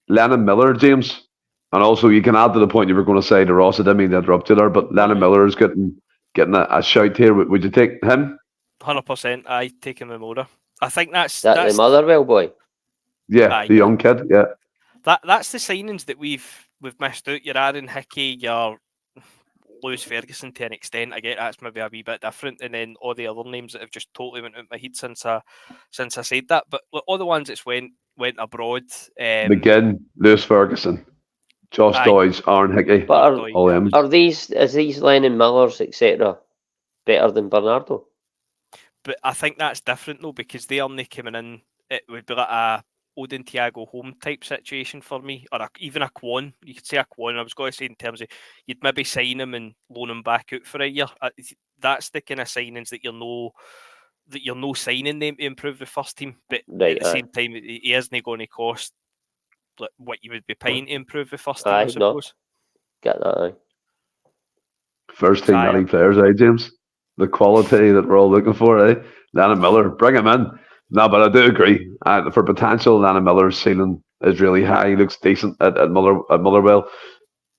Lennon Miller, James, and also you can add to the point you were going to say to Ross. I didn't mean to interrupt you there, but Lennon Miller is getting a shout here. Would you take him? 100%. I take him in order. I think that's the Motherwell boy. Yeah, the young kid. Yeah, that's the signings that we've missed out. Your Aaron Hickey, your Lewis Ferguson to an extent. I get that's maybe a wee bit different, and then all the other names that have just totally went out my head since I said that. But all the ones that's went abroad. McGinn, Lewis Ferguson, Josh Doyes, Aaron Hickey. But are these Lennon Millers, etc., better than Bernardo? But I think that's different though, because they aren't coming in. It would be like a Odin Thiago home type situation for me, or even a Kwon. You could say a Kwon. I was going to say in terms of you'd maybe sign him and loan him back out for a year. That's the kind of signings that you're no signing them to improve the first team, but at the same time, he isn't going to cost what you would be paying to improve the first team. I suppose. Get that. First team leading players, James. The quality that we're all looking for, Lennon Miller, bring him in. No, but I do agree. For potential, Lennon Miller's ceiling is really high. He looks decent at Motherwell.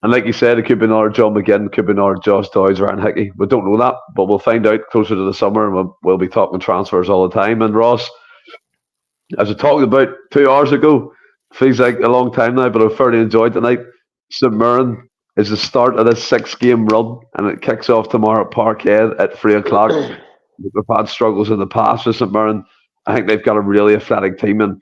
And like you said, it could be another John McGinn, could be another Josh Doyes or Aaron Hickey. We don't know that, but we'll find out closer to the summer, and we'll be talking transfers all the time. And Ross, as we talked about 2 hours ago, feels like a long time now, but I've thoroughly enjoyed tonight. St Mirren is the start of this 6-game run, and it kicks off tomorrow at Parkhead at 3 o'clock. We've had struggles in the past with St Mirren. I think they've got a really athletic team, and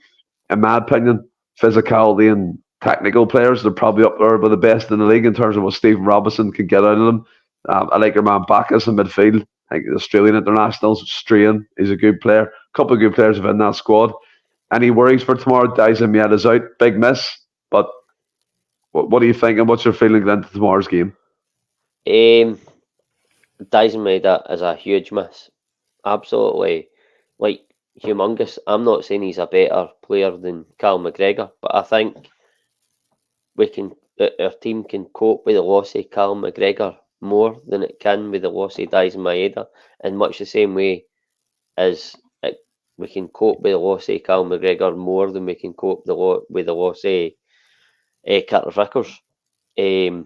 in my opinion, physicality and technical players, they're probably up there with the best in the league in terms of what Stephen Robinson can get out of them. I like your man Backus in midfield. I think the Australian internationals, Strain, he's a good player. A couple of good players within that squad. Any worries for tomorrow? Dyson Mieta's out. Big miss. But what are you thinking? What's your feeling into tomorrow's game? Dyson Mieta is a huge miss. Absolutely. Humongous. I'm not saying he's a better player than Cal McGregor, but I think our team can cope with the loss of Cal McGregor more than it can with the loss of Dyson Mieta, in much the same way as we can cope with the loss of Cal McGregor more than we can cope with the loss of Carter Vickers. And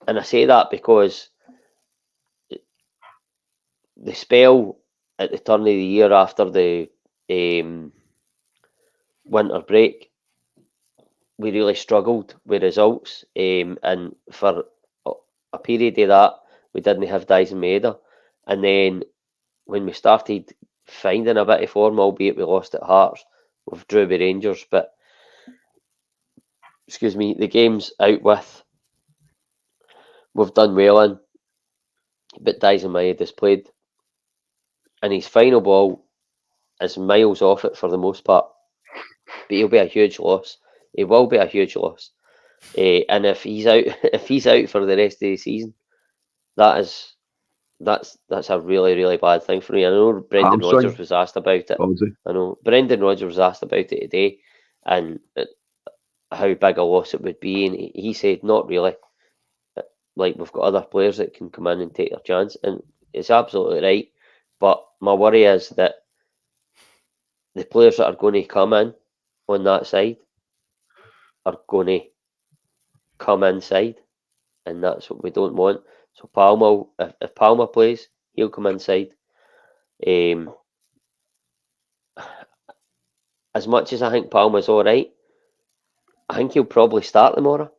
I say that because the spell at the turn of the year after the winter break, we really struggled with results, and for a period of that, we didn't have Dyson Mieta. And then when we started finding a bit of form, albeit we lost at Hearts, we've drew with Rangers, but the games out with, we've done well in, but Dyson Mieta's played, and his final ball is miles off it for the most part. But he'll be a huge loss. He will be a huge loss. And if he's out for the rest of the season, that's a really, really bad thing for me. I know Brendan Rodgers was asked about it. I know Brendan Rodgers was asked about it today, and how big a loss it would be, and he said not really. Like, we've got other players that can come in and take their chance, and it's absolutely right. But my worry is that the players that are going to come in on that side are going to come inside, and that's what we don't want. So Palma, if Palma plays, he'll come inside. As much as I think Palma's all right, I think he'll probably start tomorrow.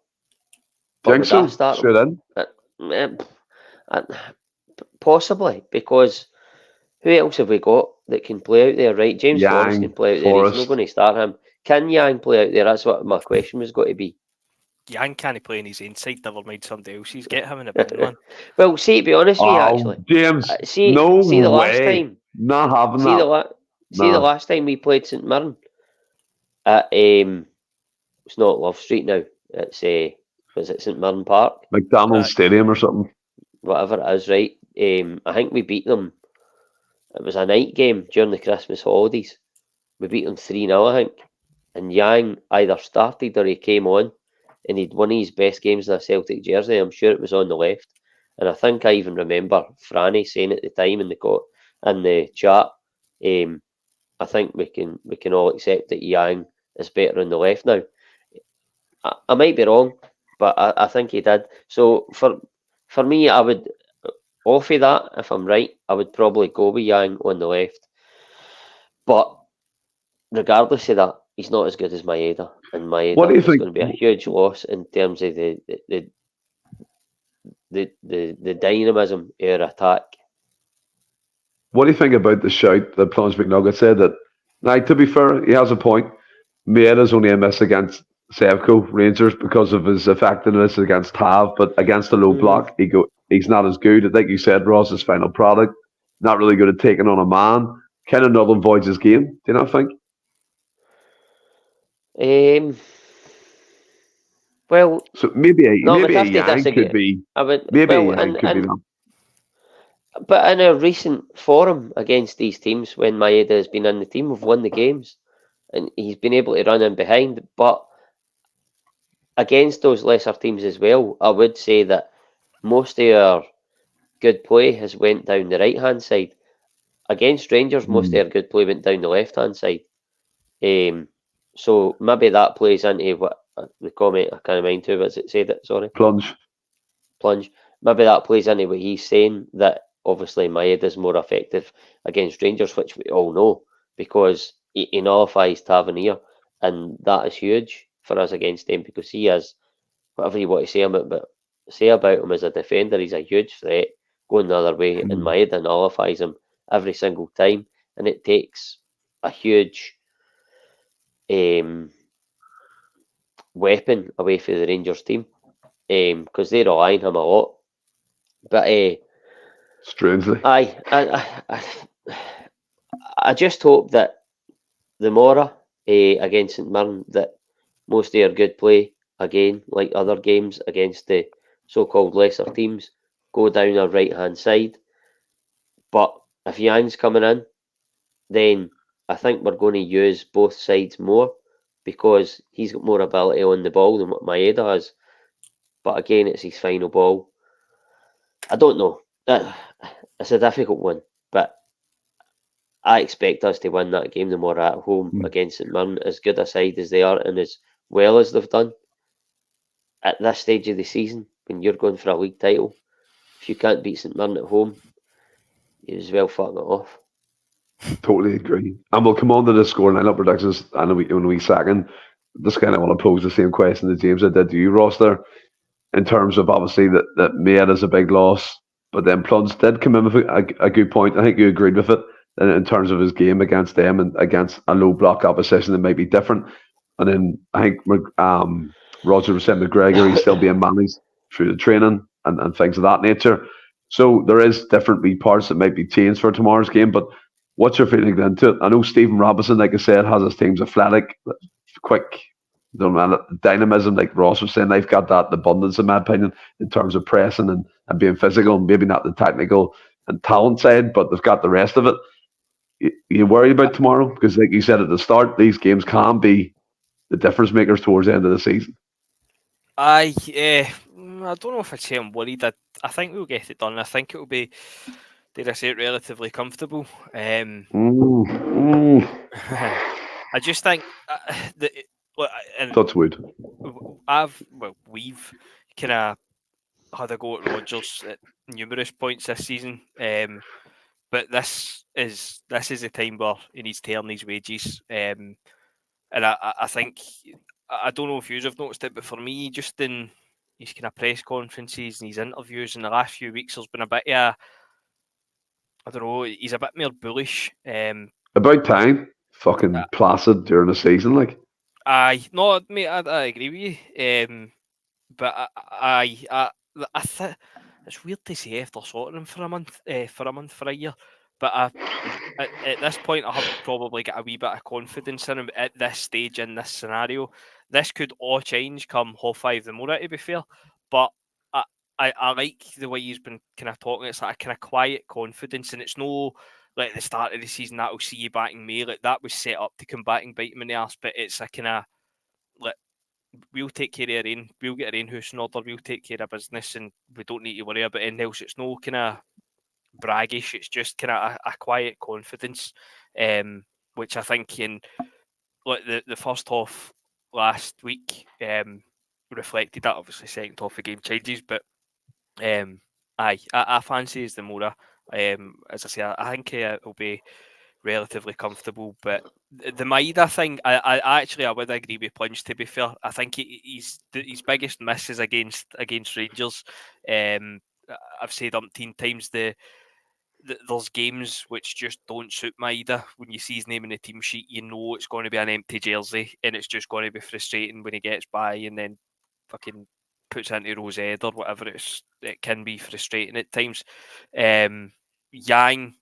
But Think would I so? start Straight him? in. Possibly, because who else have we got that can play out there, right? James Forrest can Yang, play out there. He's not Forrest. going to start him. Can Yang play out there? That's what my question was going to be. Yang can't play in his inside, never mind somebody else's. Get him in a bin, man. Well, see, to be honest with you, actually, James, see the no last way. time, Not having see that. the last time we played St Mirren at it's not Love Street now. It's was it St Mirren Park? McDonald's Stadium or something. Whatever it is, right? I think we beat them. It was a night game during the Christmas holidays. We beat them 3-0, I think. And Yang either started or he came on, and he'd one of his best games in a Celtic jersey. I'm sure it was on the left. And I think I even remember Franny saying at the time in the chat, I think we can all accept that Yang is better on the left now. I might be wrong, but I think he did. So for me, I would, off of that, if I'm right, I would probably go with Yang on the left. But regardless of that, he's not as good as Maeda, and What do Maeda you is think? going to be a huge loss in terms of the dynamism of our attack. What do you think about the shout that Plunge McNugget said that? Now, to be fair, he has a point. Maeda's only a miss against Sevco Rangers because of his effectiveness against Tav, but against the low block, he's not as good. I think you said Ross's final product, not really good at taking on a man. Kind of null and voids his game. Do you not think? Well, So maybe a no, I would maybe a have to Yang disagree. could be I would maybe well, a Yang could be that. but in a recent forum against these teams, when Maeda has been in the team, we've won the games, and he's been able to run in behind. But against those lesser teams as well, I would say that most of our good play has went down the right hand side. Against Rangers, most of our good play went down the left hand side. So maybe that plays into what the comment I can't mind who was it said it. Sorry, Plunge. Maybe that plays into what he's saying, that obviously Maeda is more effective against Rangers, which we all know because he nullifies Tavernier, and that is huge for us against him because he is, whatever you want to say about him as a defender, he's a huge threat going the other way, and Maeda nullifies him every single time, and it takes a huge weapon away from the Rangers team because they rely on him a lot. But Strangely, I just hope that the Mora against St Mirren, that most of our good play, again, like other games against the so-called lesser teams, go down our right-hand side. But if Yang's coming in, then I think we're going to use both sides more because he's got more ability on the ball than what Maeda has. But again, it's his final ball. I don't know. It's a difficult one, but I expect us to win that game the more at home against St Mirren, as good a side as they are and as well as they've done. At this stage of the season, when you're going for a league title, if you can't beat St Mirren at home, you as well fucking it off. Totally agree. And we'll come on to the score and lineup predictions in a wee second. Just kind of want to pose the same question to James I did to you, Ross, there, in terms of obviously that Maeda's a big loss, but then Plunge did come in with a good point. I think you agreed with it in terms of his game against them and against a low block opposition that might be different. And then I think Roger was saying McGregor, he's still being managed through the training and things of that nature. So there is different wee parts that might be changed for tomorrow's game. But what's your feeling into it? I know Stephen Robinson, like I said, has his teams athletic, quick, dynamism, like Ross was saying. They've got that abundance, in my opinion, in terms of pressing and being physical, maybe not the technical and talent side, but they've got the rest of it. You worry about tomorrow? Because like you said at the start, these games can be the difference makers towards the end of the season. I don't know if I'd say I'm worried. I think we'll get it done. I think it'll be, dare I say it, relatively comfortable. I just think touch wood. We've kind of had a go at Rodgers at numerous points this season, but this is the time where he needs to earn his wages, and I think, I don't know if you have noticed it, but for me, just in his kind of press conferences and his interviews in the last few weeks, there's been a bit of, I don't know, he's a bit more bullish. About time. Fucking placid during the season, like. No, mate, I agree with you. But I think it's weird to say after sorting him for a month, for a year. But at this point, I have probably got a wee bit of confidence in him at this stage in this scenario. This could all change come half five the more, to be fair. But I like the way he's been kind of talking. It's like a kind of quiet confidence, and it's no like at the start of the season that'll see you back in May. Like that was set up to come back and bite him in the arse. But it's a kind of like, we'll take care of our own. We'll get our own house in order. We'll take care of business, and we don't need to worry about anything else. It's no kind of braggish. It's just kind of a quiet confidence, which I think in like the first half last week reflected that. Obviously, second half the game changes, but I fancy as the Mora. As I say, I think it'll be relatively comfortable. But the Maida thing, I actually I would agree with Plunge. To be fair, I think his biggest miss is against Rangers. I've said umpteen times there's games which just don't suit Maida. When you see his name in the team sheet, you know it's going to be an empty jersey, and it's just going to be frustrating when he gets by and then fucking puts into Rose head or whatever. It can be frustrating at times. Yang,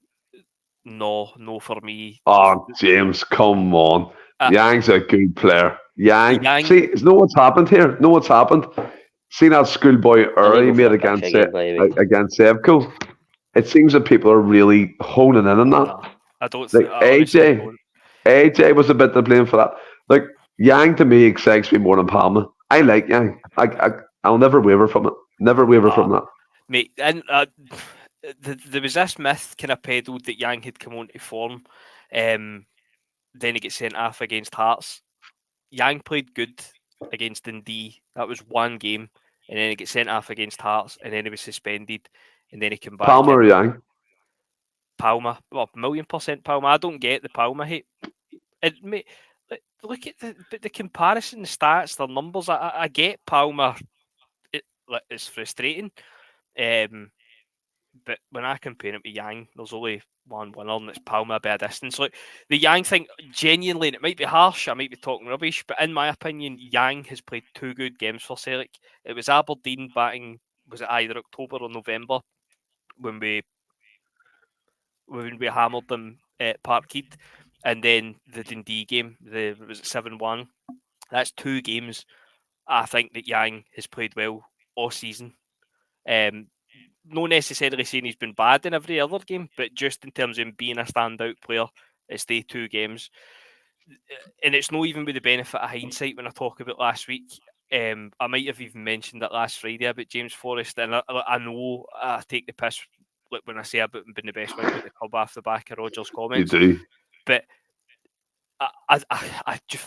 no for me. Oh, James, come on. Yang's a good player. Yang, see, know what's happened here? Know what's happened? See that schoolboy error he made against Sevco? It seems that people are really honing in on that. No, I don't like AJ was a bit to blame for that. Like Yang to me excites me more than Palma. I like Yang. I'll never waver from it. Never waver from that. Mate, and there was this myth kind of peddled that Yang had come on to form. Then he gets sent off against Hearts. Yang played good against Dundee. That was one game. And then he gets sent off against Hearts. And then he was suspended. And then he came back. Palma or Yang? Palma. Well, 1,000,000% Palma. I don't get the Palma hate. Look at the comparison, the stats, the numbers. I get Palma. It's frustrating. But when I compare him to Yang, there's only one winner, and it's Palma by a distance. Like the Yang thing, genuinely, and it might be harsh, I might be talking rubbish, but in my opinion, Yang has played 2 good games for Celtic. It was Aberdeen batting, was it either October or November, when we hammered them at Parkhead, and then the Dundee game, was it 7-1? That's 2 games I think that Yang has played well all season. Not necessarily saying he's been bad in every other game, but just in terms of him being a standout player, it's the 2 games. And it's not even with the benefit of hindsight when I talk about last week. I might have even mentioned that last Friday about James Forrest, and I know I take the piss when I say about him being the best winger at the club off the back of Rogers' comments. You do. But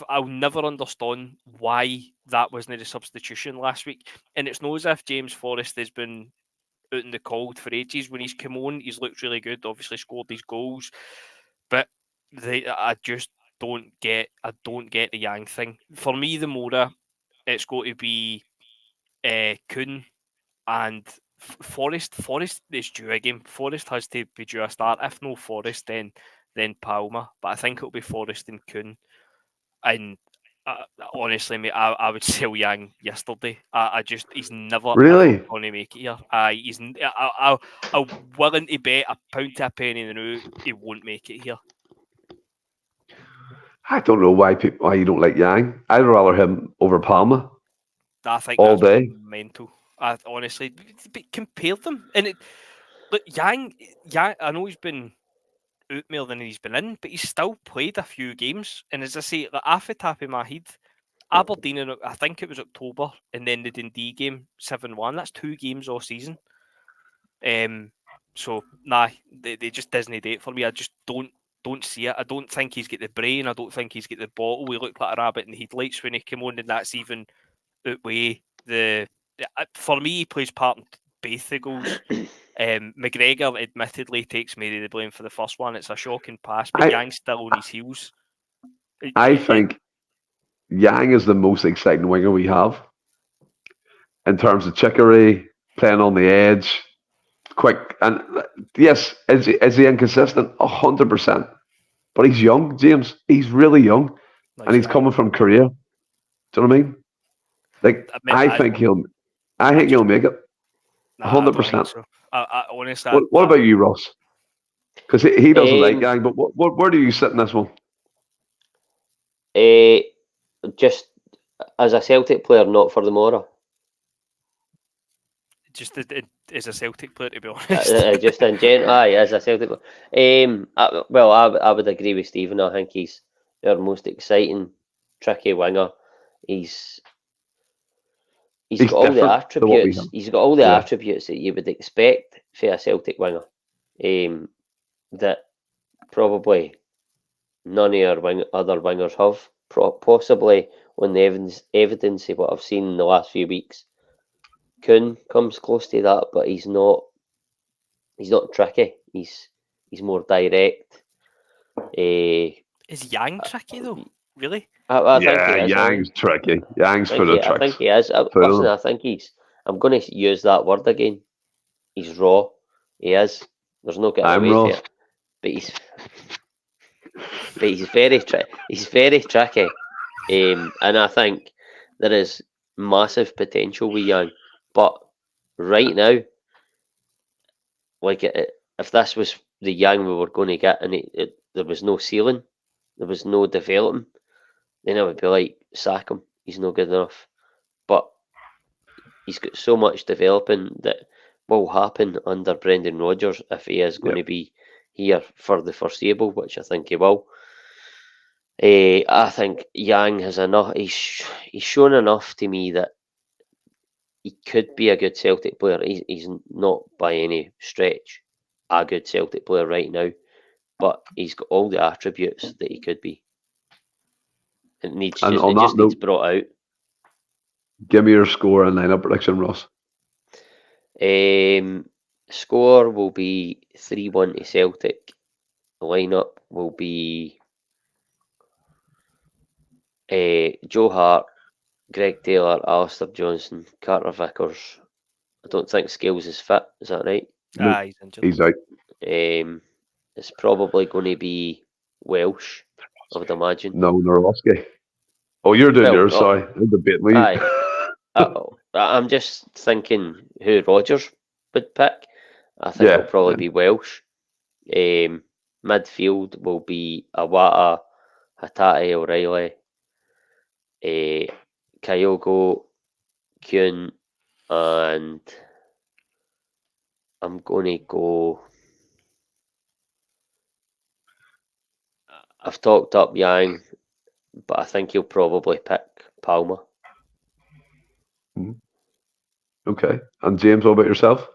I'll never understand why that wasn't the substitution last week. And it's not as if James Forrest has been out in the cold for ages. When he's come on, he's looked really good, obviously scored these goals. But I just don't get the Yang thing. For me, the Mora, it's got to be Kuhn and Forrest. Forrest is due a game. Forrest has to be due a start. If no Forrest, then Palma. But I think it'll be Forrest and Kuhn. And honestly, mate, I would sell Yang yesterday. He's never really going to make it here. I'm willing to bet a pound to a penny now he won't make it here. I don't know why you don't like Yang. I'd rather him over Palma. I think all day. Mental. Honestly, compare them, and look, Yang. I know he's been out more than he's been in, but he's still played a few games. And as I say, off the top of my head, Aberdeen, I think it was October, and then the Dundee game 7-1. That's 2 games all season. So they just doesn't date for me. I just don't see it. I don't think he's got the brain. I don't think he's got the bottle. He looked like a rabbit in the headlights when he came on, and that's even outweigh the. For me, he plays part in both the goals. McGregor admittedly takes maybe the blame for the first one. It's a shocking pass, but Yang's still on his heels. I think Yang is the most exciting winger we have. in terms of chicory, playing on the edge, quick. And yes, is he inconsistent? 100%. But he's young, James. He's really young, and he's coming from Korea. Do you know what I mean? Like, I think he'll make it. 100%. So. I honestly, what about you, Ross? Because he doesn't like Yang, but where do you sit in this one? Just as a Celtic player, not for the Mora. Just as a Celtic player, to be honest. Just in general, as a Celtic player. I would agree with Stephen. I think he's our most exciting, tricky winger. He's got all the attributes. He's got all the attributes that you would expect for a Celtic winger. That probably none of our other wingers have. Possibly on the evidence of what I've seen in the last few weeks. Kuhn comes close to that, but he's not tricky. He's more direct. Is Yang tricky though? Really? I think he is. Yang's tricky. Yang's full of tricks. I think he is. Listen, I think I'm going to use that word again. He's raw. He is. There's no getting away from it. But he's very tricky. And I think there is massive potential with Yang. But right now, like if this was the Yang we were going to get, and there was no ceiling, there was no development, then I would be like, sack him. He's not good enough. But he's got so much developing that will happen under Brendan Rodgers if he is going to be here for the foreseeable, which I think he will. I think Yang has enough. He's shown enough to me that he could be a good Celtic player. He's not by any stretch a good Celtic player right now, but he's got all the attributes that he could be. It just needs brought out. Give me your score and lineup prediction, Ross. Score will be 3-1 to Celtic. The lineup will be Joe Hart, Greg Taylor, Alistair Johnson, Carter Vickers. I don't think Scales is fit. Is that right? He's out. It's probably going to be Welsh, I would imagine. No, Norowski. Oh, you're doing yours. Sorry, I'm debating with you. I'm just thinking who Rodgers would pick. I think it'll probably be Welsh. Midfield will be Awata, Hatate, O'Reilly, Kyogo, Kuhn, and I'm going to go. I've talked up Yang, but I think he'll probably pick Palmer. Okay. And James, what about yourself?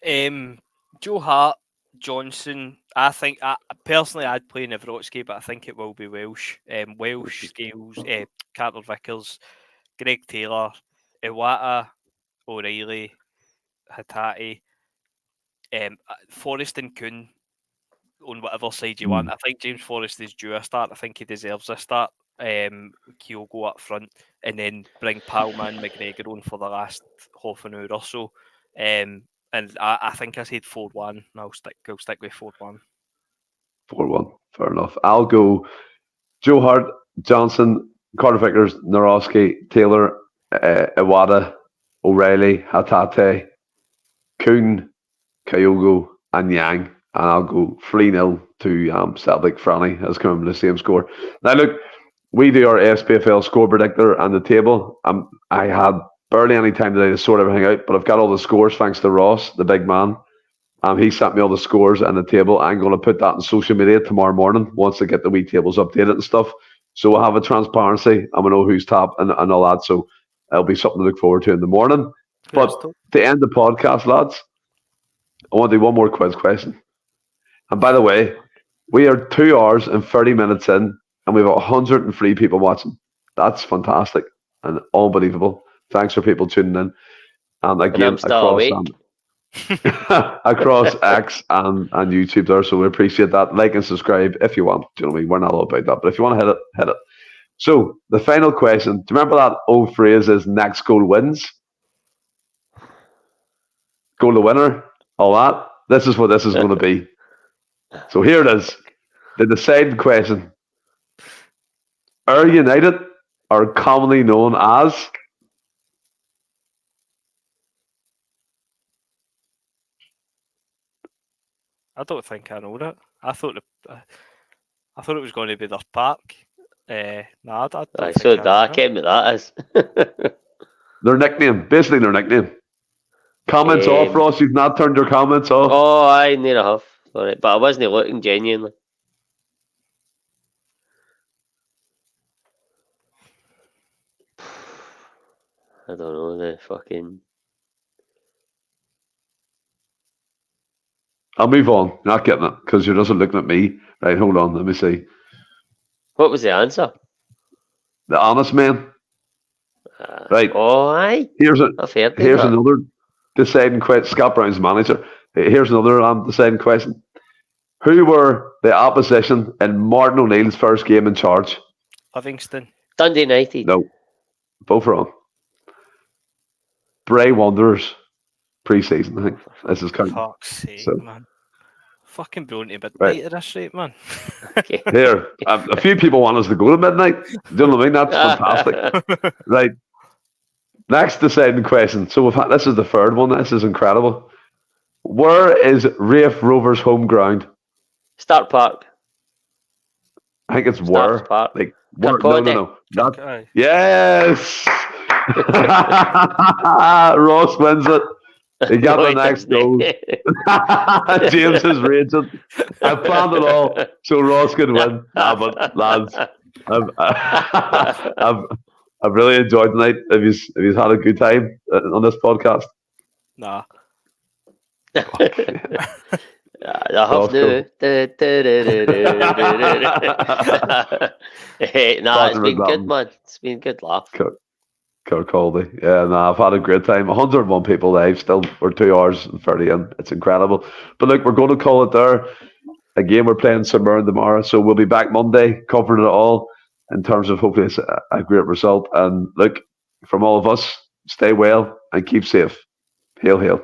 Joe Hart, Johnson. I think personally I'd play Nawrocki, but I think it will be Welsh. Welsh, Scales, Carter Vickers, Greg Taylor, Iwata, O'Reilly, Hatate, Forrest and Kuhn on whatever side you want. I think James Forrest is due a start. I think he deserves a start. Kyogo up front, and then bring Palma and McGregor on for the last half an hour or so. And I think I said 4-1. I'll stick with 4-1. 4-1. Fair enough. I'll go Joe Hart, Johnson, Carter Vickers, Nawrocki, Taylor, Iwata, O'Reilly, Hatate, Kuhn, Kyogo, and Yang. And I'll go 3-0 to Celtic. Franny has come to the same score. Now, look, we do our SPFL score predictor and the table. I had barely any time today to sort everything out, but I've got all the scores thanks to Ross, the big man. He sent me all the scores and the table. I'm going to put that on social media tomorrow morning once I get the wee tables updated and stuff. So we'll have a transparency and we'll know who's top and all that. So it'll be something to look forward to in the morning. But to end the podcast, lads, I want to do one more quiz question. And by the way, we are 2 hours and 30 minutes in, and we have 103 people watching. That's fantastic and unbelievable. Thanks for people tuning in. And again, across X and YouTube there. So we appreciate that. Like and subscribe if you want. Do you know what I mean? We're not all about that. But if you want to hit it, hit it. So, the final question. Do you remember that old phrase is next goal wins? Goal to winner, all that. This is what this is going to be. So here it is. The deciding question. Are United are commonly known as... I don't think I know that. I thought it was going to be their park. I don't think So I know I that. came with that as. Their nickname. Basically their nickname. Comments off, Ross. You've not turned your comments off. Oh, I need a huff. Sorry, but I wasn't looking genuinely. I don't know, the fucking... I'll move on. Not getting it because you're just looking at me. Right, hold on. Let me see. What was the answer? The honest man. Right. Oh, aye. Here's I've heard here's that. another deciding question. Scott Brown's manager. Here's another deciding question. Who were the opposition in Martin O'Neill's first game in charge? Livingston. Dundee United. No. Both wrong. Bray Wanderers. Pre-season, I think. This is kind of... Fuck's sake, So- man. Fucking brilliant to midnight Right. at this rate, man. Okay. Here, a few people want us to go to midnight. Do you know what I mean? That's fantastic. Right. Next deciding question. So this is the third one. This is incredible. Where is Rafe Rovers' home ground? Start Park. I think it's Starks where. Park. Like where, no. Not, Aye. yes. Ross wins it. He got No, the he next doesn't. goal. James is raging. I planned it all so Ross could win. Nah, but lads, I've really enjoyed tonight. Have you had a good time on this podcast? Nah. I have to. Nah, it's been good, man. It's been good laugh. Kirk Colby. Yeah, I've had a great time. 101 people live still. We're 2 hours and 30 in. It's incredible. But look, we're going to call it there. Again, we're playing St Mirren tomorrow, so we'll be back Monday covering it all in terms of hopefully it's a great result. And look, from all of us, stay well and keep safe. Hail, hail.